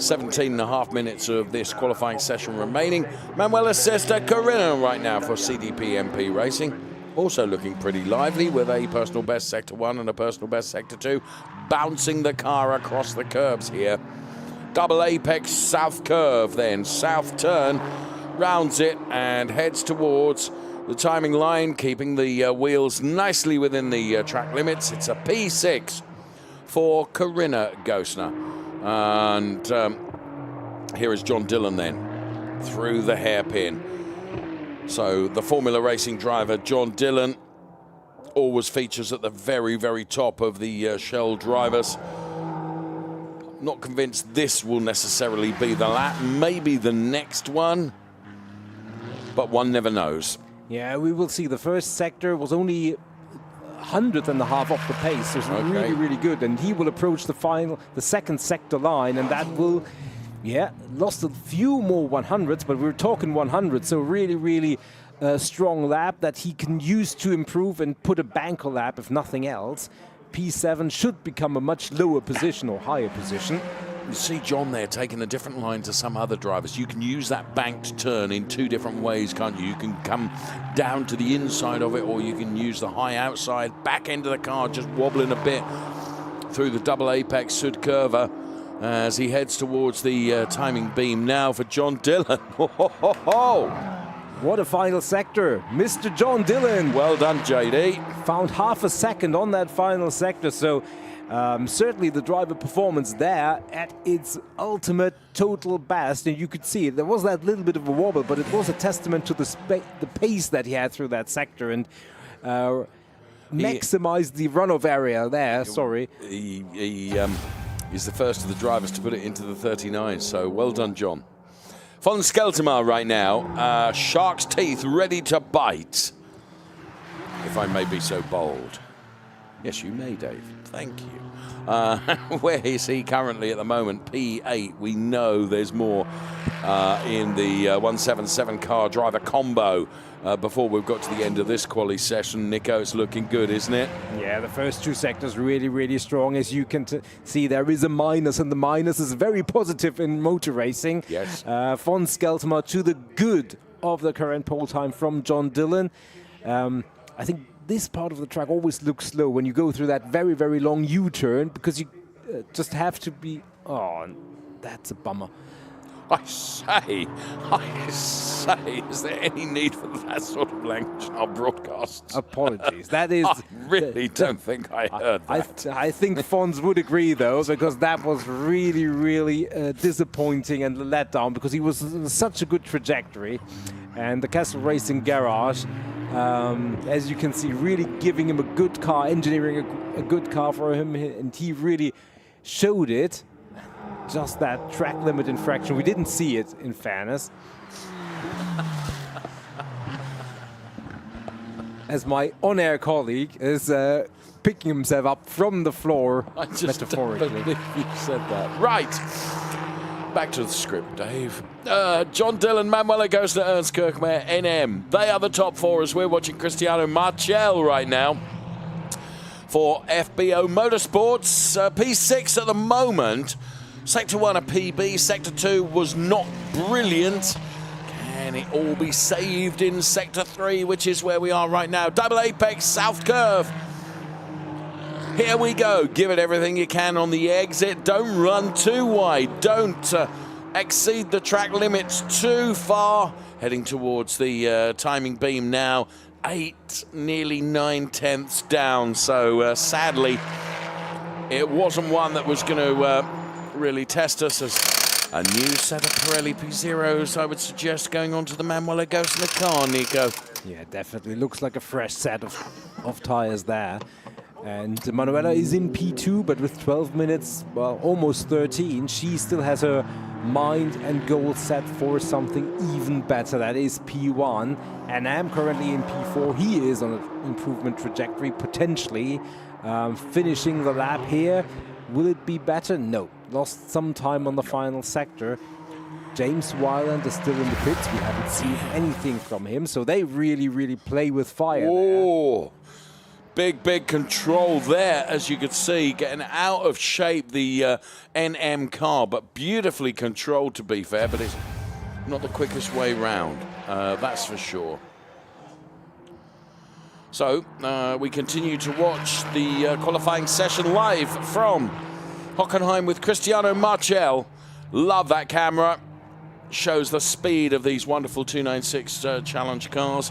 17.5 minutes of this qualifying session remaining. Manuela's sister Corinna right now for CDP MP Racing. Also looking pretty lively with a personal best Sector 1 and a personal best Sector 2. Bouncing the car across the curbs here. Double apex south curve then, south turn, rounds it and heads towards the timing line, keeping the wheels nicely within the track limits. It's a P6 for Corinna Gosner. And here is John Dillon then, through the hairpin. So the Formula Racing driver, John Dillon, always features at the very, very top of the Shell drivers. Not convinced this will necessarily be the lap, maybe the next one, but one never knows. Yeah, we will see. The first sector was only 100.5 off the pace, so it's really, really good. And he will approach the second sector line, and that will, yeah, lost a few more 100s, but we're talking 100, so really, really strong lap that he can use to improve and put a banker lap, if nothing else. P7 should become a much lower position or higher position. You see John there taking a different line to some other drivers. You can use that banked turn in two different ways, can't you? You can come down to the inside of it, or you can use the high outside, back end of the car, just wobbling a bit through the double apex Sud Curva as he heads towards the timing beam now for John Dillon. What a final sector. Mr. John Dillon. Well done, JD. Found half a second on that final sector, so certainly the driver performance there at its ultimate total best, and you could see it. There was that little bit of a wobble, but it was a testament to the pace that he had through that sector and maximized the runoff area there. Sorry. He's the first of the drivers to put it into the 39, so well done, John. Von Skeltemar right now, shark's teeth ready to bite, if I may be so bold. Yes, you may, Dave. Thank you. Where is he currently at the moment? P8. We know there's more in the 177 car driver combo before we've got to the end of this quali session. Nico, it's looking good, isn't it? Yeah, the first two sectors really, really strong. As you can see, there is a minus, and the minus is very positive in motor racing. Yes. Von Skeltemar to the good of the current pole time from John Dillon. I think this part of the track always looks slow when you go through that very, very long U-turn, because you just have to be... Oh, that's a bummer. I say, is there any need for that sort of language in our broadcasts? Apologies. That is... I really don't think I heard that. I think Fons would agree, though, because that was really, really disappointing and a letdown, because he was in such a good trajectory. And the Castle Racing Garage, as you can see, really giving him a good car, engineering a good car for him, and he really showed it. Just that track limit infraction. We didn't see it, in fairness. As my on-air colleague is picking himself up from the floor, I just metaphorically. don't believe you said that. Right. Back to the script, Dave. John Dillon, Manuela Gosner, Ernst Kirchmeier, NM. They are the top four as we're watching Cristiano Marchel right now for FBO Motorsports. P6 at the moment. Sector 1 a PB, Sector 2 was not brilliant. Can it all be saved in Sector 3, which is where we are right now? Double apex, South Curve. Here we go. Give it everything you can on the exit. Don't run too wide. Don't exceed the track limits too far. Heading towards the timing beam now. 8, nearly 9 tenths down. So sadly, it wasn't one that was going to really test us. As a new set of Pirelli P0s, I would suggest going on to the Manuela Gosner car, Nico. Yeah, definitely looks like a fresh set of tires there. And Manuela is in P2, but with 12 minutes, well, almost 13, she still has her mind and goal set for something even better. That is P1. And I'm currently in P4. He is on an improvement trajectory, potentially. Finishing the lap here. Will it be better? No. Lost some time on the final sector. James Wyland is still in the pits. We haven't seen anything from him. So they really, really play with fire. Oh, big control there, as you could see. Getting out of shape, the NM car. But beautifully controlled, to be fair. But it's not the quickest way round. That's for sure. So we continue to watch the qualifying session live from Hockenheim with Cristiano Marchel. Love that camera. Shows the speed of these wonderful 296 challenge cars.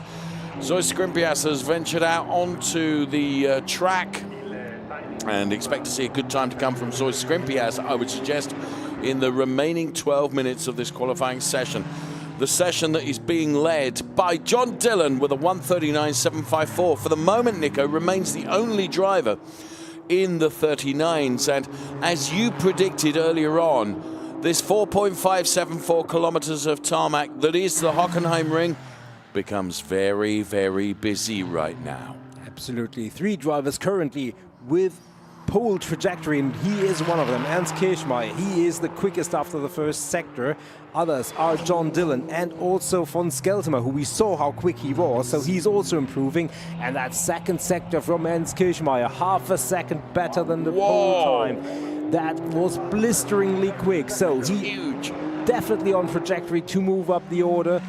Zoe Skrimpias has ventured out onto the track, and expect to see a good time to come from Zoe Skrimpias, I would suggest, in the remaining 12 minutes of this qualifying session. The session that is being led by John Dillon with a 1:39.754. For the moment, Nico remains the only driver in the 39s, and as you predicted earlier on, this 4.574 kilometers of tarmac that is the Hockenheim ring becomes very, very busy right now. Absolutely. 3 drivers currently with pole trajectory, and he is one of them. Ernst Kirchmeier, he is the quickest after the first sector. Others are John Dillon and also von Skeltemer, who we saw how quick he was, so he's also improving. And that second sector from Ernst Kirchmeier, half a second better than the pole time. That was blisteringly quick, so he's huge. Definitely on trajectory to move up the order.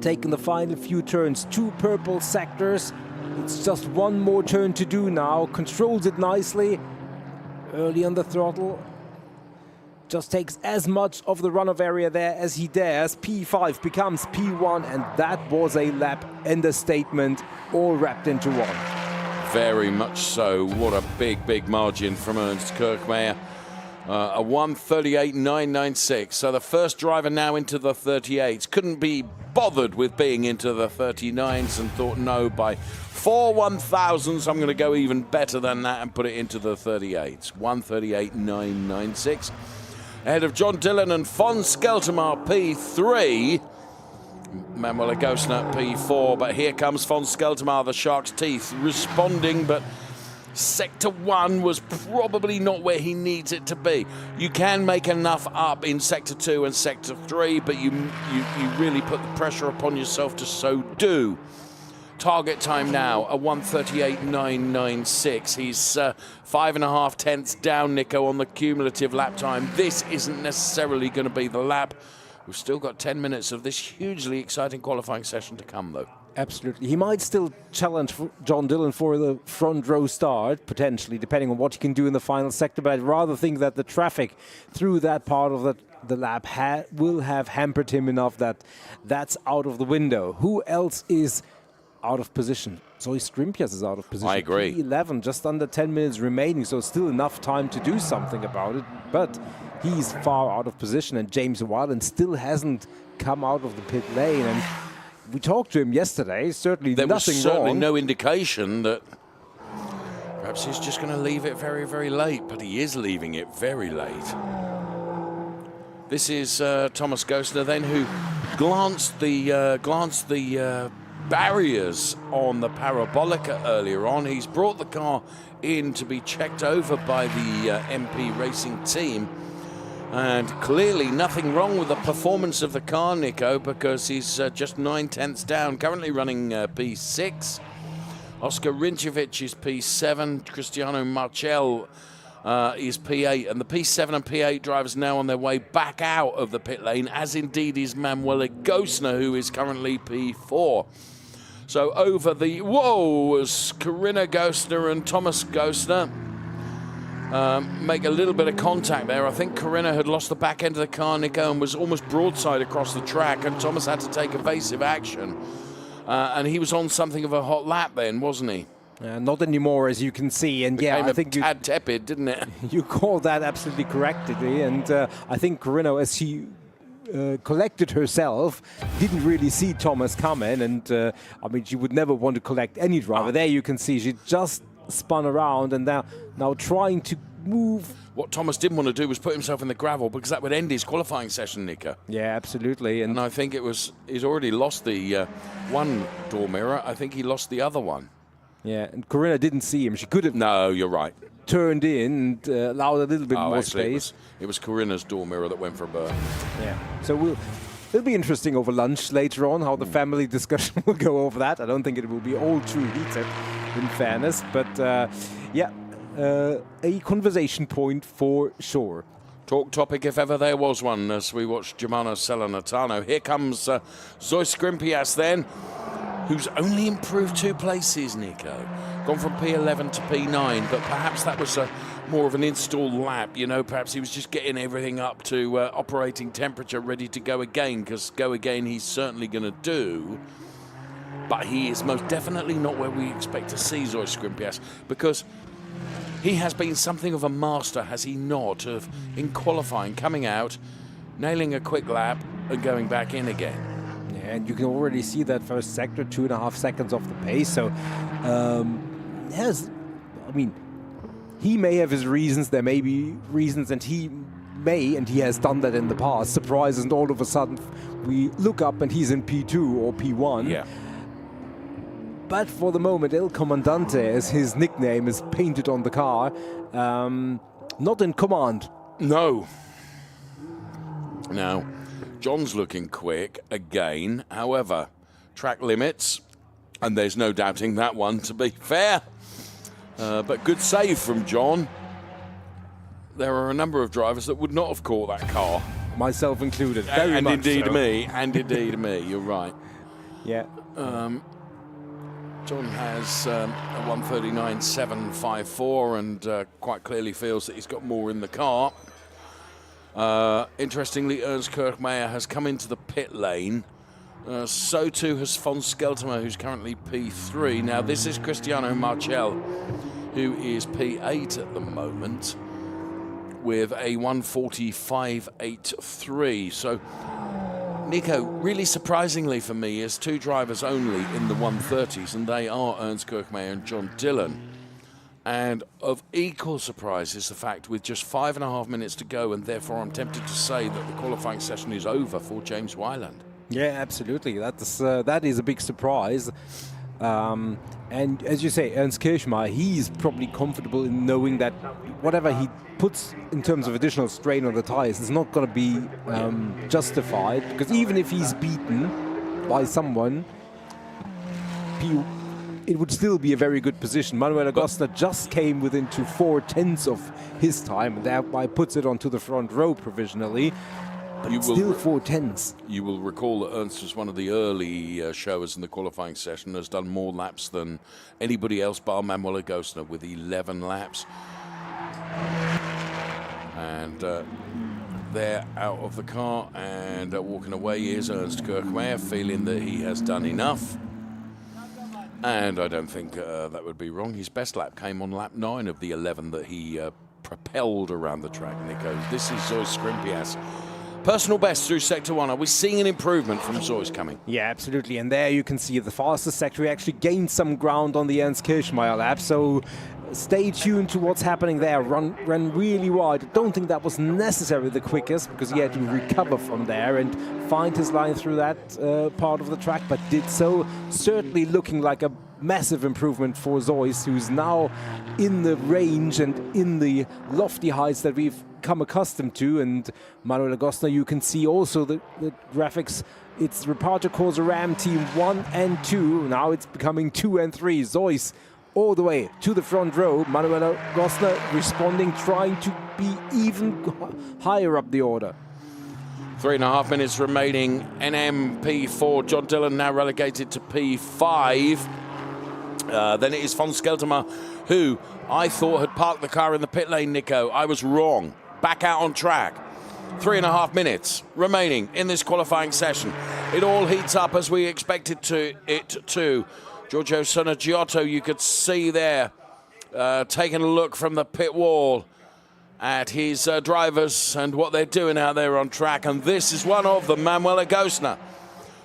Taking the final few turns, 2 purple sectors. It's just one more turn to do now. Controls it nicely. Early on the throttle. Just takes as much of the runoff area there as he dares. P5 becomes P1, and that was a lap and a statement all wrapped into one. Very much so. What a big, big margin from Ernst Kirchmeier. A 1:38.996. So the first driver now into the 38s. Couldn't be bothered with being into the 39s and thought, no, by 4 1,000s, I'm going to go even better than that and put it into the 38s. 1:38.996. Ahead of John Dillon and von Skeltemer, P3. Manuel Agosner, P4. But here comes von Skeltemer, the shark's teeth, responding, but Sector 1 was probably not where he needs it to be. You can make enough up in Sector 2 and Sector 3, but you really put the pressure upon yourself to so do. Target time now, a 1:38.996. He's 5.5 tenths down, Nico, on the cumulative lap time. This isn't necessarily going to be the lap. We've still got 10 minutes of this hugely exciting qualifying session to come, though. Absolutely. He might still challenge John Dillon for the front row start, potentially, depending on what he can do in the final sector. But I'd rather think that the traffic through that part of the lap will have hampered him enough that that's out of the window. Who else is out of position? Zoe Skrimpias is out of position. I agree. P11, just under 10 minutes remaining, so still enough time to do something about it. But he's far out of position, and James Wyland still hasn't come out of the pit lane. And we talked to him yesterday. Certainly there nothing was certainly wrong. no indication that perhaps he's just going to leave it very, very late, but he is leaving it very late. This is Thomas Gostner then, who glanced the barriers on the Parabolica earlier on. He's brought the car in to be checked over by the MP Racing team. And clearly nothing wrong with the performance of the car, Nico, because he's just 9 tenths down, currently running P6. Oscar Rinčević is P7. Cristiano Marchel is P8. And the P7 and P8 drivers now on their way back out of the pit lane, as indeed is Manuel Gostner, who is currently P4. So over the... Whoa! Was Corinna Gostner and Thomas Gostner make a little bit of contact there. I think Corinna had lost the back end of the car, Nico, and was almost broadside across the track, and Thomas had to take evasive action. And he was on something of a hot lap then, wasn't he? Not anymore, as you can see. And yeah, I think you had tepid, didn't it? You called that absolutely correctly. And I think Corinna, as she collected herself, didn't really see Thomas coming. And I mean, she would never want to collect any driver. There you can see she just spun around and now trying to move. What Thomas didn't want to do was put himself in the gravel, because that would end his qualifying session, Nico. Yeah, absolutely. And I think he's already lost the one door mirror. I think he lost the other one. Yeah, and Corinna didn't see him. She could have... No, you're right. Turned in and allowed a little bit more space. It was Corinna's door mirror that went for a burn. Yeah, so it'll be interesting over lunch later on how the family discussion will go over that. I don't think it will be all too heated, in fairness. But yeah, a conversation point for sure. Talk topic if ever there was one, as we watch Germano Celentano. Here comes Zoe Skrimpias then, who's only improved 2 places, Nico. Gone from P11 to P9, but perhaps that was more of an install lap. You know, perhaps he was just getting everything up to operating temperature, ready to go again, because go again he's certainly going to do. But he is most definitely not where we expect to see Zoe Skrimpias, because he has been something of a master, has he not, of in qualifying, coming out, nailing a quick lap and going back in again. Yeah, and you can already see that first sector, 2.5 seconds off the pace. So, yes, I mean, he may have his reasons, there may be reasons, and he may, and he has done that in the past, surprises, and all of a sudden we look up and he's in P2 or P1. Yeah. But for the moment, El Comandante, as his nickname is painted on the car, not in command. No. Now, John's looking quick again. However, track limits, and there's no doubting that one, to be fair. But good save from John. There are a number of drivers that would not have caught that car. Myself included, very much indeed so. me, and indeed me, you're right. Yeah. John has a 1:39.754 and quite clearly feels that he's got more in the car. Interestingly, Ernst Kirchmeier has come into the pit lane. So too has von Skeltermer, who's currently P3. Now, this is Cristiano Marchel, who is P8 at the moment, with a 1:45.83. So, Nico, really surprisingly for me, is two drivers only in the 1:30s, and they are Ernst Kirchmeier and John Dillon. And of equal surprise is the fact with just 5.5 minutes to go, and therefore I'm tempted to say that the qualifying session is over for James Wyland. Yeah, absolutely. That is a big surprise. And as you say, Ernst Kirchmeier, he's probably comfortable in knowing that whatever he puts in terms of additional strain on the tires is not going to be justified, because even if he's beaten by someone, it would still be a very good position. Manuel Agosta just came within 4/10 of his time, and thereby puts it onto the front row provisionally. But it's still 4/10. You will recall that Ernst was one of the early showers in the qualifying session, has done more laps than anybody else bar Manuel Agosta with 11 laps. And they're out of the car, and walking away is Ernst Kirchmeier, feeling that he has done enough. And I don't think that would be wrong. His best lap came on lap 9 of the 11 that he propelled around the track, Nico. This is Zoe Skrimpias. Personal best through Sector 1. Are we seeing an improvement from Zoe's coming? Yeah, absolutely. And there you can see the fastest sector. He actually gained some ground on the Ernst Kirchmeier lap. So stay tuned to what's happening there. Ran really wide. I don't think that was necessarily the quickest, because he had to recover from there and find his line through that part of the track, but did so. Certainly looking like a massive improvement for Zois, who's now in the range and in the lofty heights that we've come accustomed to. And Manuel Agosta, you can see also the graphics. It's Reparto Corsa Ram Team 1 and 2. Now it's becoming 2 and 3. Zois all the way to the front row. Manuel Agosta responding, trying to be even higher up the order. 3.5 minutes remaining. NM P4. John Dillon now relegated to P5. Then it is von Skeltermer, who I thought had parked the car in the pit lane, Nico. I was wrong. Back out on track. 3.5 minutes remaining in this qualifying session. It all heats up as we expected it to. Giorgio Sonagiotto, you could see there, taking a look from the pit wall at his drivers and what they're doing out there on track. And this is one of them, Manuel Agosta,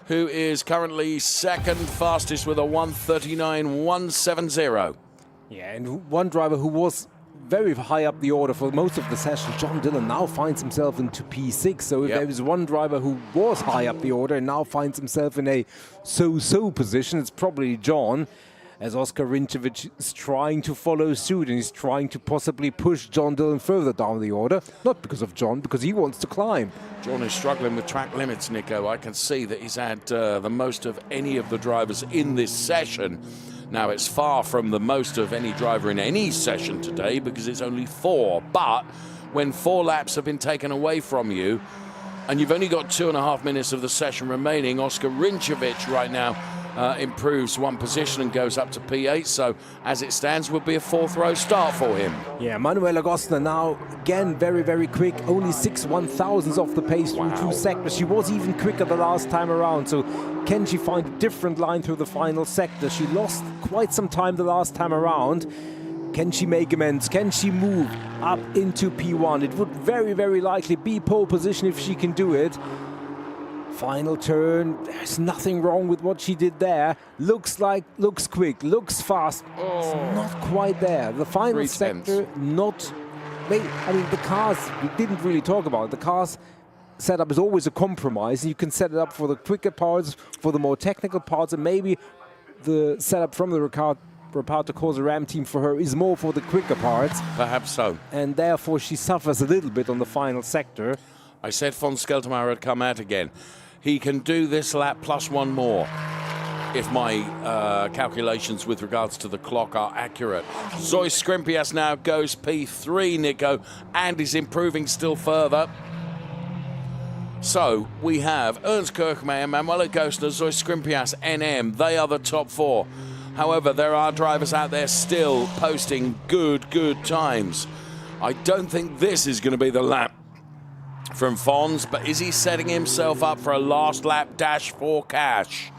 who is currently second fastest with a 1:39.170. Yeah, and one driver who was very high up the order for most of the session, John Dillon, now finds himself into P6. So if there is one driver who was high up the order and now finds himself in a so-so position, it's probably John, as Oscar Rinčević is trying to follow suit, and he's trying to possibly push John Dillon further down the order. Not because of John, because he wants to climb. John is struggling with track limits, Nico. I can see that he's had the most of any of the drivers in this session. Now, it's far from the most of any driver in any session today, because it's only 4. But when 4 laps have been taken away from you, and you've only got 2.5 minutes of the session remaining, Oscar Rinčević right now improves one position and goes up to P8. So as it stands, would be a fourth row start for him. Yeah, Manuela Gostner now again very, very quick. Only 6/1000ths off the pace through 2 sectors. She was even quicker the last time around. So can she find a different line through the final sector? She lost quite some time the last time around. Can she make amends? Can she move up into P1? It would very, very likely be pole position if she can do it. Final turn, there's nothing wrong with what she did there. Looks quick, looks fast. It's not quite there. The final 3/10. sector, not... I mean, the cars, we didn't really talk about it. The cars setup is always a compromise. You can set it up for the quicker parts, for the more technical parts, and maybe the setup from the Reparto Corsa Ram team for her is more for the quicker parts. Perhaps so. And therefore she suffers a little bit on the final sector. I said von Skeltermaier had come out again. He can do this lap plus one more, if my calculations with regards to the clock are accurate. Zoe Skrimpias now goes P3, Nico, and is improving still further. So we have Ernst Kirchmeier, Manuela Gostner, Zoe Skrimpias, NM. They are the top 4. However, there are drivers out there still posting good times. I don't think this is going to be the lap from Fons, but is he setting himself up for a last lap dash for cash?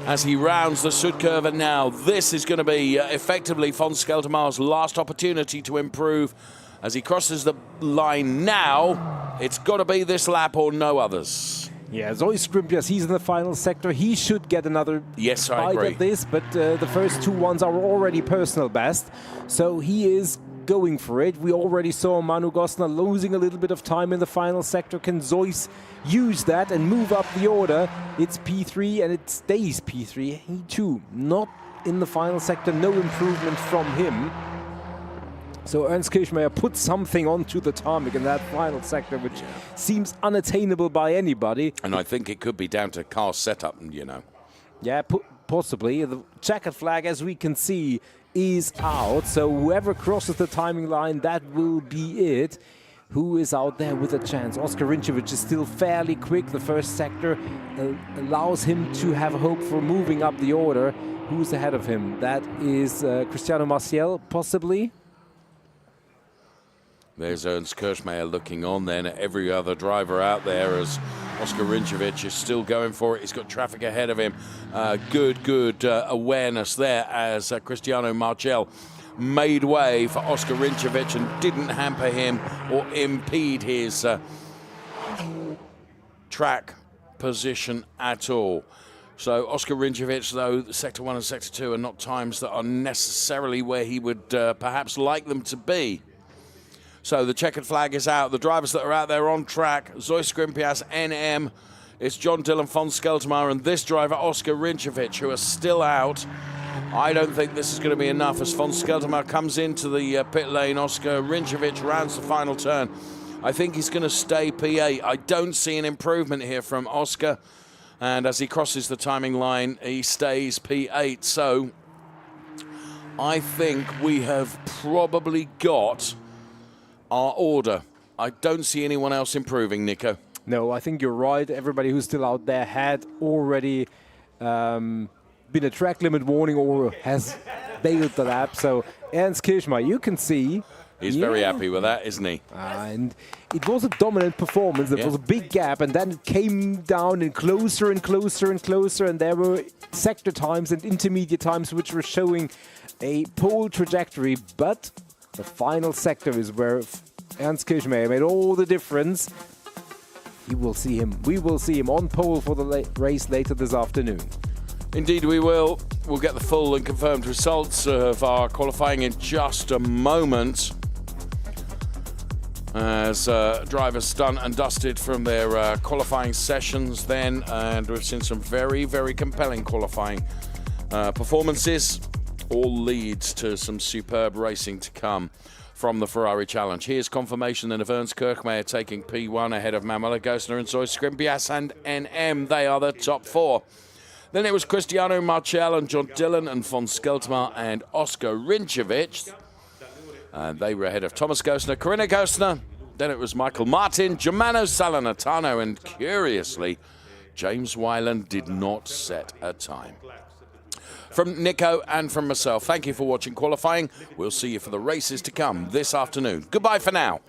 As he rounds the Sud curve now, this is going to be effectively Fons Skeltermaier's last opportunity to improve. As he crosses the line now, it's got to be this lap or no others. Yeah, Zoe Skrimpias, he's in the final sector. He should get another bite at this, but the first 2 ones are already personal best. So he is going for it. We already saw Manu Gostner losing a little bit of time in the final sector. Can Zois use that and move up the order? It's P3 and it stays P3. He too, not in the final sector, no improvement from him. So Ernst Kirchmeier put something onto the tarmac in that final sector, which seems unattainable by anybody. And I think it could be down to car setup, you know. Yeah, possibly. The checkered flag, as we can see, is out. So whoever crosses the timing line, that will be it. Who is out there with a chance? Oskar Rinčević is still fairly quick. The first sector allows him to have a hope for moving up the order. Who's ahead of him? That is Cristiano Maciel, possibly. There's Ernst Kirchmeier looking on then at every other driver out there as Oskar Rinčević is still going for it. He's got traffic ahead of him. Good awareness there as Cristiano Marchel made way for Oskar Rinčević and didn't hamper him or impede his track position at all. So Oskar Rinčević, though, Sector 1 and Sector 2 are not times that are necessarily where he would perhaps like them to be. So the checkered flag is out. The drivers that are out there on track, Zoe Skrimpias, NM, it's John Dillon, Fons Skeltermaier, and this driver, Oskar Rinčević, who are still out. I don't think this is going to be enough as Fons Skeltermaier comes into the pit lane. Oskar Rinčević rounds the final turn. I think he's going to stay P8. I don't see an improvement here from Oskar. And as he crosses the timing line, he stays P8. So I think we have probably got our order. I don't see anyone else improving, Nico. No, I think you're right. Everybody who's still out there had already been a track limit warning or has bailed the lap. So Ernst Kirchmeier, you can see. He's very happy with that, isn't he? And it was a dominant performance. There was a big gap, and then it came down and closer and closer and closer. And there were sector times and intermediate times which were showing a pole trajectory. But the final sector is where Ernst Kirchmeier made all the difference. You will see him. We will see him on pole for the race later this afternoon. Indeed we will. We'll get the full and confirmed results of our qualifying in just a moment. As drivers done and dusted from their qualifying sessions then, and we've seen some very, very compelling qualifying performances. All leads to some superb racing to come from the Ferrari Challenge. Here's confirmation then of Ernst Kirchmeier taking P1 ahead of Manuela Gostner and Zoe Skrimpias and NM. They are the top 4. Then it was Cristiano Marchel and John Dillon and Fons Skeltermaier and Oskar Rinčević. And they were ahead of Thomas Gostner, Corinna Gostner. Then it was Michael Martin, Germano Salernitano, and curiously, James Wyland did not set a time. From Nico and from myself, thank you for watching qualifying. We'll see you for the races to come this afternoon. Goodbye for now.